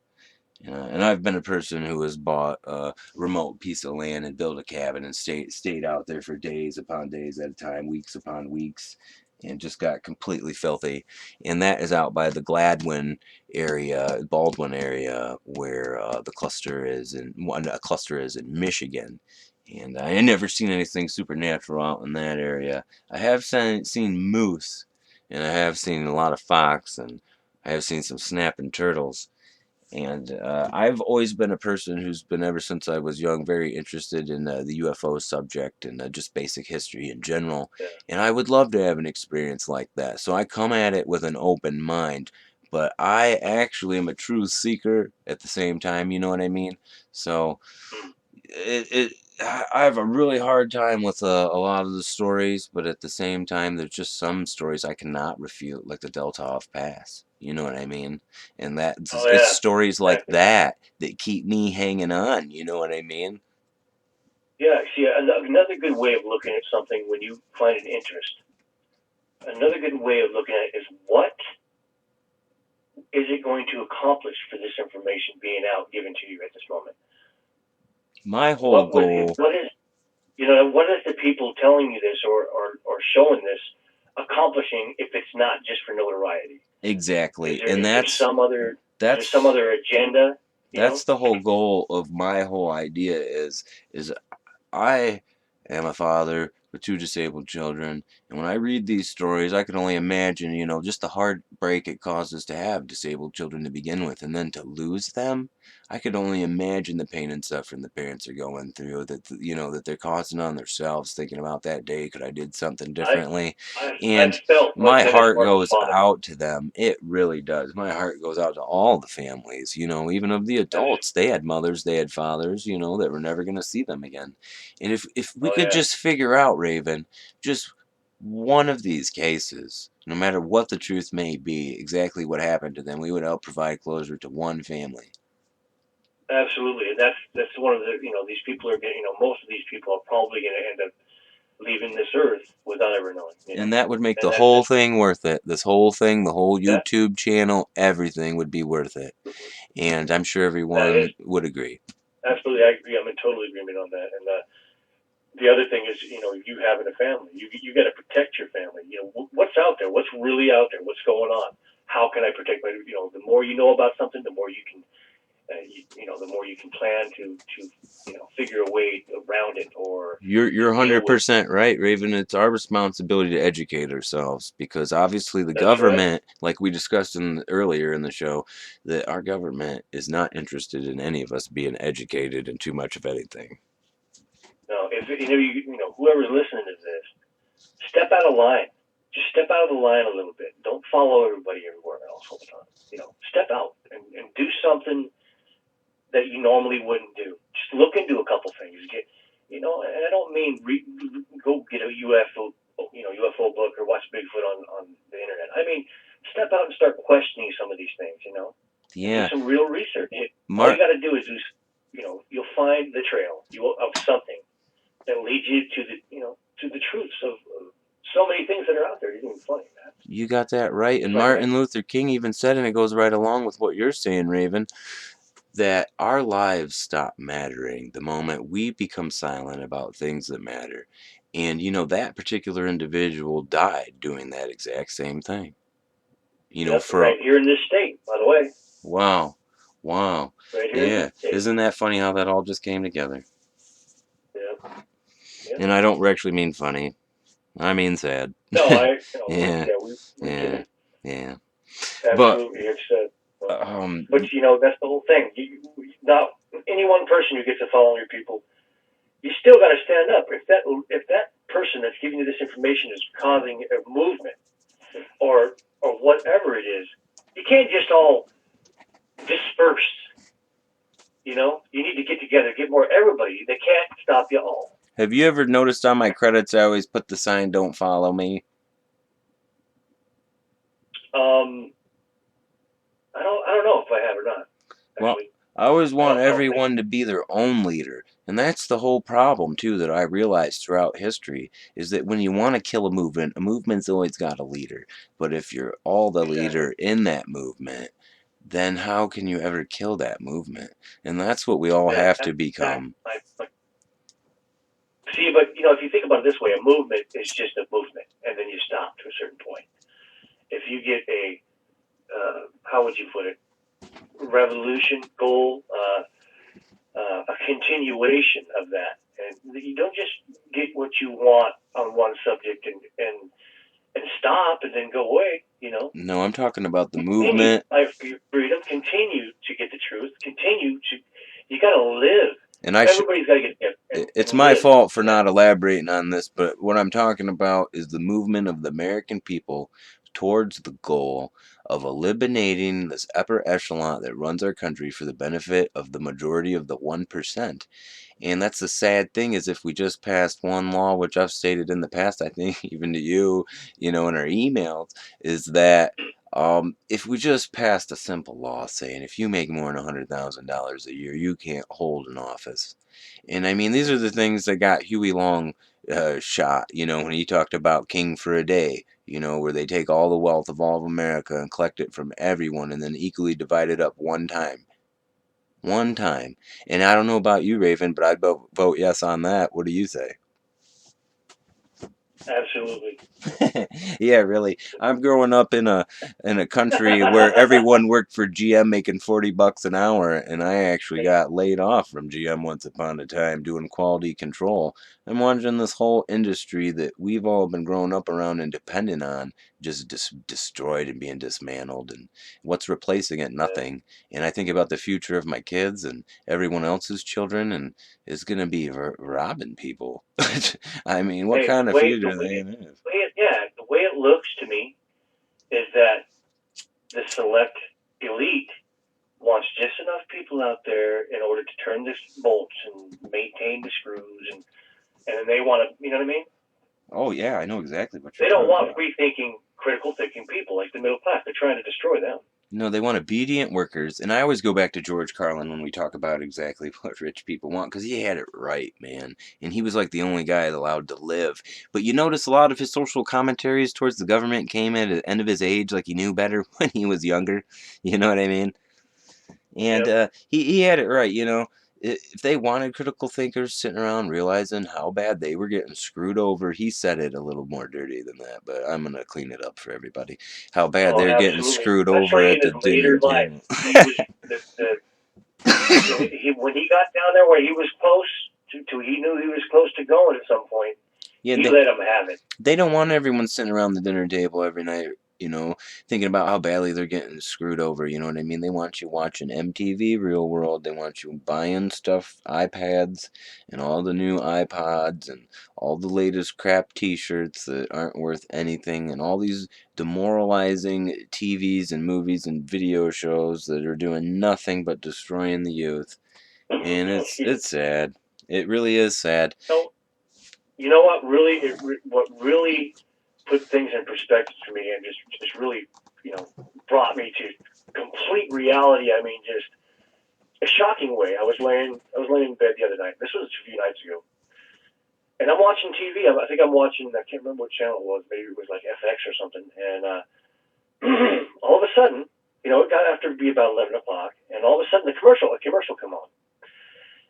Speaker 2: And I've been a person who has bought a remote piece of land and built a cabin and stayed out there for days upon days at a time, weeks upon weeks, and just got completely filthy. And that is out by the Baldwin area, where the cluster is a cluster is in Michigan. And I had never seen anything supernatural out in that area. I have seen moose, and I have seen a lot of fox, and I have seen some snapping turtles. And I've always been a person who's been, ever since I was young, very interested in the UFO subject and just basic history in general.
Speaker 1: yeah.
Speaker 2: And I would love to have an experience like that. So I come at it with an open mind. But I actually am a true seeker at the same time, you know what I mean? So
Speaker 1: Mm.
Speaker 2: I have a really hard time with a lot of the stories, but at the same time, there's just some stories I cannot refute, like the Delta Pass. You know what I mean? And
Speaker 1: Oh
Speaker 2: it's
Speaker 1: yeah,
Speaker 2: stories like
Speaker 1: exactly.
Speaker 2: that that keep me hanging on. You know what I mean?
Speaker 1: Yeah, see, another good way of looking at something when you find an interest. Another good way of looking at it is what is it going to accomplish for this information being out given to you at this moment?
Speaker 2: My whole goal,
Speaker 1: What is the people telling you this or showing this accomplishing if it's not just for notoriety? Is
Speaker 2: exactly,
Speaker 1: there
Speaker 2: and
Speaker 1: is there some other is there some
Speaker 2: that's
Speaker 1: other agenda? You know?
Speaker 2: that's the whole goal of my whole idea is I am a father with 2 disabled children, and when I read these stories, I can only imagine, just the heartbreak it causes to have disabled children to begin with, and then to lose them. I could only imagine the pain and suffering the parents are going through, that they're causing on themselves, thinking about that day, could I did something
Speaker 1: I
Speaker 2: differently,
Speaker 1: I
Speaker 2: and
Speaker 1: felt like
Speaker 2: my
Speaker 1: Dennis
Speaker 2: heart
Speaker 1: Martin's
Speaker 2: goes
Speaker 1: father.
Speaker 2: out to them. It really does. My heart goes out to all the families, even of the
Speaker 1: That's,
Speaker 2: adults. They had mothers, they had fathers, that were never going to see them again. And if we
Speaker 1: oh
Speaker 2: could
Speaker 1: yeah,
Speaker 2: just figure out, Raven, just one of these cases, no matter what the truth may be, exactly what happened to them, we would help provide closure to one family.
Speaker 1: absolutely. And that's one of the these people are getting most of these people are probably going to end up leaving this earth without ever knowing.
Speaker 2: And that would make
Speaker 1: And
Speaker 2: the
Speaker 1: that
Speaker 2: whole
Speaker 1: that
Speaker 2: thing worth it. This whole thing, the whole
Speaker 1: that
Speaker 2: YouTube channel, everything would be worth it. And I'm sure
Speaker 1: that is
Speaker 2: everyone would agree.
Speaker 1: absolutely. I agree. I'm in total agreement on that. And the other thing is, you having a family, you got to protect your family. What's out there, what's really out there, what's going on. how can I protect my, the more you know about something, the more you can, the more you can plan to figure a way around it or
Speaker 2: You're
Speaker 1: deal with it.
Speaker 2: 100% right, Raven. It's our responsibility to educate ourselves because obviously the
Speaker 1: That's right.
Speaker 2: government, like we discussed earlier in the show, that our government is not interested in any of us being educated in too much of anything.
Speaker 1: No, if whoever's listening to this, step out of line. Just step out of the line a little bit. Don't follow everybody everywhere else all the time. Step out and do something that you normally wouldn't do. Just look into a couple things. And I don't mean go get a UFO book or watch Bigfoot on the internet. I mean, step out and start questioning some of these things.
Speaker 2: Yeah.
Speaker 1: Do some real research. All you got to do is you'll find the trail of something that leads you to the truths of so many things that are out there. It's even funny, man.
Speaker 2: You got that right. And
Speaker 1: Right,
Speaker 2: Martin Luther King even said, and it goes right along with what you're saying, Raven, that our lives stop mattering the moment we become silent about things that matter. And that particular individual died doing that exact same thing.
Speaker 1: Yep, right here in this state, by the way.
Speaker 2: Wow.
Speaker 1: Right here in
Speaker 2: Yeah.
Speaker 1: this state.
Speaker 2: Isn't that funny how that all just came together?
Speaker 1: Yep.
Speaker 2: And I don't actually mean funny. I mean sad.
Speaker 1: No,
Speaker 2: yeah.
Speaker 1: Yeah.
Speaker 2: But
Speaker 1: Absolutely, it's but that's the whole thing. Not any one person who gets to follow your people. You still got to stand up. If that person that's giving you this information is causing a movement or whatever it is, you can't just all disperse. You need to get together, get more everybody. They can't stop you all.
Speaker 2: Have you ever noticed on my credits I always put the sign "Don't follow me"?
Speaker 1: I don't know if I have or not. Actually.
Speaker 2: Well, I always want everyone to be their own leader. And that's the whole problem, too, that I realized throughout history, is that when you want to kill a movement's always got a leader. But if you're all the leader in that movement, then how can you ever kill that movement? And that's what we all have to become.
Speaker 1: See, but if you think about it this way, a movement is just a movement, and then you stop to a certain point. If you get a, how would you put it, revolution goal, a continuation of that, and you don't just get what you want on one subject and stop and then go away.
Speaker 2: No, I'm talking about the movement.
Speaker 1: Freedom, continue to get the truth, you got to live.
Speaker 2: And
Speaker 1: everybody's got to get together.
Speaker 2: It's my fault for not elaborating on this, but what I'm talking about is the movement of the American people towards the goal of eliminating this upper echelon that runs our country for the benefit of the majority of the 1%. And that's the sad thing, is if we just passed one law, which I've stated in the past, I think even to you, in our emails, is that if we just passed a simple law saying if you make more than $100,000 a year, you can't hold an office. And I mean, these are the things that got Huey Long shot, when he talked about king for a day, where they take all the wealth of all of America and collect it from everyone and then equally divide it up one time. One time. And I don't know about you, Raven, but I'd vote yes on that. What do you say?
Speaker 1: Absolutely.
Speaker 2: Yeah, really. I'm growing up in a country where everyone worked for GM making $40 an hour, and I actually got laid off from GM once upon a time doing quality control. I'm watching this whole industry that we've all been growing up around and dependent on just destroyed and being dismantled, and what's replacing it? Nothing. And I think about the future of my kids and everyone else's children, and it's going to be robbing people. I mean, what kind of future are they going to have?
Speaker 1: The way it looks to me is that the select elite wants just enough people out there in order to turn the bolts and maintain the screws, and then they want to, you know what I mean?
Speaker 2: Oh yeah, I know exactly what you're
Speaker 1: They don't
Speaker 2: talking
Speaker 1: want free-thinking, critical-thinking people like the middle class. They're trying to destroy them.
Speaker 2: No, they want obedient workers. And I always go back to George Carlin when we talk about exactly what rich people want, because he had it right, man. And he was like the only guy allowed to live. But you notice a lot of his social commentaries towards the government came at the end of his age, like he knew better when he was younger. You know what I mean? And he had it right, if they wanted critical thinkers sitting around realizing how bad they were getting screwed over, he said it a little more dirty than that, but I'm going to clean it up for everybody. How bad
Speaker 1: Oh,
Speaker 2: they're getting
Speaker 1: absolutely.
Speaker 2: screwed over
Speaker 1: Especially
Speaker 2: at
Speaker 1: in
Speaker 2: the
Speaker 1: his
Speaker 2: dinner
Speaker 1: later life,
Speaker 2: table.
Speaker 1: he was when he got down there where he was close to he knew he was close to going at some point.
Speaker 2: Yeah,
Speaker 1: He let him have it.
Speaker 2: they don't want everyone sitting around the dinner table every night, thinking about how badly they're getting screwed over. You know what I mean? They want you watching MTV Real World. They want you buying stuff, iPads, and all the new iPods, and all the latest crap T-shirts that aren't worth anything, and all these demoralizing TVs and movies and video shows that are doing nothing but destroying the youth. And it's sad. It really is sad.
Speaker 1: So, you know what really what really put things in perspective for me and just really brought me to complete reality. I mean, just a shocking way. I was laying in bed the other night. This was a few nights ago, and I'm watching TV. I think I'm watching. I can't remember what channel it was. Maybe it was like FX or something. And all of a sudden, it got after to be about 11 o'clock, and all of a sudden a commercial come on,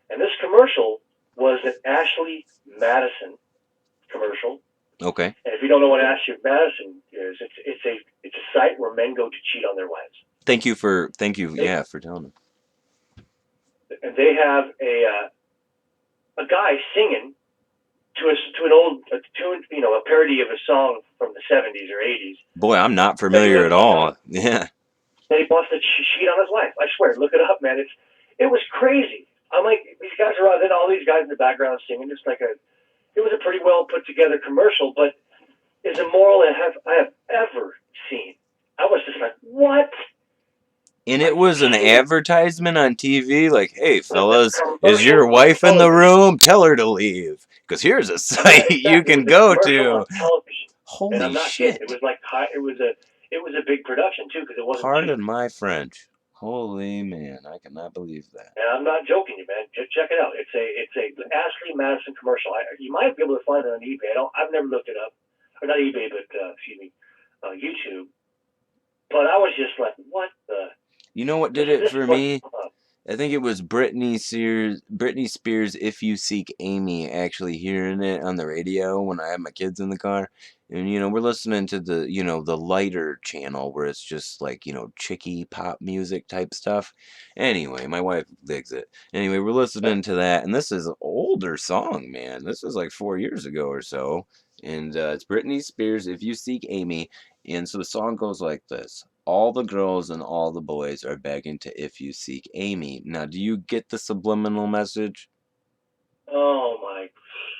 Speaker 1: and this commercial was an Ashley Madison commercial.
Speaker 2: Okay.
Speaker 1: And if you don't know what Ashley Madison is, it's a site where men go to cheat on their wives.
Speaker 2: Thank you for telling me.
Speaker 1: And they have a guy singing to an old tune, a parody of a song from the 70s or 80s.
Speaker 2: Boy, I'm not familiar at all. Yeah.
Speaker 1: And he wants to cheat on his wife. I swear, look it up, man. It was crazy. I'm like, these guys are then all these guys in the background singing, just like it was a pretty well put together commercial, but as immoral as I have ever seen. I was just like, what?
Speaker 2: And it was an advertisement on TV, like, hey, fellas, is your wife in the room? Tell her to leave, because here's a site you can go to. Holy
Speaker 1: and I'm not
Speaker 2: shit!
Speaker 1: Kidding. It was like it was a big production too, because it wasn't.
Speaker 2: Pardon my French. Holy man, I cannot believe that.
Speaker 1: And I'm not joking you, man. Just check it out. It's a Ashley Madison commercial. You might be able to find it on eBay. I've never looked it up, or not eBay, but YouTube. But I was just like, what the?
Speaker 2: You know what did it for me? I think it was Britney Spears' "If You Seek Amy," actually hearing it on the radio when I had my kids in the car. And, we're listening to the, the lighter channel where it's just like, chicky pop music type stuff. Anyway, my wife digs it. Anyway, we're listening to that. And this is an older song, man. This was like 4 years ago or so. And it's Britney Spears' "If You Seek Amy." And so the song goes like this. All the girls and all the boys are begging to "If You Seek Amy." Now, do you get the subliminal message?
Speaker 1: Oh my,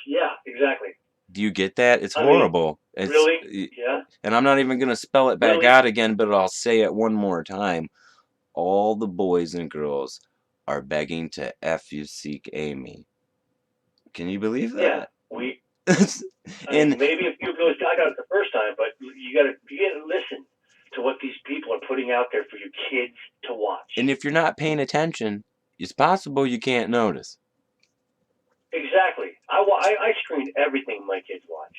Speaker 1: yeah, exactly.
Speaker 2: Do you get that? It's horrible. It's,
Speaker 1: really? Yeah.
Speaker 2: And I'm not even going to spell it back out again, but I'll say it one more time. All the boys and girls are begging to "F you seek Amy." Can you believe that?
Speaker 1: Yeah,
Speaker 2: and
Speaker 1: maybe a few of those, I got it the first time, but you got to listen to what these people are putting out there for you kids to watch.
Speaker 2: And if you're not paying attention, it's possible you can't notice.
Speaker 1: Exactly. I screen everything my kids watch,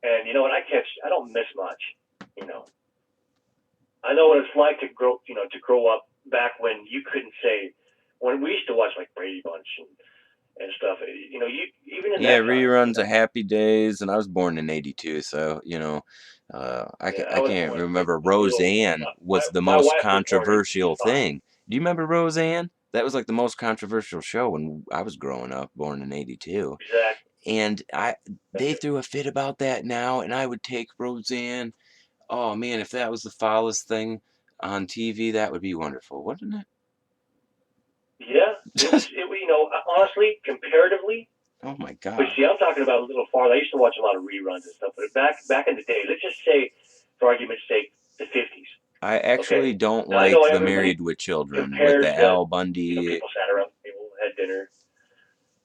Speaker 1: and you know what? I don't miss much. I know what it's like to grow up back when you couldn't say, when we used to watch like Brady Bunch and stuff. You even in that
Speaker 2: reruns of Happy Days, and I was born in '82, so I can't remember. Roseanne was the most controversial thing. Do you remember Roseanne? That was like the most controversial show when I was growing up, born in '82.
Speaker 1: Exactly.
Speaker 2: And they threw a fit about that now, and I would take Roseanne. Oh man, if that was the foulest thing on TV, that would be wonderful, wouldn't it?
Speaker 1: Yeah, honestly, comparatively.
Speaker 2: Oh my God.
Speaker 1: But see, I'm talking about a little farther. I used to watch a lot of reruns and stuff, but back in the day, let's just say, for argument's sake, the 50s.
Speaker 2: I actually don't like the Married with Children with the Al Bundy.
Speaker 1: People sat around the table, had dinner.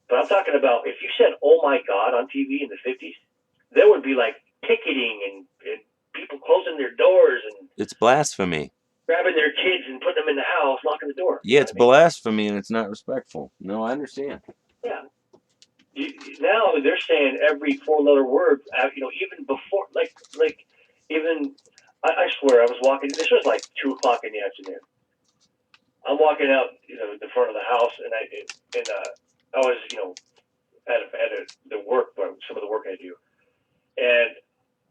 Speaker 1: But I'm talking about, if you said, "Oh my God," on TV in the 50s, there would be like picketing and people closing their doors and
Speaker 2: it's blasphemy.
Speaker 1: Grabbing their kids and putting them in the house, locking the door.
Speaker 2: Yeah, it's blasphemy and it's not respectful. No, I understand.
Speaker 1: Yeah. Now they're saying every four-letter word. Even before, I swear, I was walking. This was like 2:00 in the afternoon. I'm walking out, the front of the house, and I was, the work, some of the work I do, and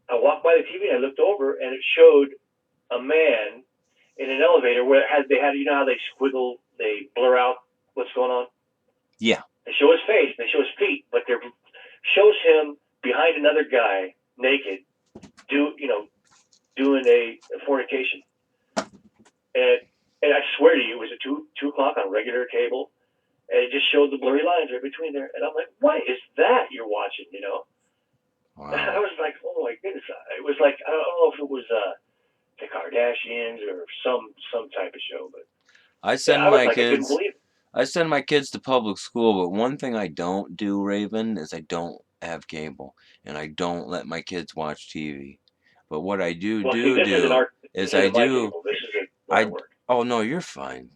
Speaker 1: I walked by the TV and I looked over, and it showed a man in an elevator where they had, you know how they blur out what's going on.
Speaker 2: Yeah.
Speaker 1: They show his face, they show his feet, but they shows him behind another guy naked, doing a fornication, and I swear to you, it was at 2 o'clock on regular cable, and it just showed the blurry lines right between there, and I'm like, what is that you're watching?
Speaker 2: Wow.
Speaker 1: I was like, oh my goodness, it was like, I don't know if it was the Kardashians or some type of show, but
Speaker 2: I send
Speaker 1: I was
Speaker 2: my
Speaker 1: like, I couldn't
Speaker 2: kids.
Speaker 1: believe it.
Speaker 2: I send my kids to public school, but one thing I don't do, Raven, is I don't have cable, and I don't let my kids watch TV. But what I do
Speaker 1: Well, see, this isn't
Speaker 2: is I
Speaker 1: my
Speaker 2: do.
Speaker 1: cable. This is where I work.
Speaker 2: Oh no, you're fine,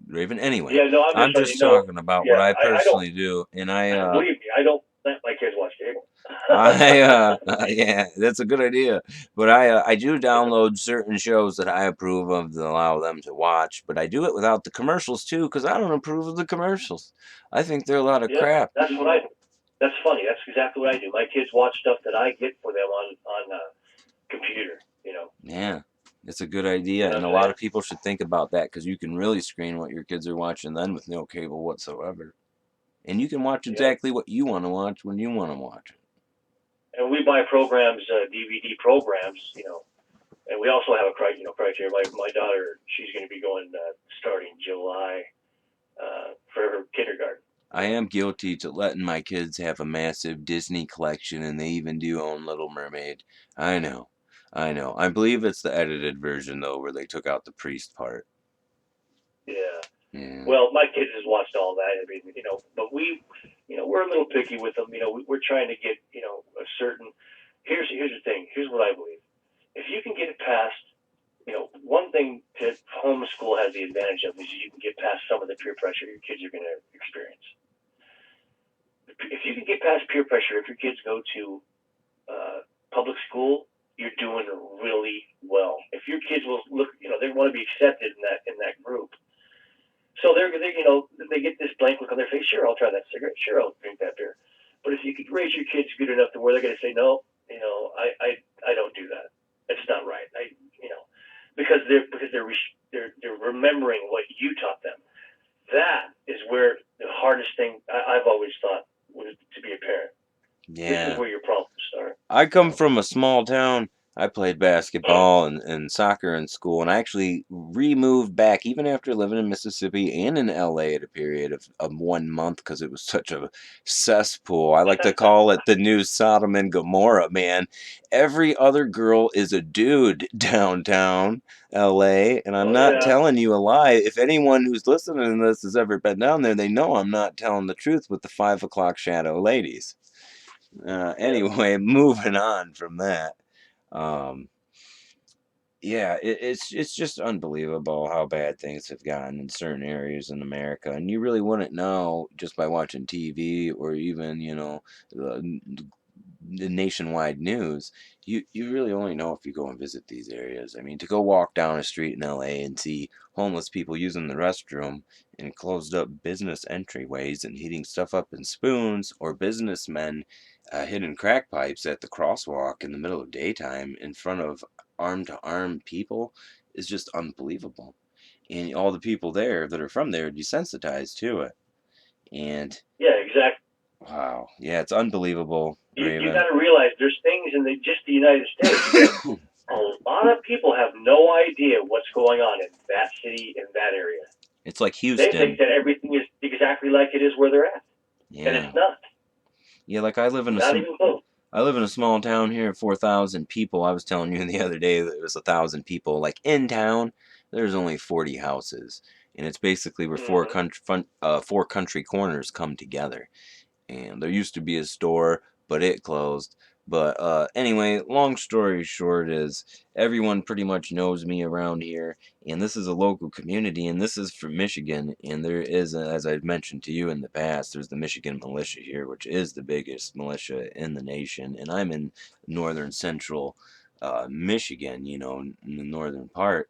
Speaker 2: Raven. Anyway,
Speaker 1: Yeah, no, I'm
Speaker 2: I'm
Speaker 1: just letting
Speaker 2: just
Speaker 1: you know.
Speaker 2: talking about what
Speaker 1: Yeah,
Speaker 2: I
Speaker 1: I don't.
Speaker 2: personally do, and
Speaker 1: Believe me, I don't let my kids watch cable.
Speaker 2: yeah, that's a good idea. But I do download certain shows that I approve of to allow them to watch, but I do it without the commercials too, because I don't approve of the commercials. I think they're a lot of
Speaker 1: Yeah,
Speaker 2: crap.
Speaker 1: that's what I do. That's funny. That's exactly what I do. My kids watch stuff that I get for them on computer.
Speaker 2: Yeah, it's a good idea,
Speaker 1: You know
Speaker 2: and a
Speaker 1: what I'm
Speaker 2: lot
Speaker 1: saying?
Speaker 2: of people should think about that because you can really screen what your kids are watching then with no cable whatsoever, and you can watch
Speaker 1: Yeah.
Speaker 2: exactly what you want to watch when you want to watch it.
Speaker 1: And we buy programs, DVD programs, and we also have a criteria. My daughter, she's going to be going starting July for her kindergarten.
Speaker 2: I am guilty to letting my kids have a massive Disney collection, and they even do own Little Mermaid. I know. I believe it's the edited version, though, where they took out the priest part.
Speaker 1: Yeah.
Speaker 2: Yeah.
Speaker 1: Well, my kids has watched all that. I mean, but we're a little picky with them. We're trying to get, a certain. Here's the thing. Here's what I believe. If you can get past, one thing that homeschool has the advantage of is you can get past some of the peer pressure your kids are going to experience. If you can get past peer pressure, if your kids go to public school, you're doing really well. If your kids will look, they want to be accepted in that group. So they get this blank look on their face. Sure, I'll try that cigarette. Sure, I'll drink that beer. But if you could raise your kids good enough to where they're going to say no, I don't do that. It's not right. Because they're remembering what you taught them. That is where the hardest thing I've always thought was to be a parent.
Speaker 2: Yeah.
Speaker 1: This is where your problems start.
Speaker 2: I come from a small town. I played basketball and soccer in school, and I actually removed back even after living in Mississippi and in LA at a period of 1 month because it was such a cesspool. I like to call it the new Sodom and Gomorrah, man. Every other girl is a dude downtown LA, and I'm not telling you a lie. If anyone who's listening to this has ever been down there, they know I'm not telling the truth with the 5 o'clock shadow ladies. Anyway, moving on from that. Yeah, it's just unbelievable how bad things have gotten in certain areas in America, and you really wouldn't know just by watching TV or even the nationwide news. You really only know if you go and visit these areas. I mean, to go walk down a street in LA and see homeless people using the restroom in closed up business entryways and heating stuff up in spoons, or businessmen hitting crack pipes at the crosswalk in the middle of daytime in front of arm-to-arm people is just unbelievable. And all the people there that are from there are desensitized to it. And
Speaker 1: yeah, exactly.
Speaker 2: Wow, yeah, it's unbelievable.
Speaker 1: You got to realize there's things in just the United States. A lot of people have no idea what's going on in that city, in that area.
Speaker 2: It's like Houston.
Speaker 1: They think that everything is exactly like it is where they're at, and it's not.
Speaker 2: Yeah, like I live in a small town here, 4,000 people. I was telling you the other day that it was 1,000 people. Like in town, there's only 40 houses, and it's basically where four country corners come together. And there used to be a store, but it closed. But anyway, long story short is everyone pretty much knows me around here, and this is a local community, and this is from Michigan, and there is, as I've mentioned to you in the past, there's the Michigan militia here, which is the biggest militia in the nation, and I'm in northern central Michigan, in the northern part,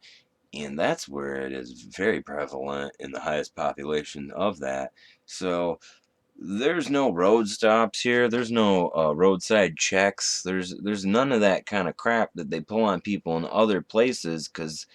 Speaker 2: and that's where it is very prevalent in the highest population of that. So there's no road stops here. There's no roadside checks. There's none of that kind of crap that they pull on people in other places. Cause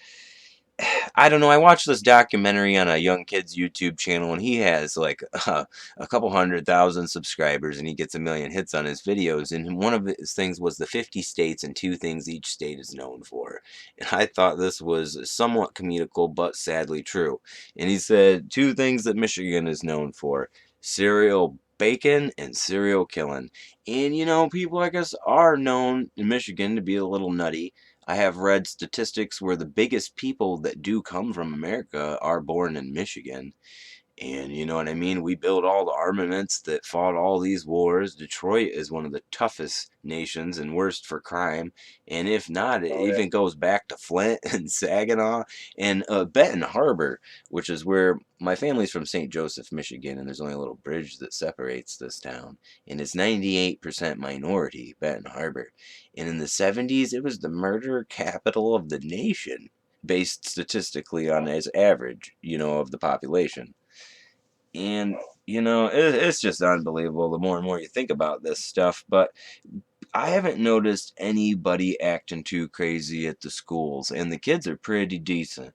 Speaker 2: I don't know. I watched this documentary on a young kid's YouTube channel, and he has like a couple 100,000 subscribers, and he gets 1 million hits on his videos. And one of his things was the 50 states and 2 things each state is known for. And I thought this was somewhat comical, but sadly true. And he said 2 things that Michigan is known for: cereal bacon and serial killing. And people, I guess, are known in Michigan to be a little nutty. I have read statistics where the biggest people that do come from America are born in Michigan. And you know what I mean? We build all the armaments that fought all these wars. Detroit is one of the toughest nations and worst for crime. And if not, it
Speaker 1: Oh yeah.
Speaker 2: even goes back to Flint and Saginaw and Benton Harbor, which is where my family's from, St. Joseph, Michigan, and there's only a little bridge that separates this town. And it's 98% minority, Benton Harbor. And in the 70s, it was the murder capital of the nation, based statistically on its average, of the population. And it's just unbelievable the more and more you think about this stuff. But I haven't noticed anybody acting too crazy at the schools, and the kids are pretty decent.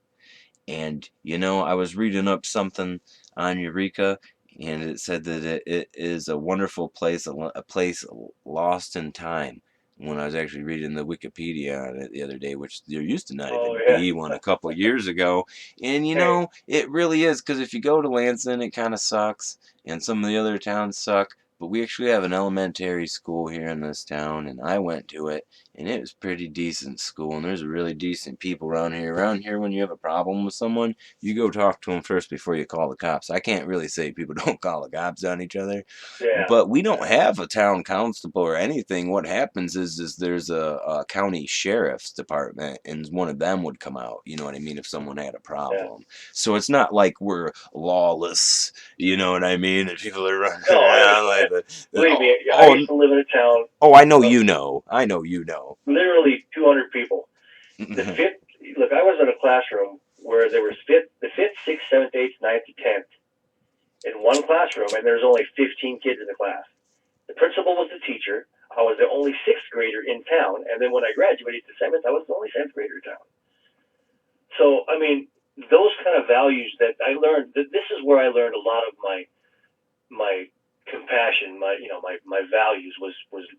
Speaker 2: And I was reading up something on Eureka, and it said that it is a wonderful place, a place lost in time. When I was actually reading the Wikipedia on it the other day, which there used to not
Speaker 1: Oh
Speaker 2: even
Speaker 1: yeah.
Speaker 2: be one a couple of years ago, and
Speaker 1: Hey,
Speaker 2: it really is, because if you go to Lansing, it kind of sucks, and some of the other towns suck. But we actually have an elementary school here in this town, and I went to it, and it was pretty decent school, and there's really decent people around here. Around here, when you have a problem with someone, you go talk to them first before you call the cops. I can't really say people don't call the cops on each other,
Speaker 1: yeah.
Speaker 2: but we don't
Speaker 1: Yeah.
Speaker 2: have a town constable or anything. What happens is there's a county sheriff's department, and one of them would come out. You know what I mean? If someone had a
Speaker 1: Yeah.
Speaker 2: problem, so it's not like we're lawless. You know what I mean? And people are running
Speaker 1: No, I
Speaker 2: around like
Speaker 1: understand. Believe me, I
Speaker 2: oh,
Speaker 1: used to live in a town
Speaker 2: oh, I know
Speaker 1: of
Speaker 2: you know. I know you know.
Speaker 1: literally 200 people. The fifth, look, I was in a classroom where there was the fifth, sixth, seventh, eighth, ninth, to 10th in one classroom, and there was only 15 kids in the class. The principal was the teacher. I was the only sixth grader in town, and then when I graduated to seventh, I was the only seventh grader in town. So, I mean, those kind of values that I learned. This is where I learned a lot of my compassion, my values was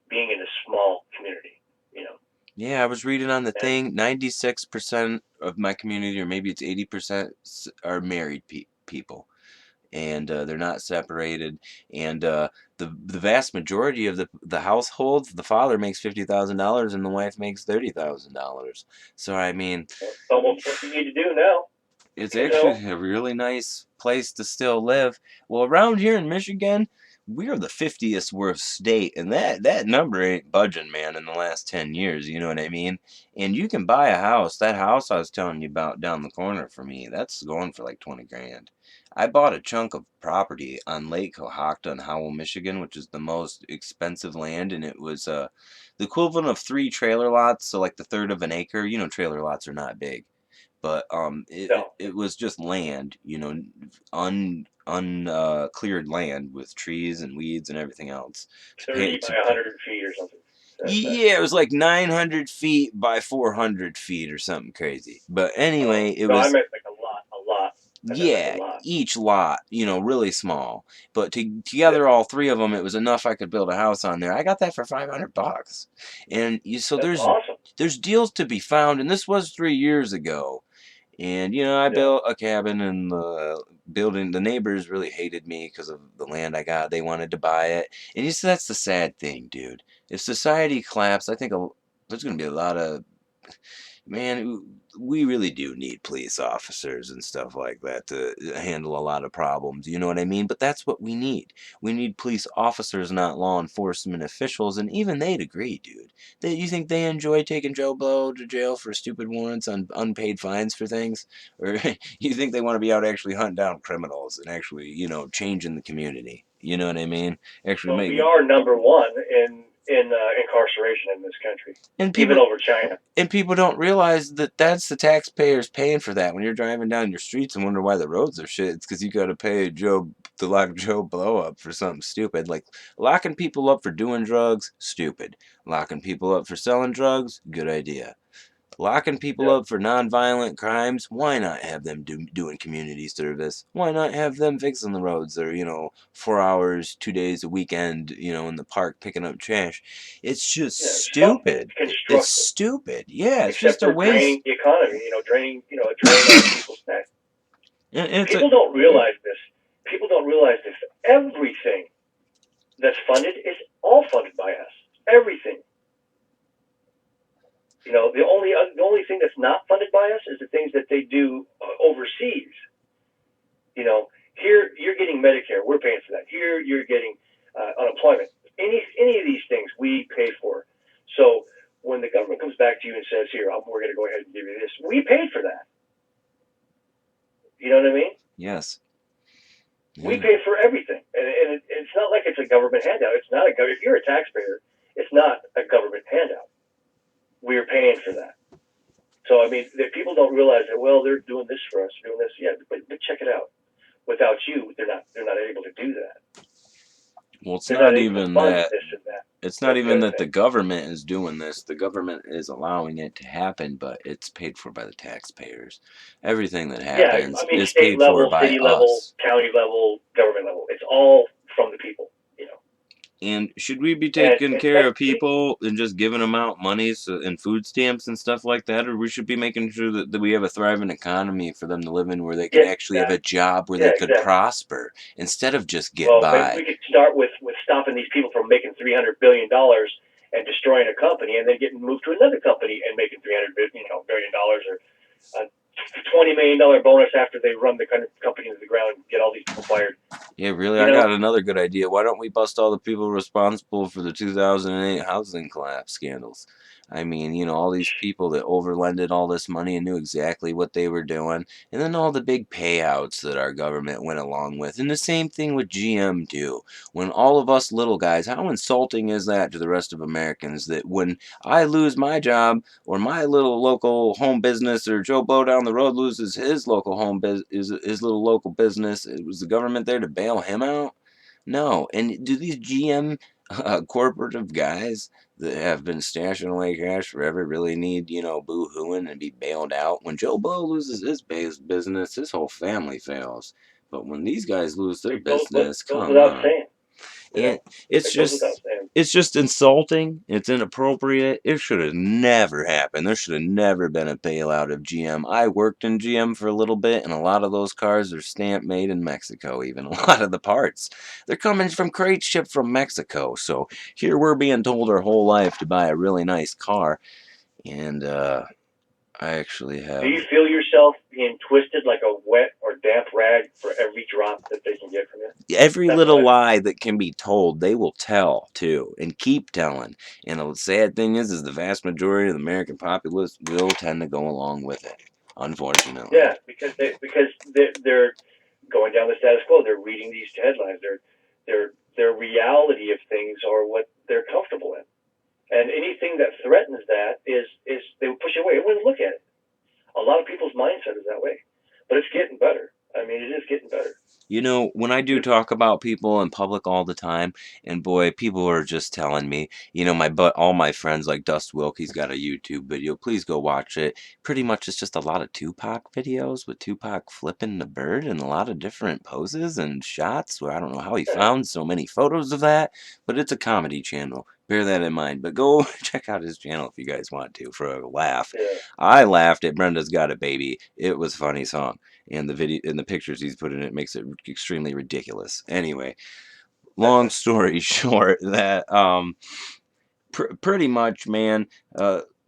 Speaker 1: being in a small community. You know,
Speaker 2: Yeah, I was reading on the
Speaker 1: and
Speaker 2: thing, 96% of my community, or maybe it's 80%, are married people. And they're not separated. And the vast majority of the households, the father makes $50,000 and the wife makes $30,000. So I mean,
Speaker 1: it's almost what you need to do now.
Speaker 2: it's
Speaker 1: You know,
Speaker 2: actually a really nice place to still live. Well, around here in Michigan, we are the 50th worst state, and that number ain't budging, man, in the last 10 years, you know what I mean? And you can buy a house. That house I was telling you about down the corner from me, that's going for like 20 grand. I bought a chunk of property on Lake Cohocton in Howell, Michigan, which is the most expensive land, and it was the equivalent of 3 trailer lots, so like the third of an acre. Trailer lots are not big, but
Speaker 1: no,
Speaker 2: it was just land, cleared land with trees and weeds and everything else.
Speaker 1: 30 by 100 feet or something.
Speaker 2: Yeah, it was like 900 feet by 400 feet or something crazy. But
Speaker 1: Oh
Speaker 2: anyway, it
Speaker 1: no, I
Speaker 2: was,
Speaker 1: meant like a lot, a lot. I meant like a
Speaker 2: yeah,
Speaker 1: lot.
Speaker 2: each lot, really small. But
Speaker 1: Yeah,
Speaker 2: together, all 3 of them, it was enough I could build a house on there. I got that for $500, and so
Speaker 1: that's
Speaker 2: there's
Speaker 1: awesome.
Speaker 2: deals to be found, and this was 3 years ago. And I
Speaker 1: Yeah.
Speaker 2: built a cabin, and the building. The neighbors really hated me because of the land I got. They wanted to buy it, and that's the sad thing, dude. If society collapsed, I think there's going to be a lot of, man. We really do need police officers and stuff like that to handle a lot of problems. You know what I mean? But that's what we need. We need police officers, not law enforcement officials, and even they'd agree, dude. You think they enjoy taking Joe Blow to jail for stupid warrants on unpaid fines for things? Or you think they want to be out actually hunting down criminals and actually, changing the community? You know what I mean? Actually
Speaker 1: Well, we
Speaker 2: making.
Speaker 1: are number one in incarceration in this country,
Speaker 2: And
Speaker 1: even
Speaker 2: people
Speaker 1: over China.
Speaker 2: and people don't realize that that's the taxpayers paying for that. When you're driving down your streets and wonder why the roads are shit, it's because you got to pay Joe to lock Joe Blow up for something stupid. Like locking people up for doing drugs, stupid. Locking people up for selling drugs, good idea. Locking people
Speaker 1: Yeah.
Speaker 2: up for nonviolent crimes, why not have them doing community service? Why not have them fixing the roads or, 4 hours, 2 days a weekend, in the park picking up trash? It's just
Speaker 1: Yeah, something
Speaker 2: stupid. It's
Speaker 1: constructive,
Speaker 2: stupid. Yeah, it's
Speaker 1: except
Speaker 2: just a
Speaker 1: for
Speaker 2: waste.
Speaker 1: draining the economy. A drain on people's neck.
Speaker 2: And it's
Speaker 1: People don't realize this. People don't realize this. Everything that's funded is all funded by us. Everything. The only thing that's not funded by us is the things that they do overseas. Here you're getting Medicare, we're paying for that. Here you're getting unemployment. Any of these things we pay for. So when the government comes back to you and says, "Here, we're going to go ahead and give you this," we paid for that. You know what I mean?
Speaker 2: yes.
Speaker 1: We
Speaker 2: Yeah.
Speaker 1: pay for everything, and it's not like it's a government handout. It's not if you're a taxpayer, it's not a government handout. We're paying for that. So people don't realize that. Well, they're doing this for us, doing this. Yeah, but check it out. Without you, they're not able to do that.
Speaker 2: Well, it's
Speaker 1: They're
Speaker 2: not
Speaker 1: not able to
Speaker 2: even
Speaker 1: fund
Speaker 2: that.
Speaker 1: this and that.
Speaker 2: It's not
Speaker 1: That's the
Speaker 2: even
Speaker 1: other
Speaker 2: that the
Speaker 1: thing.
Speaker 2: government is doing this. The government is allowing it to happen, but it's paid for by the taxpayers. Everything that
Speaker 1: Yeah,
Speaker 2: happens is
Speaker 1: state
Speaker 2: paid for
Speaker 1: level,
Speaker 2: by
Speaker 1: city level,
Speaker 2: us.
Speaker 1: county level, government level. It's all from the people.
Speaker 2: And should we be
Speaker 1: And
Speaker 2: taking care of people and just giving them out money and food stamps and stuff like that? Or we should be making sure that we have a thriving economy for them to live in where they can
Speaker 1: get
Speaker 2: actually have
Speaker 1: that.
Speaker 2: a job where
Speaker 1: Yeah,
Speaker 2: they could
Speaker 1: exactly.
Speaker 2: prosper instead of just get
Speaker 1: Well, but if
Speaker 2: by.
Speaker 1: we could start with stopping these people from making $300 billion and destroying a company, and then getting moved to another company and making $300 billion or a $20 million bonus after they run the company into the ground and get all these people fired.
Speaker 2: Yeah, really, I got another good idea. Why don't we bust all the people responsible for the 2008 housing collapse scandals? I mean, all these people that overlended all this money and knew exactly what they were doing, and then all the big payouts that our government went along with. And the same thing with GM, too. When all of us little guys, how insulting is that to the rest of Americans that when I lose my job or my little local home business or Joe Blow down the road loses his local his little local business, was the government there to bail him out? No. And do these GM corporative guys that have been stashing away cash forever really need, boo-hooing and be bailed out? When Joe Blow loses his business, his whole family fails. But when these guys lose their
Speaker 1: It goes
Speaker 2: business, come
Speaker 1: without
Speaker 2: on.
Speaker 1: saying.
Speaker 2: And
Speaker 1: It goes without saying.
Speaker 2: it's just insulting. It's inappropriate. It should have never happened. There should have never been a bailout of GM. I worked in GM for a little bit, and a lot of those cars are stamp made in Mexico. Even a lot of the parts, they're coming from crates shipped from Mexico. So here we're being told our whole life to buy a really nice car, and I actually have.
Speaker 1: Do you feel yourself being twisted like a wet or damp rag for every drop that they can get from you?
Speaker 2: Every little lie that can be told, they will tell too, and keep telling. And the sad thing is the vast majority of the American populace will tend to go along with it, unfortunately.
Speaker 1: Yeah, because they're going down the status quo. They're reading these headlines. Their reality of things are what they're comfortable in, and anything that threatens that is they will push away. They wouldn't look at it. A lot of people's mindset is that way, but it's getting better. It is getting better.
Speaker 2: When I do talk about people in public all the time, and boy, people are just telling me, all my friends like Dust Wilk, he's got a YouTube video. Please go watch it. Pretty much it's just a lot of Tupac videos with Tupac flipping the bird in a lot of different poses and shots where I don't know how he found so many photos of that, but it's a comedy channel. Bear that in mind. But go check out his channel if you guys want to for a laugh.
Speaker 1: Yeah.
Speaker 2: I laughed at Brenda's Got a Baby. It was a funny song. And the video and the pictures he's put in it makes it extremely ridiculous. Anyway, long story short, that pretty much, man,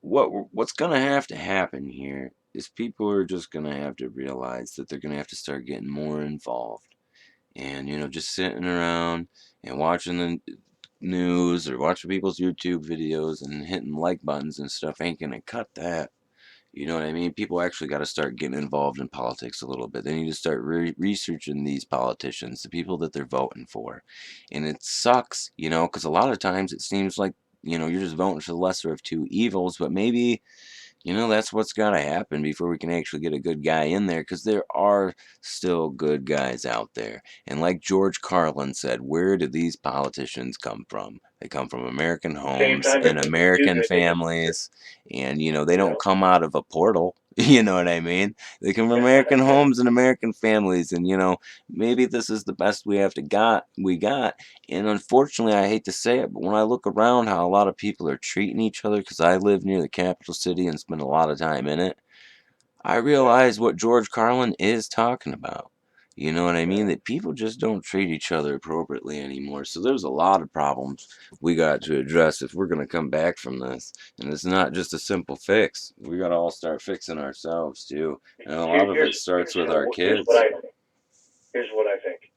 Speaker 2: what's gonna have to happen here is people are just gonna have to realize that they're gonna have to start getting more involved, and just sitting around and watching the news or watching people's YouTube videos and hitting like buttons and stuff ain't gonna cut that. You know what I mean? People actually got to start getting involved in politics a little bit. They need to start researching these politicians, the people that they're voting for. And it sucks, because a lot of times it seems like you're just voting for the lesser of two evils. But maybe, that's what's got to happen before we can actually get a good guy in there, because there are still good guys out there. And like George Carlin said, where do these politicians come from? They come from American
Speaker 1: Same
Speaker 2: homes
Speaker 1: time
Speaker 2: and
Speaker 1: as people do
Speaker 2: American
Speaker 1: good, they get,
Speaker 2: families. And, they
Speaker 1: you
Speaker 2: don't
Speaker 1: know.
Speaker 2: come out of a portal. You know what I mean? They come from American homes and American families. And, maybe this is the best we got. And unfortunately, I hate to say it, but when I look around how a lot of people are treating each other, because I live near the capital city and spend a lot of time in it, I
Speaker 1: Yeah,
Speaker 2: realize what George Carlin is talking about. You know what I mean?
Speaker 1: yeah.
Speaker 2: That people just don't treat each other appropriately anymore. So there's a lot of problems we got to address if we're going to come back from this. And it's not just a simple fix. We got to all start fixing ourselves too. And a lot of it starts with our
Speaker 1: Here's what
Speaker 2: kids.
Speaker 1: I think. Here's what I think.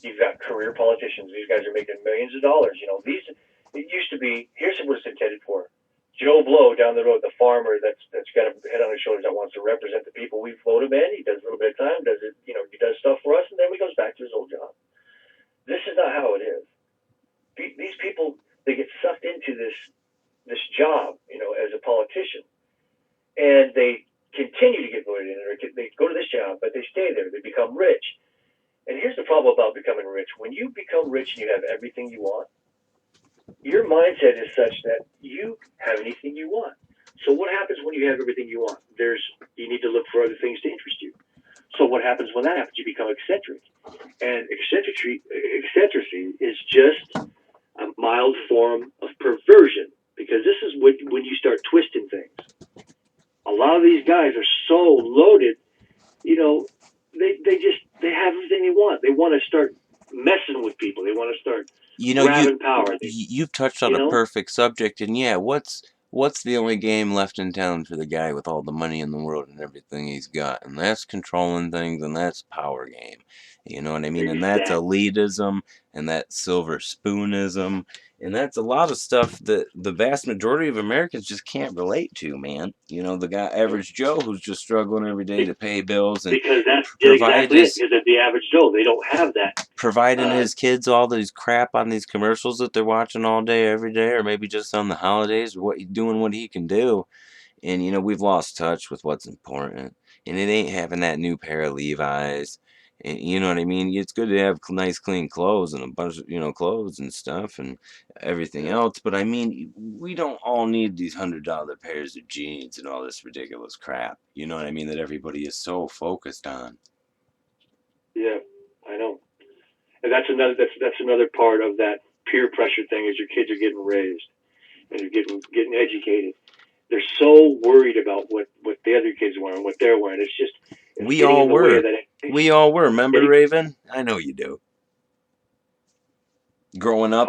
Speaker 1: You've got career politicians. These guys are making millions of dollars. It used to be. Here's what it's intended for. Joe Blow down the road, the farmer that's got a head on his shoulders that wants to represent the people. We vote him in. He does a little bit of time. Does it? He does stuff for us, and then he goes back to his old job. This is not how it is. These people, they get sucked into this job, as a politician, and they continue to get voted in, or they go to this job, but they stay there. They become rich. And here's the problem about becoming rich. When you become rich and you have everything you want, your mindset is such that you have anything you want. So what happens when you have everything you want? You need to look for other things to interest you. So what happens when that happens? You become eccentric. And eccentricity is just a mild form of perversion, because this is when you start twisting things. A lot of these guys are so loaded, they have everything they want. They want to start messing with people. They want to start grabbing power.
Speaker 2: You've touched on a perfect subject, and yeah, what's the only game left in town for the guy with all the money in the world and everything he's got? And that's controlling things, and that's power game. You know what I mean? And that's elitism, and that's silver spoonism, and that's a lot of stuff that the vast majority of Americans just can't relate to, man. The guy, average Joe, who's just struggling every day to pay bills and
Speaker 1: Because that's
Speaker 2: provide
Speaker 1: exactly it. Because the average Joe, they don't have that.
Speaker 2: providing his kids all these crap on these commercials that they're watching all day, every day, or maybe just on the holidays, or doing what he can do. And we've lost touch with what's important. And it ain't having that new pair of Levi's. And you know what I mean? It's good to have nice, clean clothes and a bunch of, clothes and stuff and everything else. But I mean, we don't all need these $100 pairs of jeans and all this ridiculous crap. You know what I mean? That everybody is so focused on.
Speaker 1: Yeah, I know. And that's another part of that peer pressure thing, is your kids are getting raised and they're getting educated. They're so worried about what the other kids are wearing, what they're wearing.
Speaker 2: We all were. We all were. Remember, Raven? I know you do. Growing up,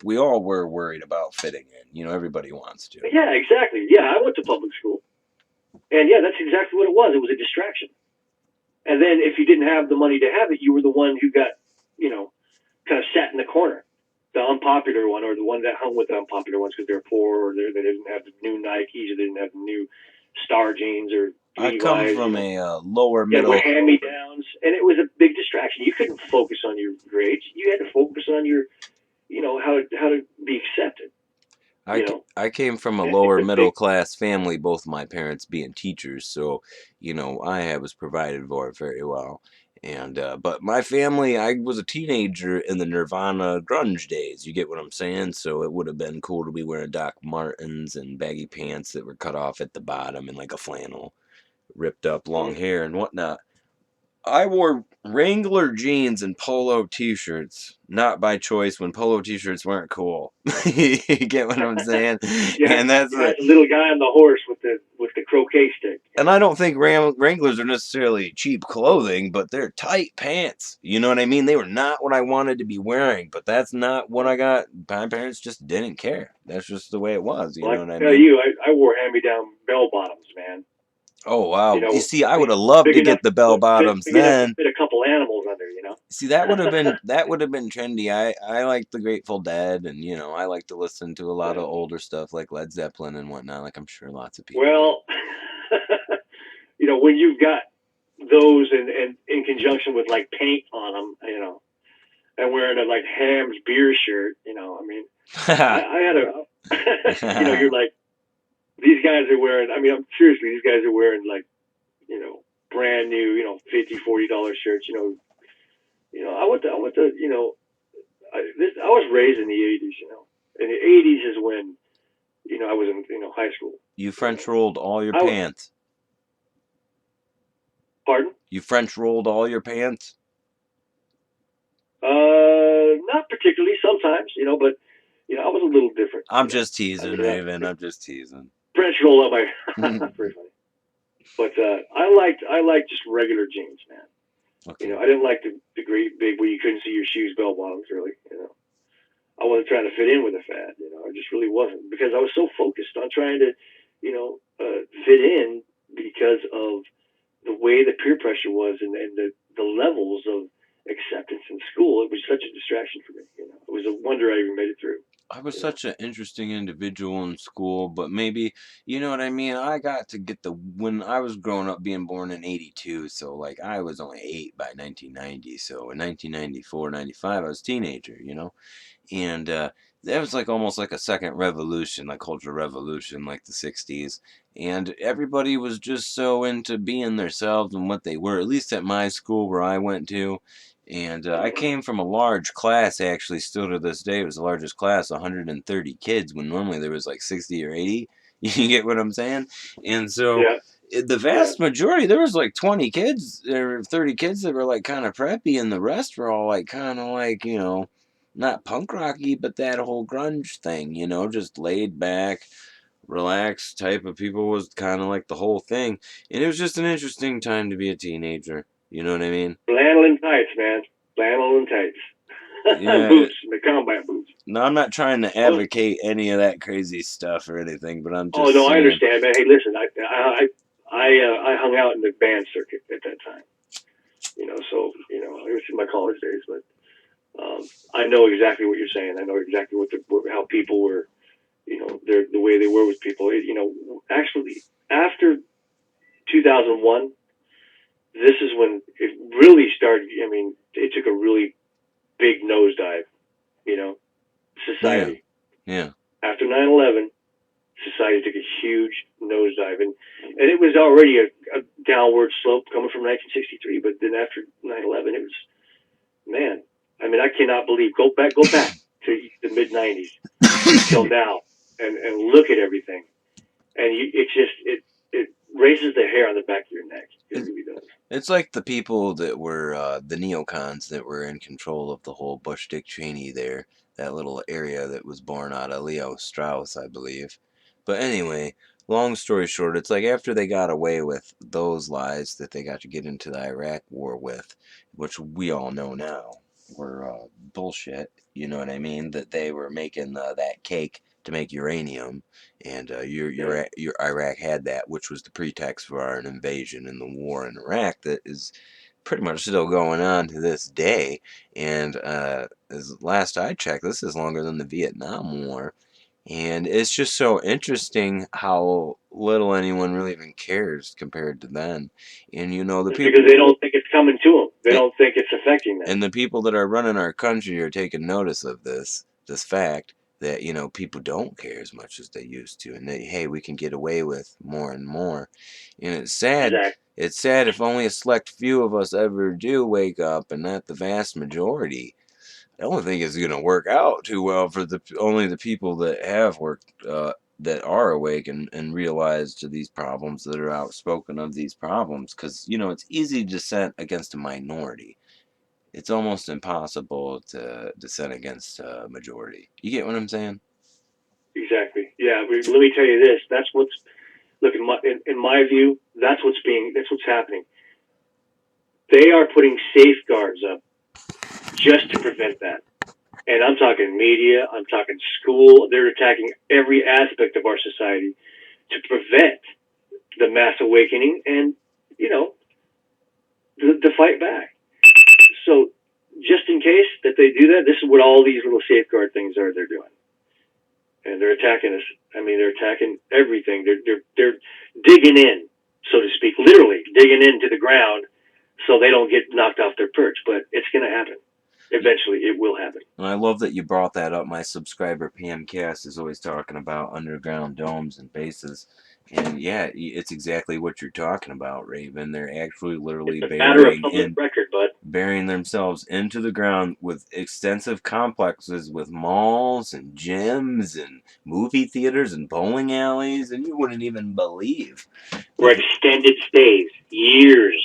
Speaker 2: we all were worried about fitting in. Everybody wants to.
Speaker 1: Yeah, exactly. Yeah, I went to public school. And yeah, that's exactly what it was. It was a distraction. And then if you didn't have the money to have it, you were the one who got, kind of sat in the corner. The unpopular one, or the one that hung with the unpopular ones because they're poor, or they didn't have the new Nikes, or they didn't have the new Star jeans, or
Speaker 2: I come from a lower middle.
Speaker 1: Yeah, hand-me-downs, and it was a big distraction. You couldn't focus on your grades. You had to focus on your, how to be accepted.
Speaker 2: I came from a lower middle class family, both my parents being teachers, so I was provided for very well. And but my family, I was a teenager in the Nirvana grunge days. You get what I'm saying? So it would have been cool to be wearing Doc Martens and baggy pants that were cut off at the bottom and like a flannel, ripped up long hair and whatnot. I wore Wrangler jeans and polo t-shirts, not by choice, when polo t-shirts weren't cool. You get what I'm saying?
Speaker 1: Yeah, and that's the little guy on the horse with the croquet stick.
Speaker 2: And I don't think Wranglers are necessarily cheap clothing, but they're tight pants. You know what I mean? They were not what I wanted to be wearing, but that's not what I got. My parents just didn't care. That's just the way it was. You know what I mean?
Speaker 1: I wore hand-me-down bell bottoms, man.
Speaker 2: Oh, wow. You see, I would have loved to get the bell bottoms then.
Speaker 1: Fit a couple animals under,
Speaker 2: See, that would have been trendy. I like the Grateful Dead, and I like to listen to a lot of older stuff like Led Zeppelin and whatnot. Like I'm sure lots of people.
Speaker 1: Well, when you've got those and in conjunction with like paint on them,
Speaker 5: and wearing a like Ham's beer shirt. You know, I mean, I had a, you know, you're like, these guys are wearing. I mean, I'm seriously, these guys are wearing like, you know, brand new, you know, $50, $40 shirts. I went to, you know, I was raised in the '80s. You know, in the '80s is when, you know, I was in, you know, high school.
Speaker 2: You French rolled all your
Speaker 5: I was-
Speaker 2: pants.
Speaker 5: Pardon?
Speaker 2: You French rolled all your pants?
Speaker 5: Not particularly. Sometimes, you know, but you know, I was a little different.
Speaker 2: I'm
Speaker 5: you know.
Speaker 2: just teasing,
Speaker 5: I mean,
Speaker 2: Raven. I'm just teasing.
Speaker 5: French roll up my very funny. But I liked just regular jeans, man.
Speaker 2: Okay.
Speaker 5: You know, I didn't like the great big where you couldn't see your shoes, bell bottoms, really. You know, I wasn't trying to fit in with a fad. You know, I just really wasn't because I was so focused on trying to, you know, fit in because of the way the peer pressure was and the levels of acceptance in school. It was such a distraction for me. You know, it was a wonder I even made it through.
Speaker 2: I was
Speaker 5: Yeah.
Speaker 2: such an interesting individual in school, but maybe, you know what I mean? I got to get when I was growing up being born in 82, so like I was only 8 by 1990, so in 1994, 95, I was a teenager, you know? And that was like almost like a second revolution, like cultural revolution, like the 60s. And everybody was just so into being themselves and what they were, at least at my school where I went to. And I came from a large class, actually, still to this day. It was the largest class, 130 kids, when normally there was like 60 or 80. You get what I'm saying? And so
Speaker 5: Yeah.
Speaker 2: the vast majority, there was like 20 kids or 30 kids that were like kind of preppy, and the rest were all like kind of like, you know, not punk rocky, but that whole grunge thing, you know, just laid back, relaxed type of people was kind of like the whole thing. And it was just an interesting time to be a teenager. You know what I mean?
Speaker 5: Flannel and tights, man. Flannel and tights.
Speaker 2: Yeah.
Speaker 5: Boots, the combat boots.
Speaker 2: No, I'm not trying to advocate any of that crazy stuff or anything, but I'm just
Speaker 5: Oh no,
Speaker 2: saying.
Speaker 5: I understand, man. Hey, listen, I hung out in the band circuit at that time. You know, so you know, it was in my college days, but I know exactly what you're saying. I know exactly how people were, you know, the way they were with people. You know, actually, after 2001, this is when it really started. I mean, it took a really big nosedive. You know, society.
Speaker 2: Yeah.
Speaker 5: After 9/11, society took a huge nosedive, and it was already a downward slope coming from 1963. But then after 9/11, it was, man. I mean, I cannot believe. Go back to the mid 90s till now, and look at everything, and it raises the hair on the back of your neck. It really does.
Speaker 2: It's like the people that were the neocons that were in control of the whole Bush Dick Cheney there, that little area that was born out of Leo Strauss, I believe. But anyway, long story short, it's like after they got away with those lies that they got to get into the Iraq war with, which we all know now were bullshit, you know what I mean? That they were making that cake to make uranium, and your Iraq had that, which was the pretext for our invasion and the war in Iraq that is pretty much still going on to this day. And as last I checked, this is longer than the Vietnam War. And it's just so interesting how little anyone really even cares compared to then. And you know, the
Speaker 5: It's
Speaker 2: people,
Speaker 5: because they don't think it's coming to them. They don't think it's affecting them.
Speaker 2: and the people that are running our country are taking notice of this fact that, you know, people don't care as much as they used to, and that, hey, we can get away with more and more. And it's sad.
Speaker 5: Exactly.
Speaker 2: It's sad if only a select few of us ever do wake up, and not the vast majority. I don't think it's going to work out too well for only the people that have worked, that are awake and realize to these problems, that are outspoken of these problems. Because, you know, it's easy to dissent against a minority. It's almost impossible to dissent against a majority. You get what I'm saying?
Speaker 5: Exactly. Yeah. Let me tell you this. That's what's look in my view. That's what's happening. They are putting safeguards up just to prevent that. And I'm talking media, I'm talking school. They're attacking every aspect of our society to prevent the mass awakening and, you know, the fight back. So just in case that they do that, this is what all these little safeguard things are they're doing. And they're attacking us. I mean, they're attacking everything. They're digging in, so to speak, literally digging into the ground so they don't get knocked off their perch. But it's going to happen. Eventually, it will happen.
Speaker 2: And I love that you brought that up. My subscriber Pam Cass is always talking about underground domes and bases. And yeah, it's exactly what you're talking about, Raven. They're actually literally
Speaker 5: It's a matter of
Speaker 2: burying
Speaker 5: public record, bud.
Speaker 2: burying themselves into the ground with extensive complexes with malls and gyms and movie theaters and bowling alleys, and you wouldn't even believe.
Speaker 5: For extended stays, years.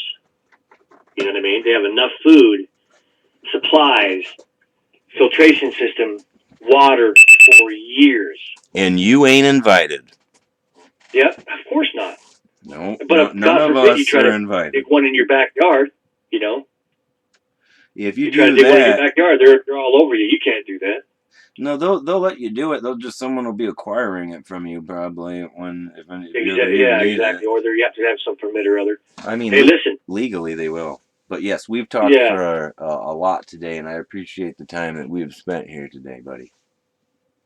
Speaker 5: You know what I mean? They have enough food, supplies, filtration system, water for years.
Speaker 2: And you ain't invited.
Speaker 5: Yep, of course not.
Speaker 2: No,
Speaker 5: But
Speaker 2: none
Speaker 5: God
Speaker 2: of
Speaker 5: forbid you
Speaker 2: us
Speaker 5: try
Speaker 2: are
Speaker 5: to
Speaker 2: invited.
Speaker 5: dig one in your backyard. You know,
Speaker 2: If
Speaker 5: you
Speaker 2: you
Speaker 5: try to
Speaker 2: do
Speaker 5: dig one in your
Speaker 2: that,
Speaker 5: backyard, they're all over you. You can't do that.
Speaker 2: no, they'll let you do it. Someone will be acquiring it from you probably if you ever
Speaker 5: Yeah,
Speaker 2: need
Speaker 5: exactly.
Speaker 2: it.
Speaker 5: Or you have to have some permit or other.
Speaker 2: I mean,
Speaker 5: Hey, listen.
Speaker 2: legally they will. But yes, we've talked
Speaker 5: Yeah.
Speaker 2: for a lot today, and I appreciate the time that we've spent here today, buddy.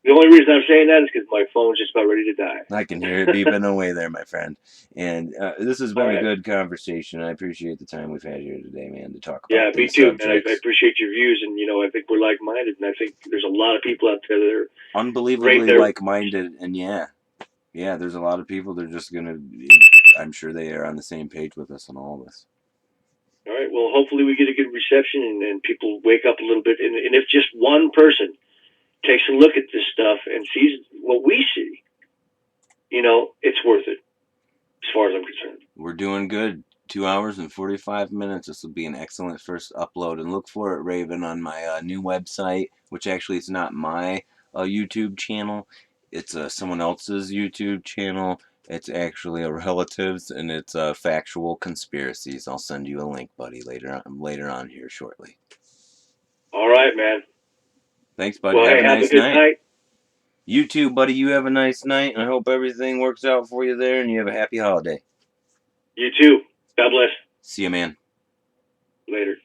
Speaker 5: The only reason I'm saying that is because my phone's just about ready to die.
Speaker 2: I can hear it beeping away there, my friend. And this has been
Speaker 5: All
Speaker 2: a
Speaker 5: right.
Speaker 2: good conversation. I appreciate the time we've had here today, man, to talk about
Speaker 5: Yeah, me
Speaker 2: these
Speaker 5: too.
Speaker 2: subjects.
Speaker 5: And I appreciate your views. And, you know, I think we're like-minded. And I think there's a lot of people out there that are
Speaker 2: Unbelievably
Speaker 5: right there.
Speaker 2: like-minded. And yeah, there's a lot of people that are just going to, I'm sure they are on the same page with us on all of this.
Speaker 5: All right. Well, hopefully we get a good reception and people wake up a little bit. And if just one person takes a look at this stuff and sees what we see, you know, it's worth it as far as I'm concerned.
Speaker 2: We're doing good. 2 hours and 45 minutes. This will be an excellent first upload. And look for it, Raven, on my new website, which actually is not my YouTube channel. It's someone else's YouTube channel. It's actually a relative's, and it's Factual Conspiracies. I'll send you a link, buddy, later on here shortly.
Speaker 5: All right, man.
Speaker 2: Thanks, buddy.
Speaker 5: Well,
Speaker 2: have
Speaker 5: hey,
Speaker 2: a nice
Speaker 5: a good night.
Speaker 2: You too, buddy. You have a nice night, and I hope everything works out for you there, and you have a happy holiday.
Speaker 5: You too. God bless.
Speaker 2: See you, man.
Speaker 5: Later.